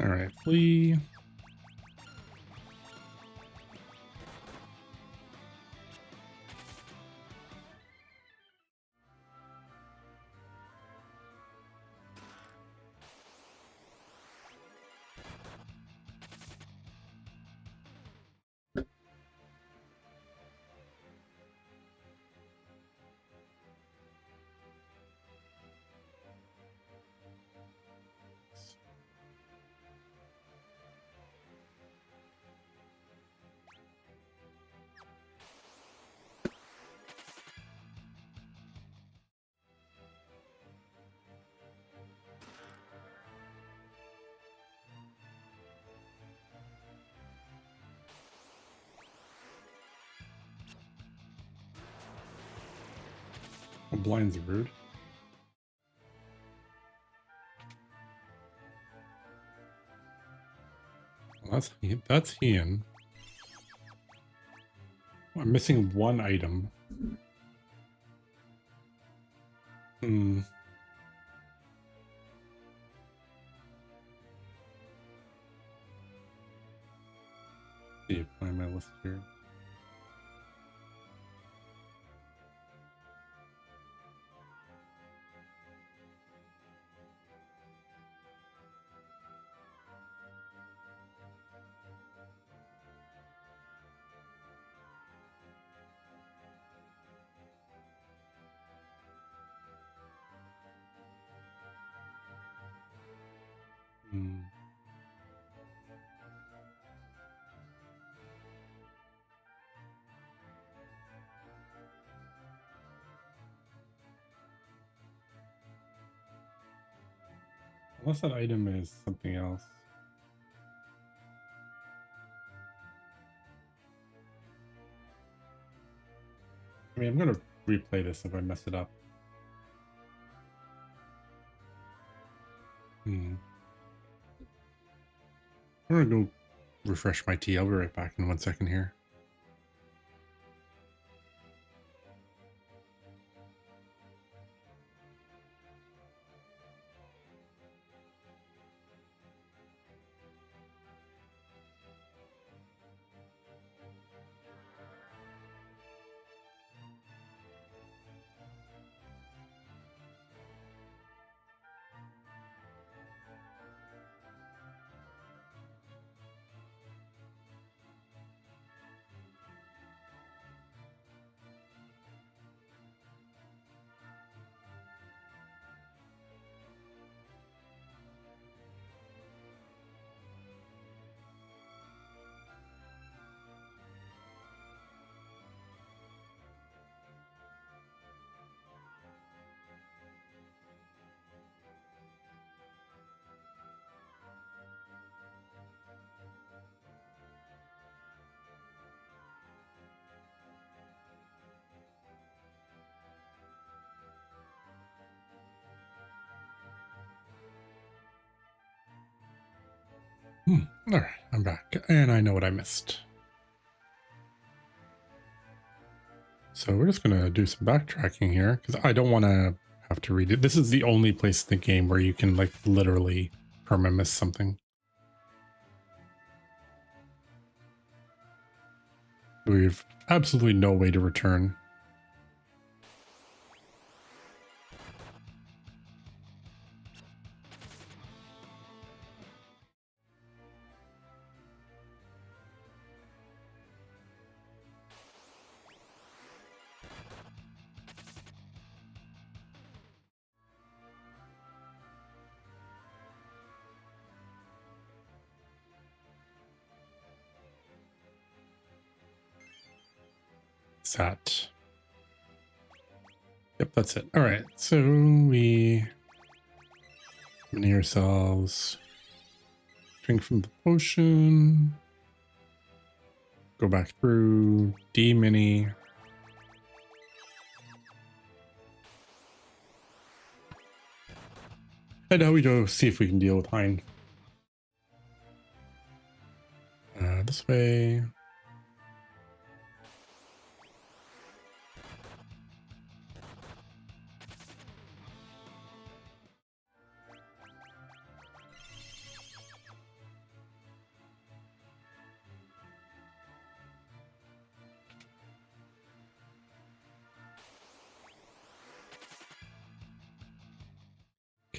[SPEAKER 1] All right, flee. Oh, blinds are rude. Well, that's Ian. I'm missing one item. Hmm. See if I find my list here. Hmm. Unless that item is something else. I mean, I'm gonna replay this if I mess it up. Hmm. I'm gonna go refresh my tea. I'll be right back in 1 second here. All right, I'm back, and I know what I missed. So we're just gonna do some backtracking here because I don't want to have to read it. This is the only place in the game where you can like literally perma miss something. We've absolutely no way to return. That. Yep, that's it. All right, so we mini ourselves, drink from the potion, go back through, D-mini. And now we go see if we can deal with Hein. This way.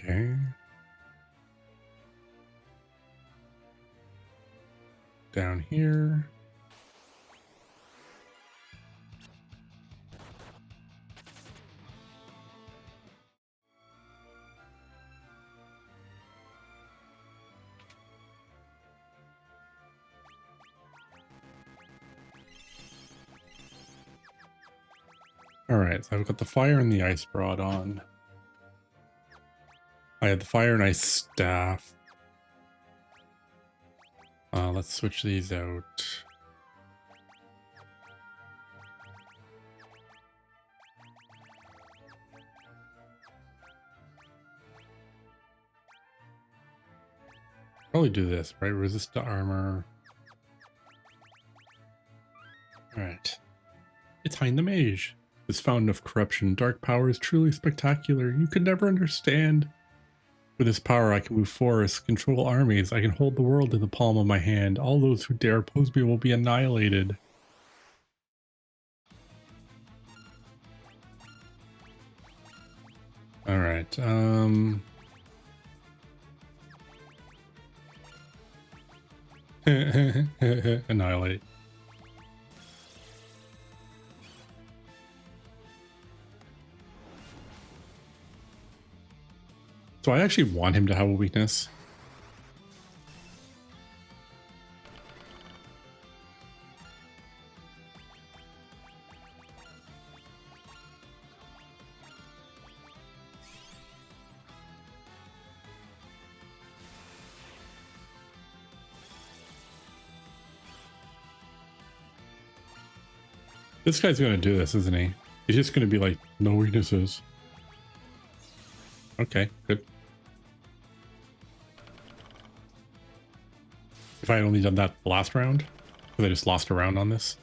[SPEAKER 1] Okay. Down here. All right, so I've got the fire and the ice rod on. I had the fire and ice staff. Let's switch these out. Probably do this, right? Resist to armor. All right. It's Hein the Mage. This fountain of corruption and dark power is truly spectacular. You could never understand. With this power, I can move forests, control armies. I can hold the world in the palm of my hand. All those who dare oppose me will be annihilated. All right. Annihilate. So I actually want him to have a weakness. This guy's going to do this, isn't he? He's just going to be like, no weaknesses. Okay, good. If I had only done that last round, because I just lost a round on this.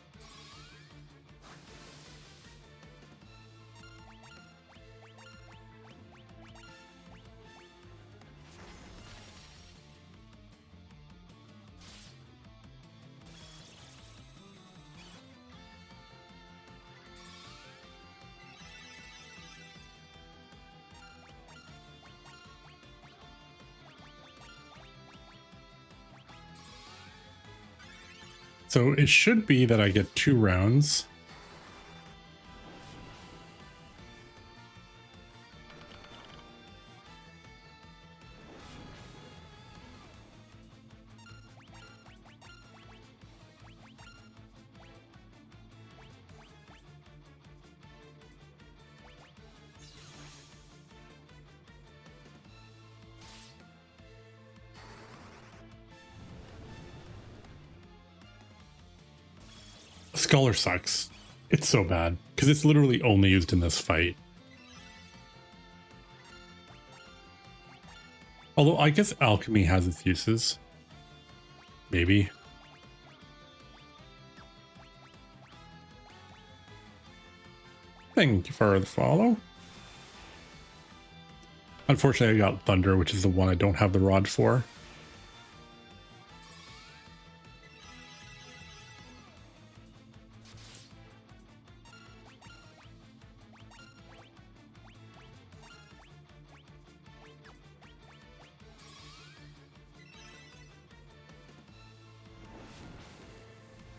[SPEAKER 1] So it should be that I get 2 rounds. Scholar sucks. It's so bad because it's literally only used in this fight. Although I guess alchemy has its uses. maybe. Thank you for the follow. Unfortunately, I got Thunder, which is the one I don't have the rod for.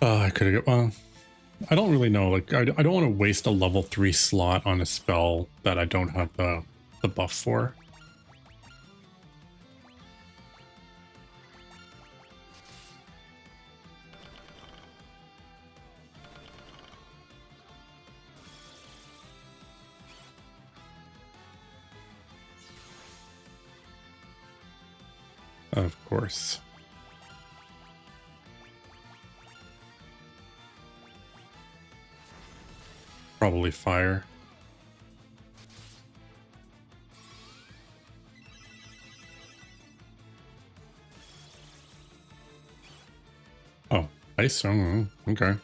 [SPEAKER 1] I could have got, well, I don't really know. Like, I don't want to waste a level 3 slot on a spell that I don't have the buff for. Of course. Probably fire. Oh, ice? Oh, okay.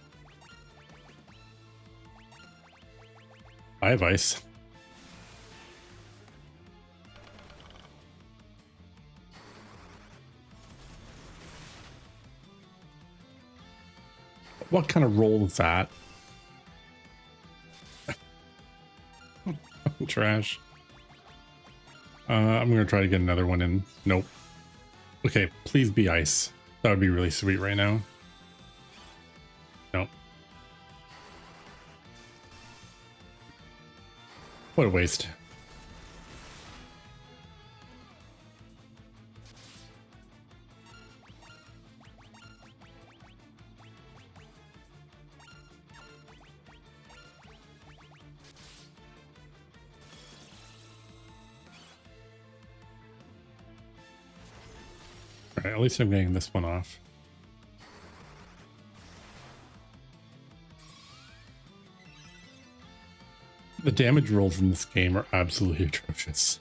[SPEAKER 1] I have ice. What kind of roll is that? Trash. I'm gonna try to get another one in. Nope. Okay, please be ice. That would be really sweet right now. Nope. What a waste. Alright, at least I'm getting this one off. The damage rolls in this game are absolutely atrocious.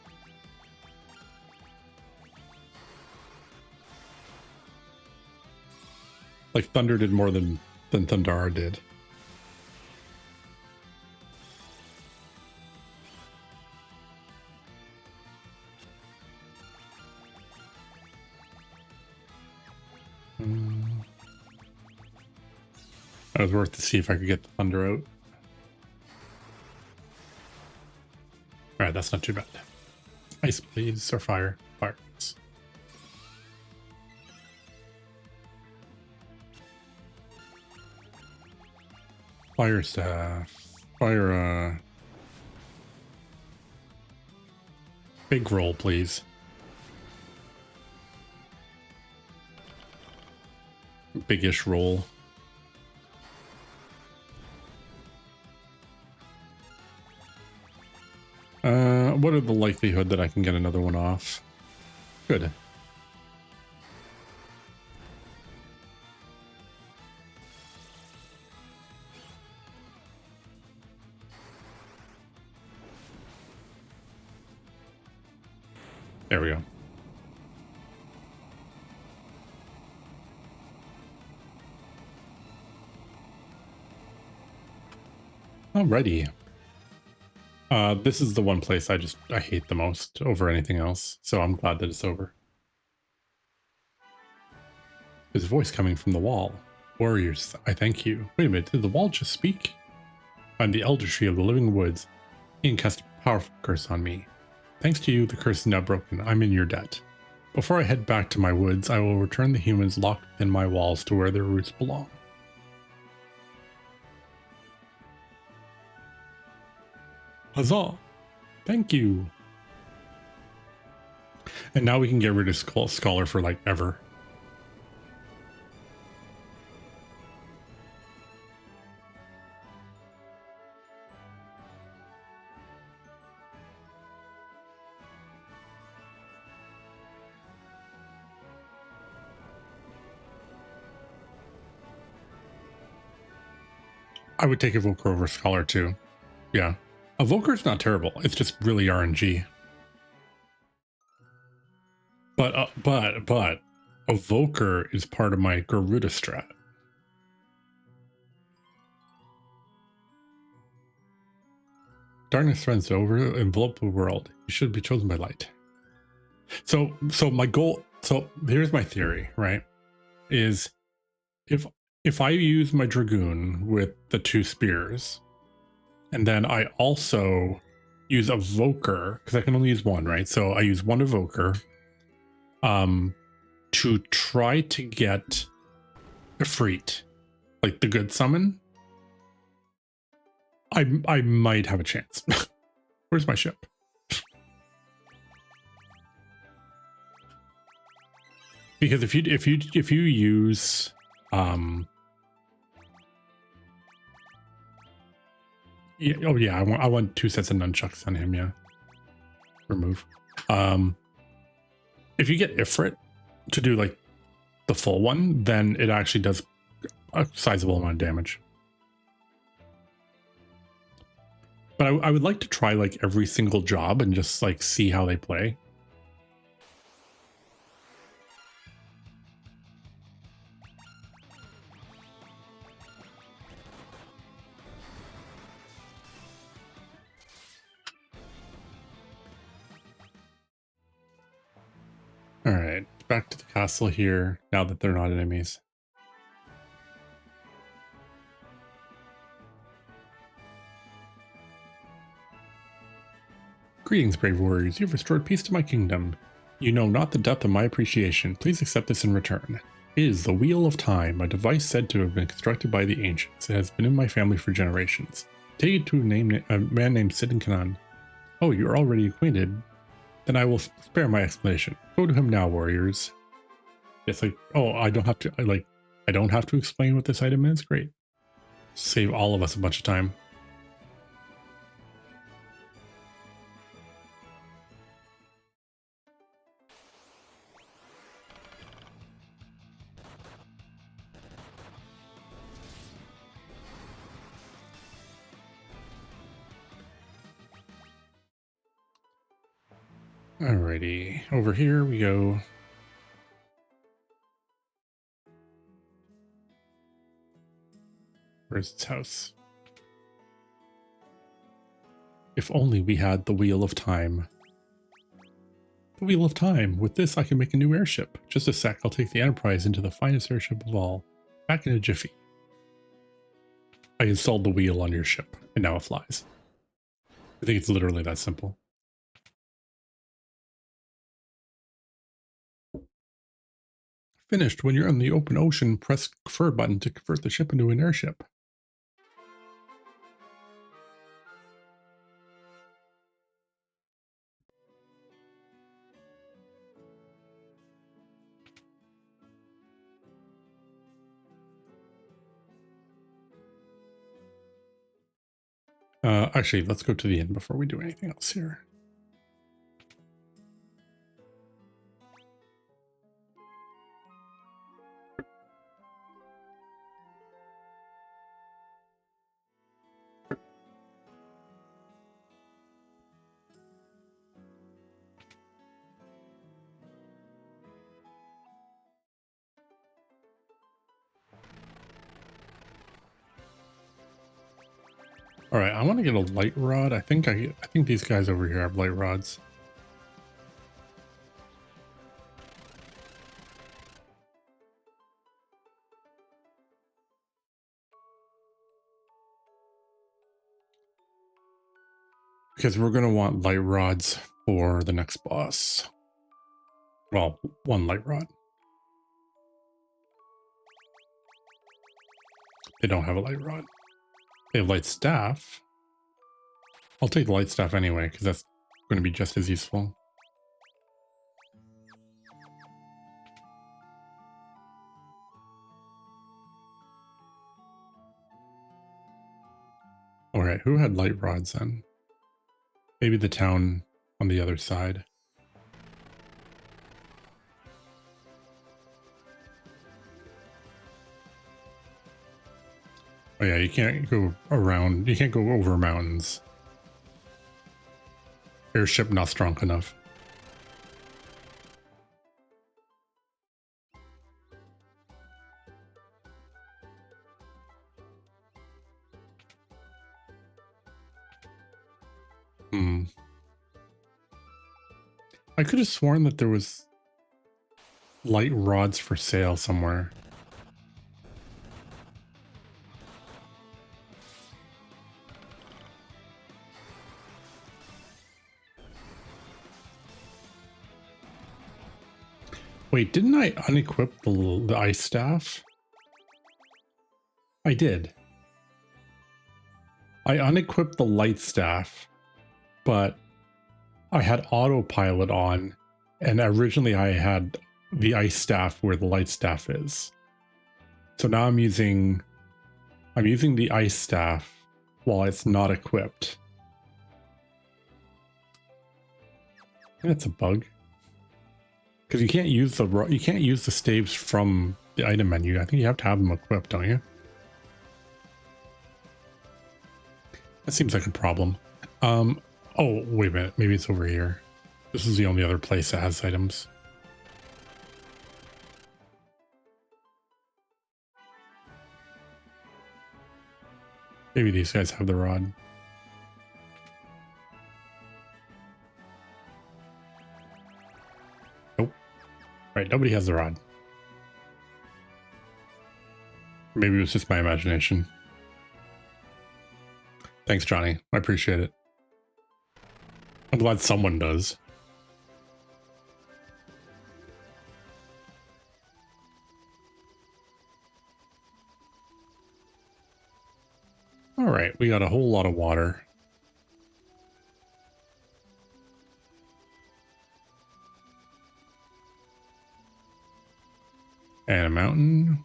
[SPEAKER 1] Like Thunder did more than Thundara did. That was worth to see if I could get the Thunder out. Alright, that's not too bad. Ice, please, or fire. Fire. Fire staff. Fire, big roll, please. Biggish roll. What are the likelihood that I can get another one off? Good. There we go. Alrighty. This is the one place I hate the most over anything else, so I'm glad that it's over. There's a voice coming from the wall. Warriors, I thank you. Wait a minute, did the wall just speak? I'm the Elder Tree of the Living Woods. Ian cast a powerful curse on me. Thanks to you, the curse is now broken. I'm in your debt. Before I head back to my woods, I will return the humans locked within my walls to where their roots belong. Huzzah! Thank you. And now we can get rid of Scholar for like ever. I would take Evoker over Scholar too. Yeah. Evoker's not terrible. It's just really RNG. But Evoker is part of my Garuda strat. Darkness threatens to envelop the world. You should be chosen by light. So my goal. So here's my theory, right? Is if I use my Dragoon with the 2 spears, and then I also use Evoker, because I can only use one, right? So I use one Evoker to try to get Ifrit, like the good summon. I might have a chance. Where's my ship? Because if you use yeah, oh yeah, I want 2 sets of nunchucks on him, yeah. Remove. If you get Ifrit to do like the full one, then it actually does a sizable amount of damage. But I would like to try like every single job and just like see how they play. All right, back to the castle here now that they're not enemies. Greetings, brave warriors. You've restored peace to my kingdom. You know not the depth of my appreciation. Please accept this in return. It is the Wheel of Time, a device said to have been constructed by the ancients. It has been in my family for generations. Take it to a man named Sidinkanan. Oh, you're already acquainted? Then I will spare my explanation. Go to him now, warriors. It's like, oh, I don't have to, I don't have to explain what this item is? Great. Save all of us a bunch of time. Alrighty, over here we go. Where's its house? If only we had the Wheel of Time. The Wheel of Time. With this, I can make a new airship. Just a sec, I'll take the Enterprise into the finest airship of all. Back in a jiffy. I installed the wheel on your ship, and now it flies. I think it's literally that simple. Finished. When you're on the open ocean, press convert button to convert the ship into an airship. Actually, let's go to the inn before we do anything else here. All right, I want to get a light rod. I think these guys over here have light rods. Because we're going to want light rods for the next boss. Well, one light rod. They don't have a light rod. They have light staff. I'll take the light staff anyway, because that's going to be just as useful. All right, who had light rods then? Maybe the town on the other side. Oh yeah, you can't go around. You can't go over mountains. Airship not strong enough. Hmm. I could have sworn that there was light rods for sale somewhere. Wait, didn't I unequip the ice staff? I did. I unequipped the light staff, but I had autopilot on, and originally I had the ice staff where the light staff is. So now I'm using the ice staff while it's not equipped. That's a bug. Because you can't use the staves from the item menu. I think you have to have them equipped, don't you? That seems like a problem. Oh, wait a minute. Maybe it's over here. This is the only other place that has items. Maybe these guys have the rod. Nope. Right, nobody has the rod. Maybe it was just my imagination. Thanks, Johnny. I appreciate it. I'm glad someone does. All right, we got a whole lot of water. And a mountain.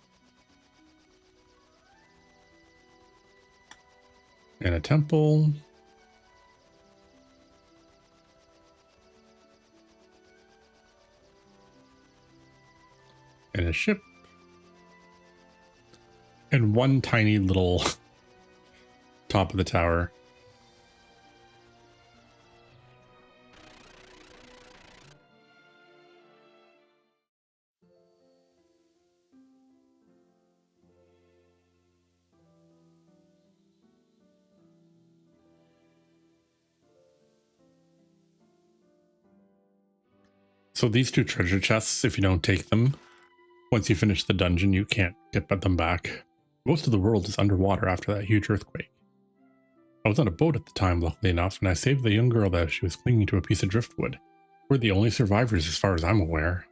[SPEAKER 1] And a temple. And a ship. And one tiny little top of the tower. So these two treasure chests, if you don't take them, once you finish the dungeon, you can't get them back. Most of the world is underwater after that huge earthquake. I was on a boat at the time, luckily enough, and I saved the young girl as she was clinging to a piece of driftwood. We're the only survivors as far as I'm aware.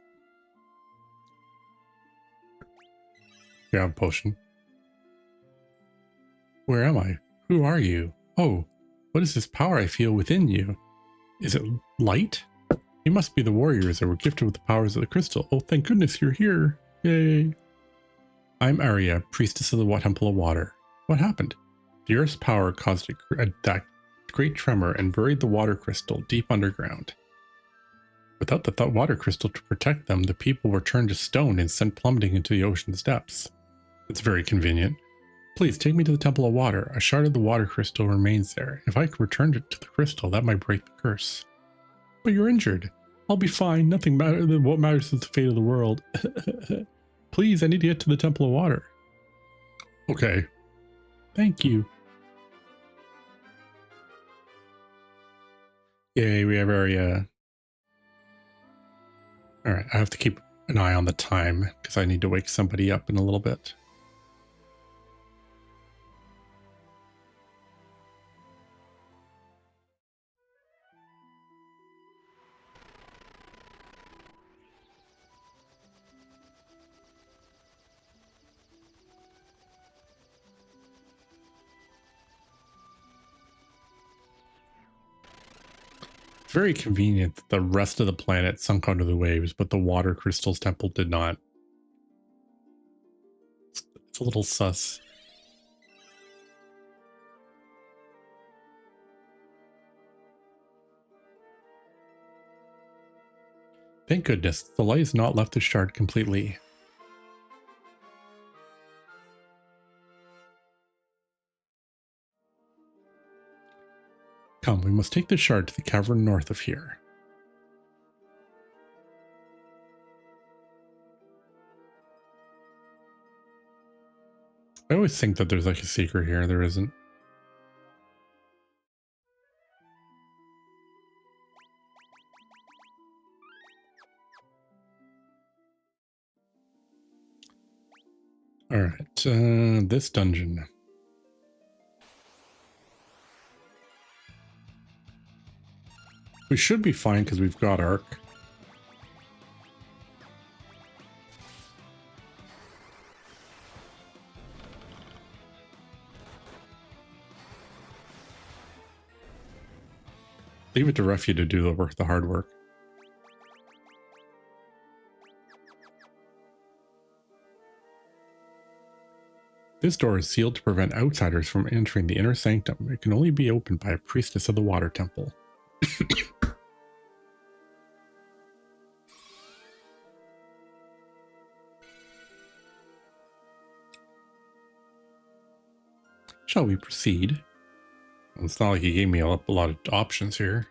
[SPEAKER 1] You have a potion. Where am I? Who are you? Oh, what is this power I feel within you? Is it light? You must be the warriors that were gifted with the powers of the crystal. Oh, thank goodness you're here. Yay. I'm Arya, priestess of the Temple of Water. What happened? The Earth's power caused that great tremor and buried the water crystal deep underground. Without the water crystal to protect them, the people were turned to stone and sent plummeting into the ocean's depths. It's very convenient. Please take me to the Temple of Water. A shard of the water crystal remains there. If I could return it to the crystal, that might break the curse. But you're injured. I'll be fine. Nothing matters. What matters is the fate of the world. Please, I need to get to the Temple of Water. Okay. Thank you. Yay, we have area. All right, I have to keep an eye on the time because I need to wake somebody up in a little bit. It's very convenient that the rest of the planet sunk under the waves, but the water crystal's temple did not. It's a little sus. Thank goodness, the light has not left the shard completely. Come, we must take the shard to the cavern north of here. I always think that there's like a secret here. There isn't. All right, this dungeon. We should be fine because we've got arc. Leave it to Refugee to do the hard work. This door is sealed to prevent outsiders from entering the inner sanctum. It can only be opened by a priestess of the water temple. Shall we proceed? Well, it's not like he gave me a lot of options here.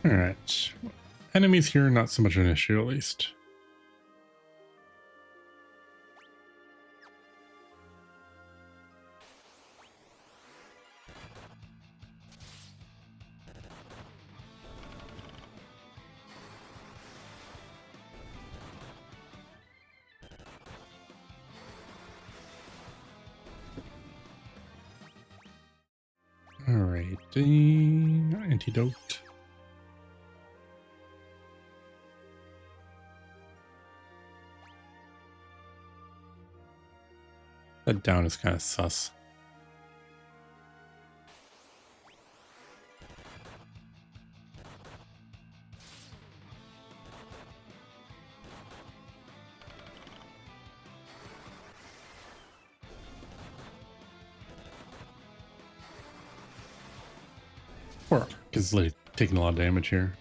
[SPEAKER 1] All right. Enemies here, not so much an issue, at least. All right. Antidote. That down is kind of sus. Or because like taking a lot of damage here.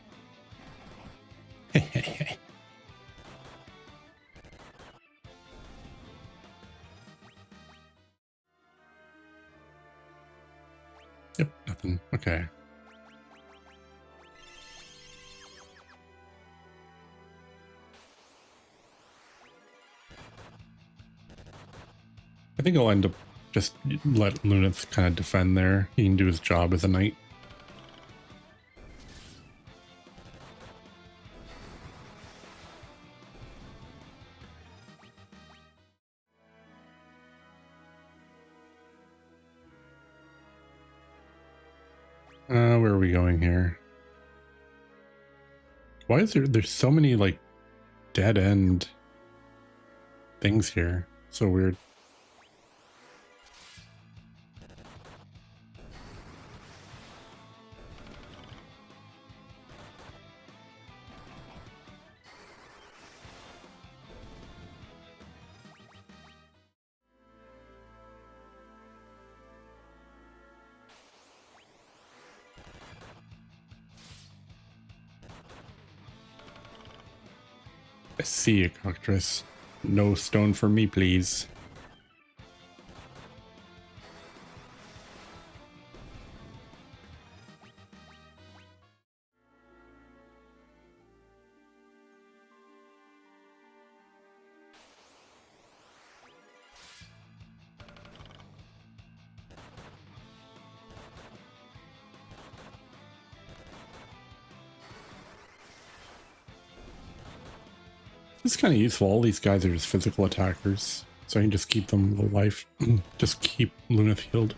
[SPEAKER 1] Yep, nothing. Okay. I think I'll end up just let Lunith kind of defend there. He can do his job as a knight. Where are we going here? Why is there's so many like dead end things here? So weird. I see a cockatrice. No stone for me, please. This is kind of useful. All these guys are just physical attackers, so I can just keep them low life. Just keep Lunith healed.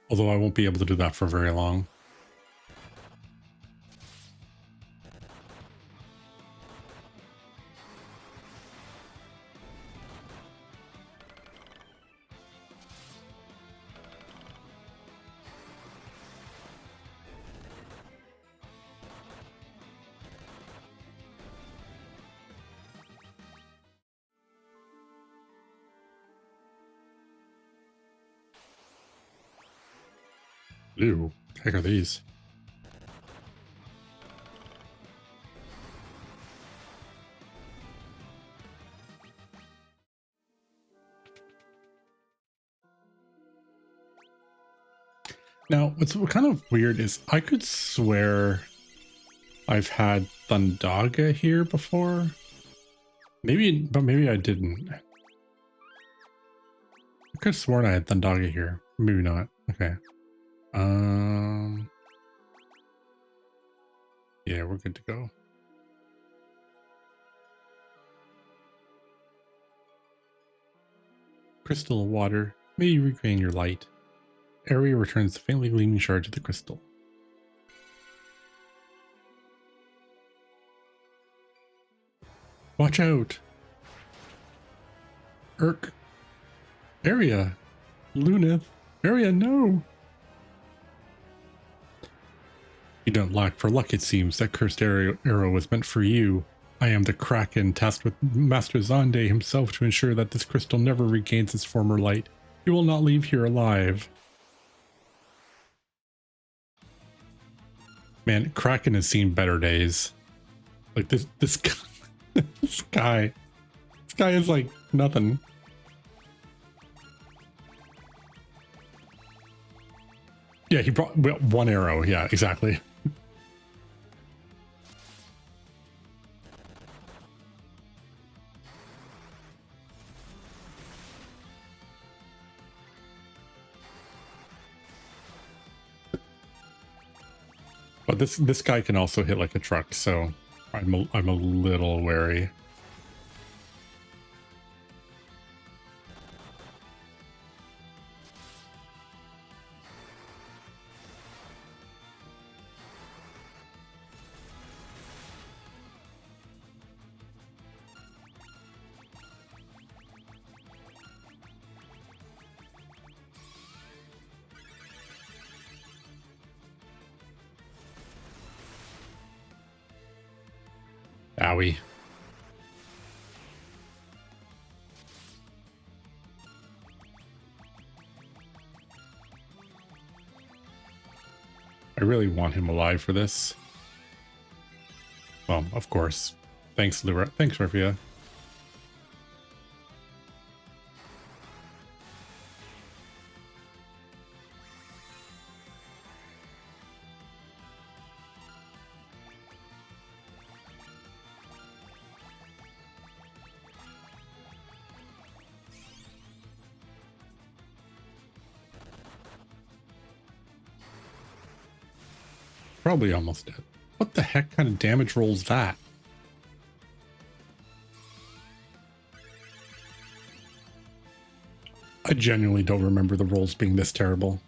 [SPEAKER 1] Although I won't be able to do that for very long. Ew, the heck are these? Now, what's kind of weird is I could swear I've had Thundaga here before. Maybe, but maybe I didn't. I could have sworn I had Thundaga here. Maybe not. Okay. Yeah, we're good to go. Crystal of water. May you regain your light. Area returns the faintly gleaming shard to the crystal. Watch out! Urk. Area. Lunith. Area, no! You don't lack for luck, it seems. That cursed arrow was meant for you. I am the Kraken, tasked with Master Zonde himself to ensure that this crystal never regains its former light. You will not leave here alive. Man, Kraken has seen better days. Like this guy, this guy is like nothing. Yeah, he brought one arrow. Yeah, exactly. But this guy can also hit like a truck, so I'm a little wary. Owie. I really want him alive for this. Well, of course. Thanks, Lura. Thanks, Rivia. Probably almost dead. What the heck kind of damage rolls that? I genuinely don't remember the rolls being this terrible.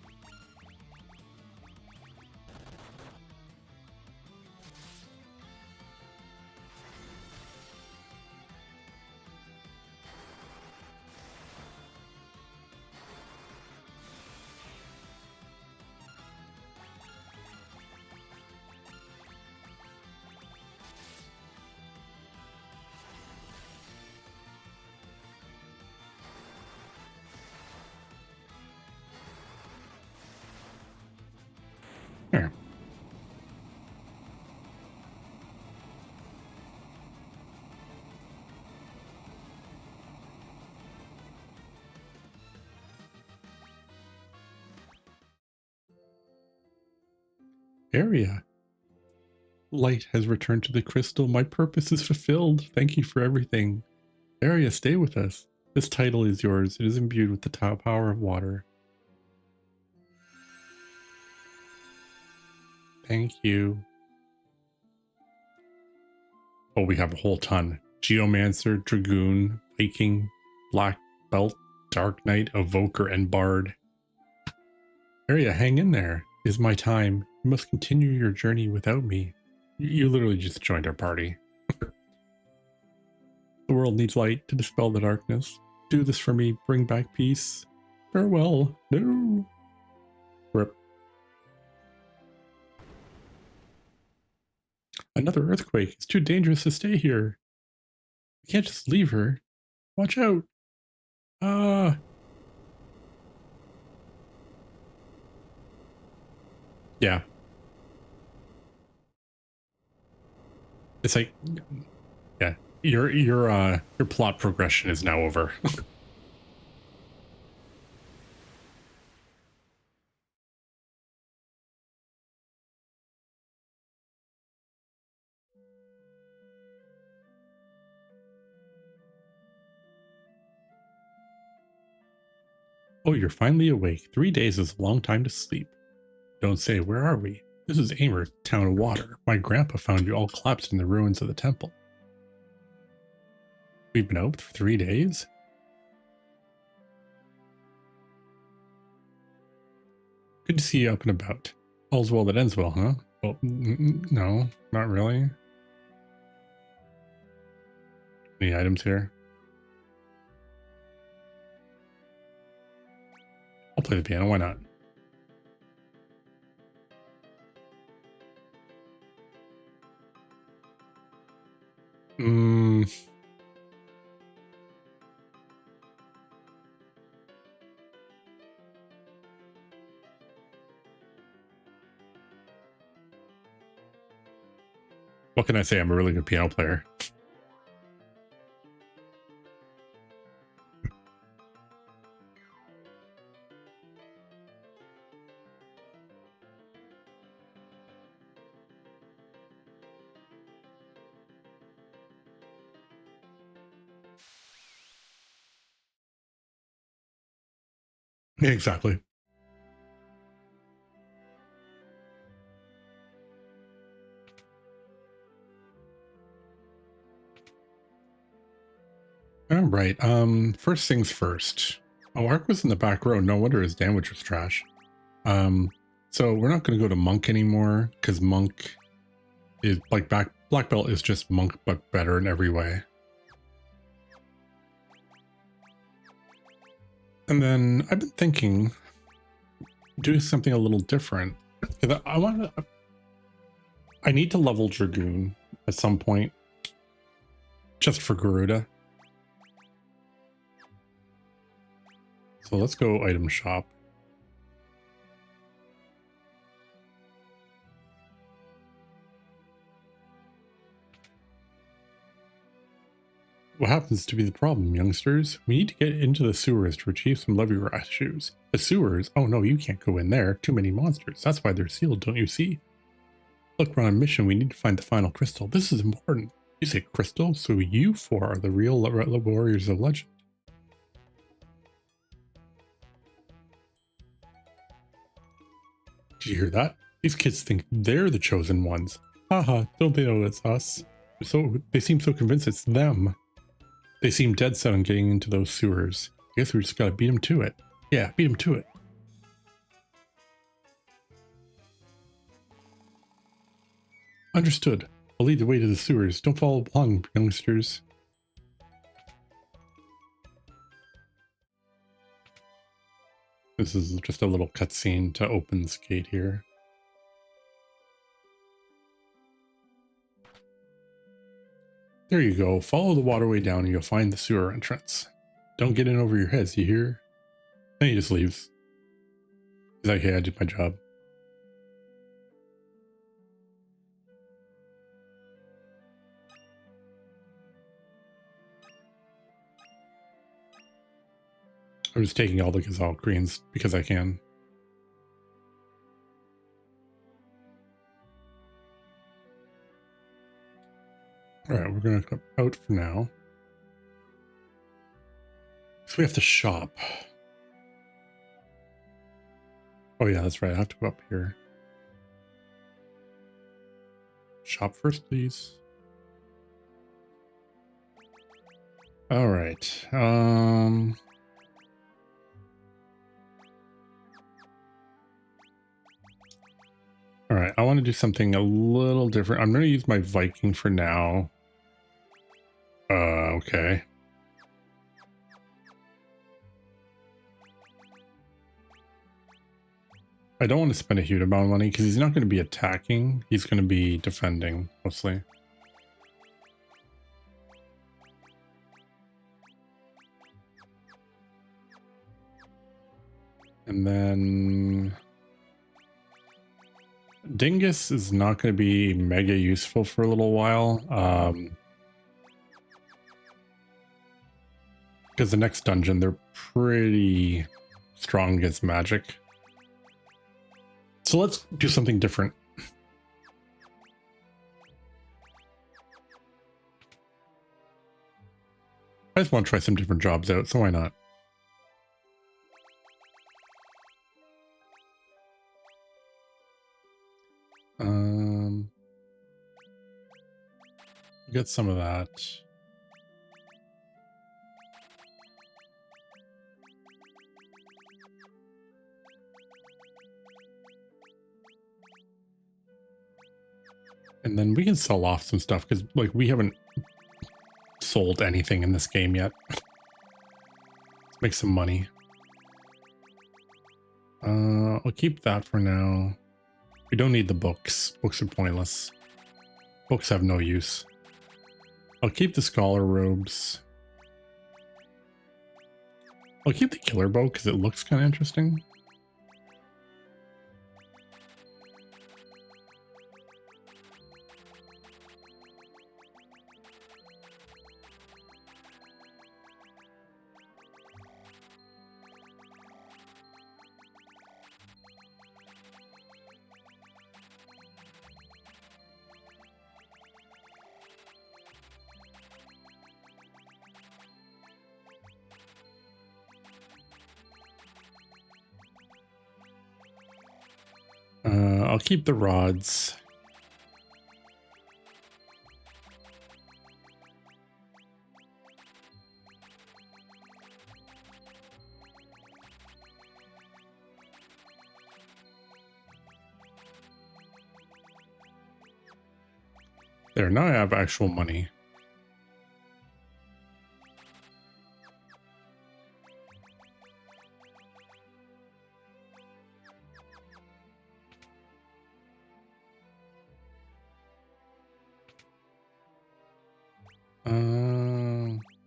[SPEAKER 1] Here. Area. Light has returned to the crystal. My purpose is fulfilled. Thank you for everything. Area, stay with us. This title is yours. It is imbued with the power of water. Thank you. Oh, we have a whole ton. Geomancer, Dragoon, Viking, Black Belt, Dark Knight, Evoker, and Bard. Area, hang in there. It is my time. You must continue your journey without me. You literally just joined our party. The world needs light to dispel the darkness. Do this for me. Bring back peace. Farewell. No. Rip. Another earthquake. It's too dangerous to stay here. We can't just leave her. Watch out. Yeah. It's like, yeah. Your plot progression is now over. Oh, you're finally awake. 3 days is a long time to sleep. Don't say, where are we? This is Amur, town of water. My grandpa found you all collapsed in the ruins of the temple. We've been out for 3 days? Good to see you up and about. All's well that ends well, huh? Well, no, not really. Any items here? I'll play the piano, why not? What can I say? I'm a really good piano player. Yeah, exactly. All right. First things first. Oh, Ark was in the back row. No wonder his damage was trash. So we're not going to go to Monk anymore because Monk is like Black Belt is just Monk but better in every way. And then I've been thinking doing something a little different. I need to level Dragoon at some point just for Garuda. So let's go item shop. What happens to be the problem, youngsters? We need to get into the sewers to retrieve some levy shoes. The sewers? Oh no, you can't go in there. Too many monsters. That's why they're sealed, don't you see? Look, we're on a mission. We need to find the final crystal. This is important. You say crystal? So you four are the real warriors of legend. Did you hear that? These kids think they're the chosen ones. Haha, don't they know it's us? They seem so convinced it's them. They seem dead set on getting into those sewers. I guess we just gotta beat them to it. Yeah, beat them to it. Understood. I'll lead the way to the sewers. Don't follow along, youngsters. This is just a little cutscene to open this gate here. There you go. Follow the waterway down and you'll find the sewer entrance. Don't get in over your heads, you hear? Then he just leaves. He's like, hey, I did my job. I'm just taking all the Gazelle greens because I can. Alright, we're going to come out for now. So we have to shop. Oh yeah, that's right. I have to go up here. Shop first, please. Alright. Alright, I want to do something a little different. I'm going to use my Viking for now. Okay. I don't want to spend a huge amount of money because he's not going to be attacking. He's going to be defending mostly. And then Dingus is not going to be mega useful for a little while. Because the next dungeon, they're pretty strong against magic. So let's do something different. I just want to try some different jobs out, so why not? Get some of that. And then we can sell off some stuff because like we haven't sold anything in this game yet. Let's make some money. I'll keep that for now. We don't need the books. Books are pointless. Books have no use. I'll keep the scholar robes. I'll keep the killer bow because it looks kind of interesting. I'll keep the rods. There, now I have actual money.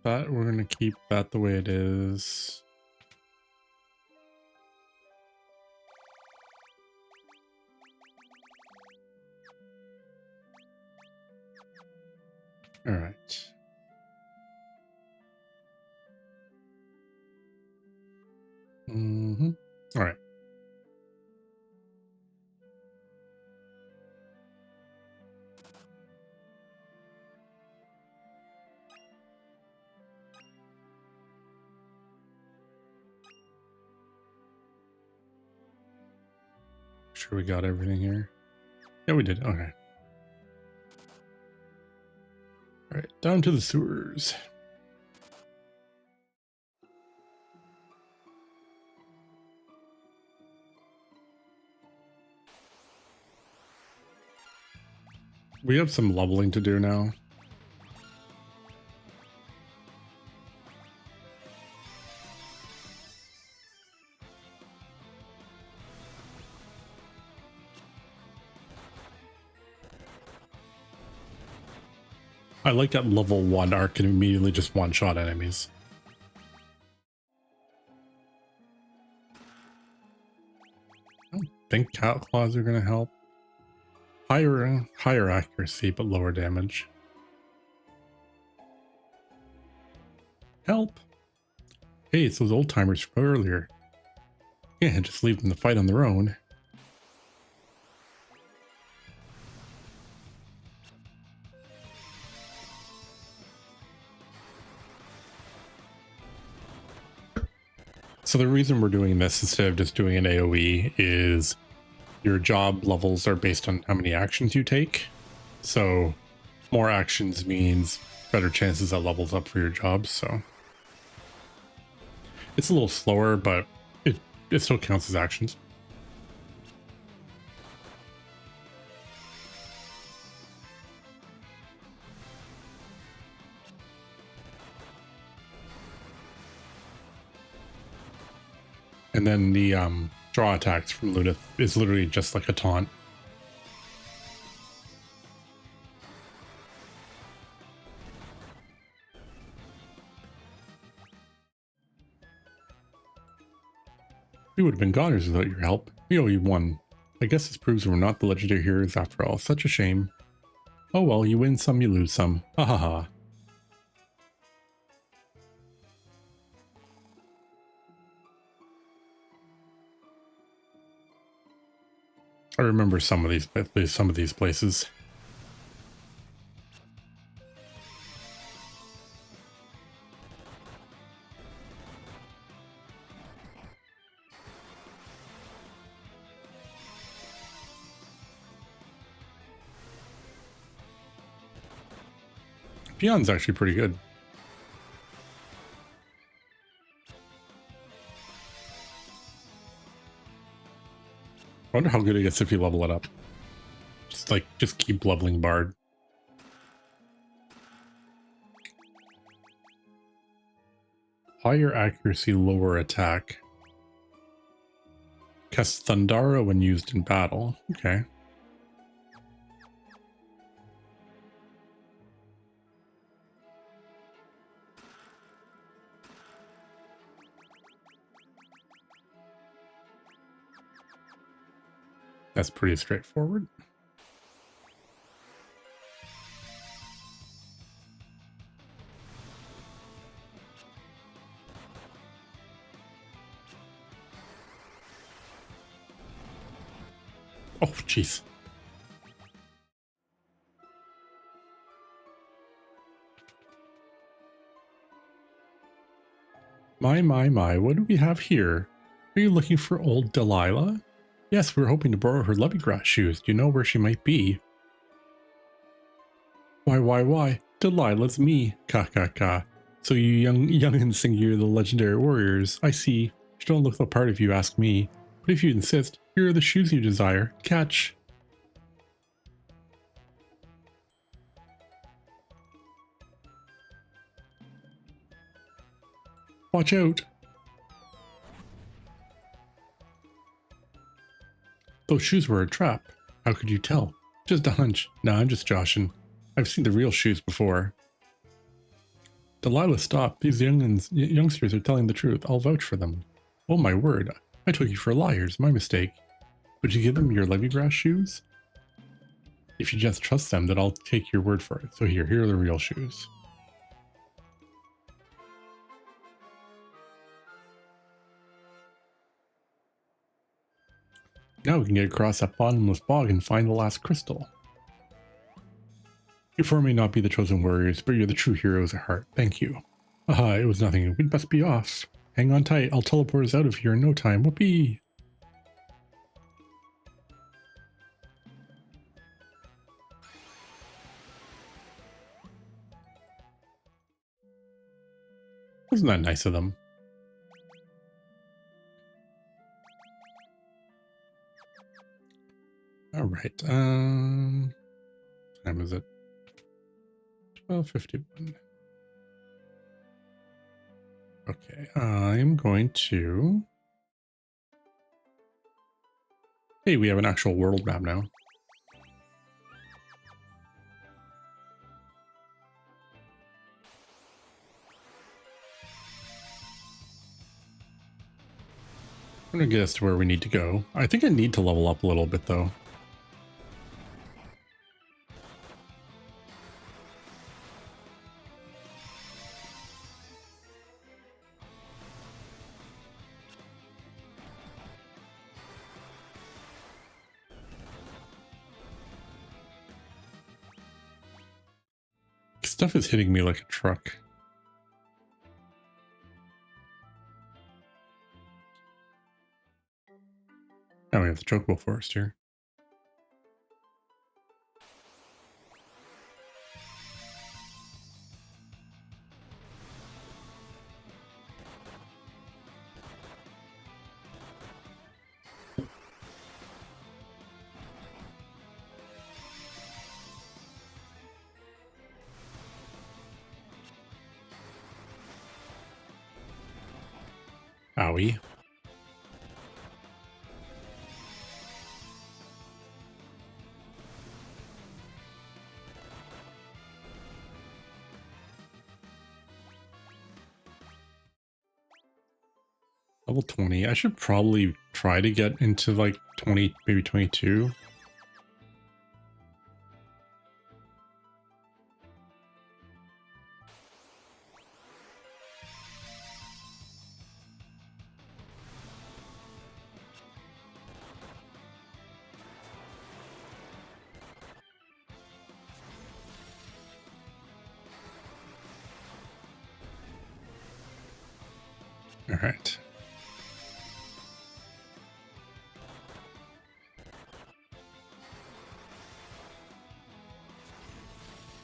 [SPEAKER 1] That we're gonna keep that the way it is. All right. All right. Sure, we got everything here. Yeah, we did. Okay. All right, down to the sewers. We have some leveling to do now. I like that level 1 arc can immediately just one-shot enemies. I don't think cat claws are going to help. Higher accuracy, but lower damage. Help! Hey, it's those old timers from earlier. Yeah, just leave them to fight on their own. So the reason we're doing this instead of just doing an AoE is your job levels are based on how many actions you take. So more actions means better chances that levels up for your jobs. So it's a little slower, but it still counts as actions. And then the draw attacks from Lunith is literally just like a taunt. We would have been goners without your help. We owe you one. I guess this proves we're not the legendary heroes after all. Such a shame. Oh well, you win some, you lose some. Ha ha ha. I remember some of these places. Peon's actually pretty good. I wonder how good it gets if you level it up. Just keep leveling Bard. Higher accuracy, lower attack. Cast Thundara when used in battle. Okay. That's pretty straightforward. Oh, jeez. My, what do we have here? Are you looking for old Delilah? Yes, we're hoping to borrow her Levygrass shoes. Do you know where she might be? Why? Delilah's me. Ka. So you youngins think you're the legendary warriors. I see. You don't look the part if you ask me. But if you insist, here are the shoes you desire. Catch. Watch out. Those shoes were a trap. How could you tell? Just a hunch. Nah, I'm just joshing. I've seen the real shoes before. Delilah, stop. These youngsters are telling the truth. I'll vouch for them. Oh my word. I took you for liars. My mistake. Would you give them your Levygrass shoes? If you just trust them, then I'll take your word for it. So here are the real shoes. Now we can get across that bottomless bog and find the last crystal. You four may not be the chosen warriors, but you're the true heroes at heart. Thank you. Aha, it was nothing. We must be off. Hang on tight. I'll teleport us out of here in no time. Whoopee! Wasn't that nice of them? All right. Time is it? 12:51. Okay, I'm going to... Hey, we have an actual world map now. I'm gonna get us to where we need to go. I think I need to level up a little bit though. Stuff is hitting me like a truck. Now we have the chocobo forest here. Owie. Level 20. I should probably try to get into like 20, maybe 22. All right.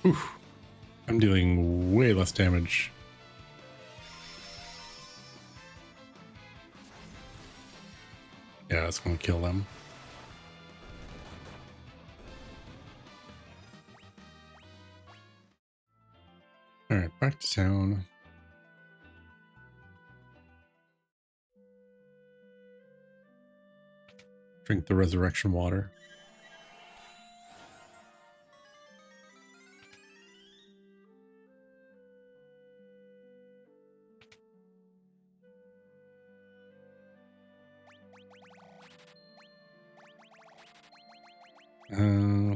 [SPEAKER 1] Oof. I'm dealing way less damage. Yeah, it's going to kill them. All right, back to town. Drink the resurrection water.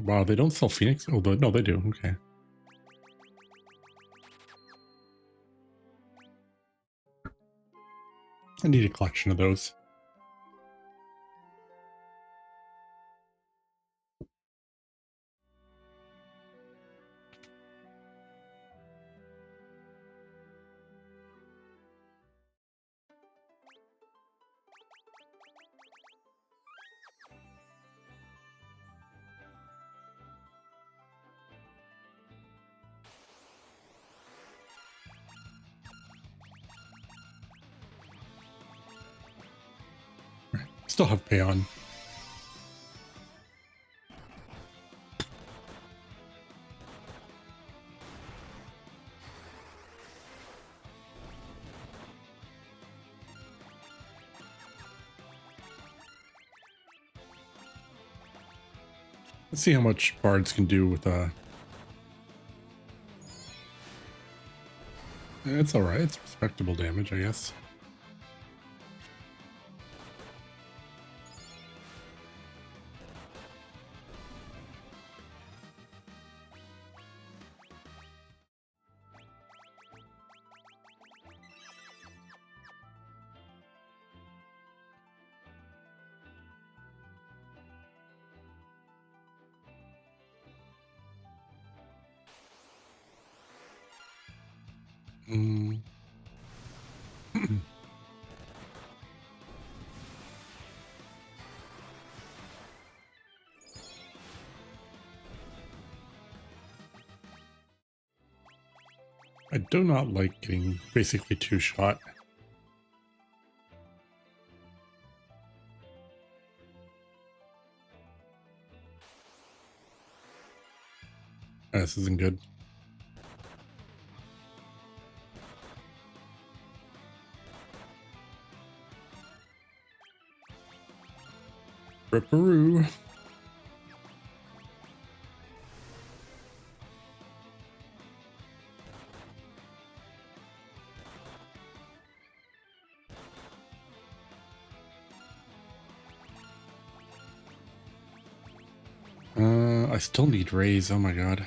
[SPEAKER 1] Wow, they don't sell Phoenix? Oh, no, they do. Okay. I need a collection of those. Still have pay on. Let's see how much bards can do with it's all right. It's respectable damage, I guess. Mm. I do not like getting basically two-shot. This isn't good. Ripperoo. I still need raise. Oh my god.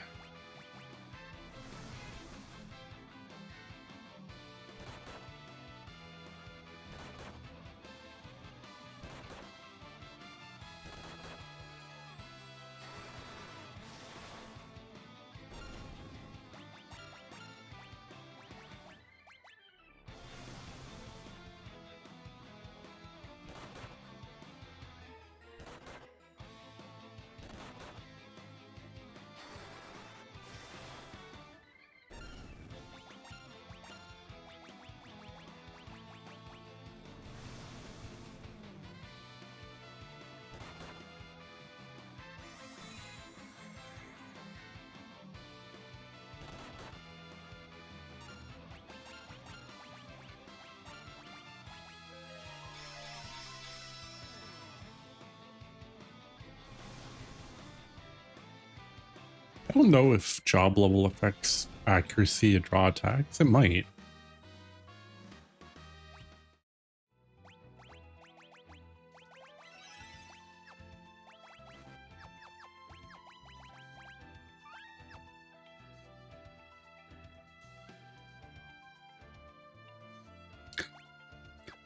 [SPEAKER 1] I don't know if job level affects accuracy of draw attacks. It might.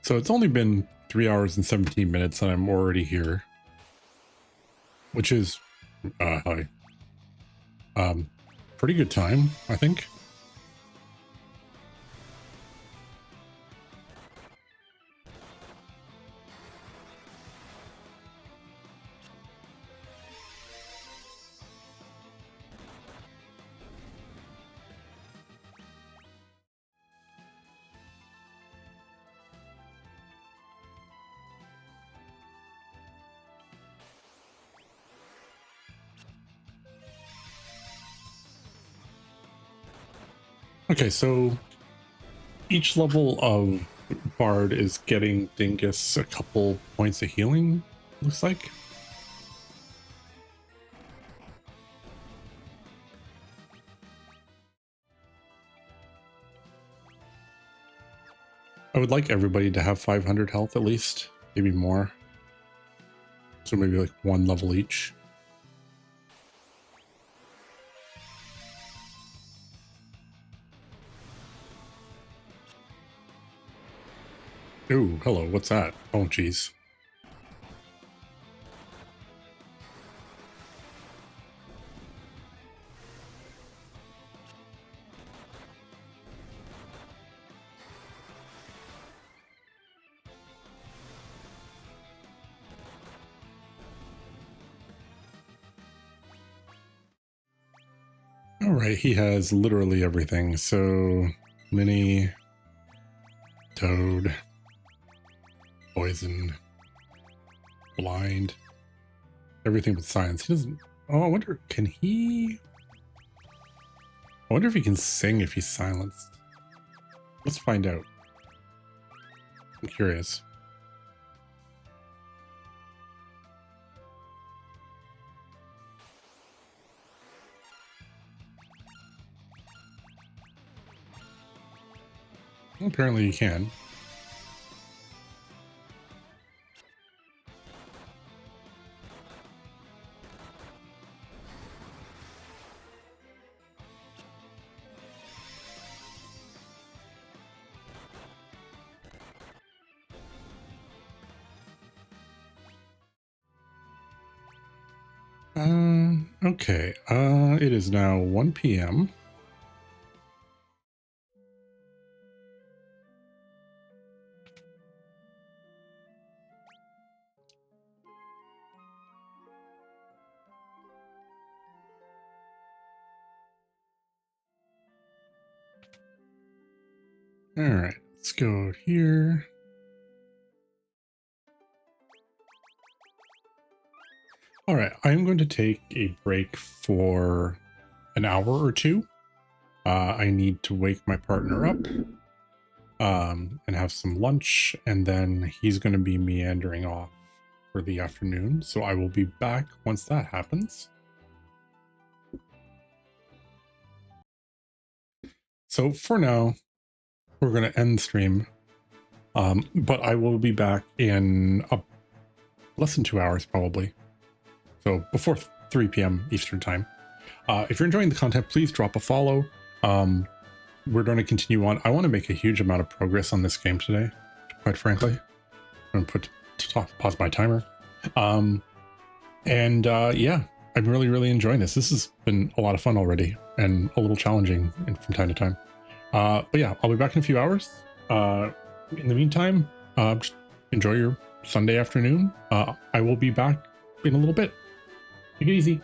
[SPEAKER 1] So it's only been 3 hours and 17 minutes and I'm already here, which is hi. Pretty good time, I think. Okay, so each level of Bard is getting Dingus a couple points of healing, looks like. I would like everybody to have 500 health at least, maybe more. So maybe like one level each. Ooh, hello, what's that? Oh, geez. All right, he has literally everything. So, mini, toad, poison, blind, everything but science. He doesn't. Oh, I wonder, can he? I wonder if he can sing if he's silenced. Let's find out. I'm curious. Apparently you can. Okay. It is now 1 p.m. All right, let's go here. All right, I'm going to take a break for an hour or two. I need to wake my partner up and have some lunch, and then he's going to be meandering off for the afternoon. So I will be back once that happens. So for now, we're going to end the stream, but I will be back in less than 2 hours probably. So before 3 p.m. Eastern time. If you're enjoying the content, please drop a follow. We're going to continue on. I want to make a huge amount of progress on this game today, quite frankly. I'm going to pause my timer. Yeah, I'm really enjoying this. This has been a lot of fun already and a little challenging from time to time. But yeah, I'll be back in a few hours. In the meantime, just enjoy your Sunday afternoon. I will be back in a little bit. Take it easy.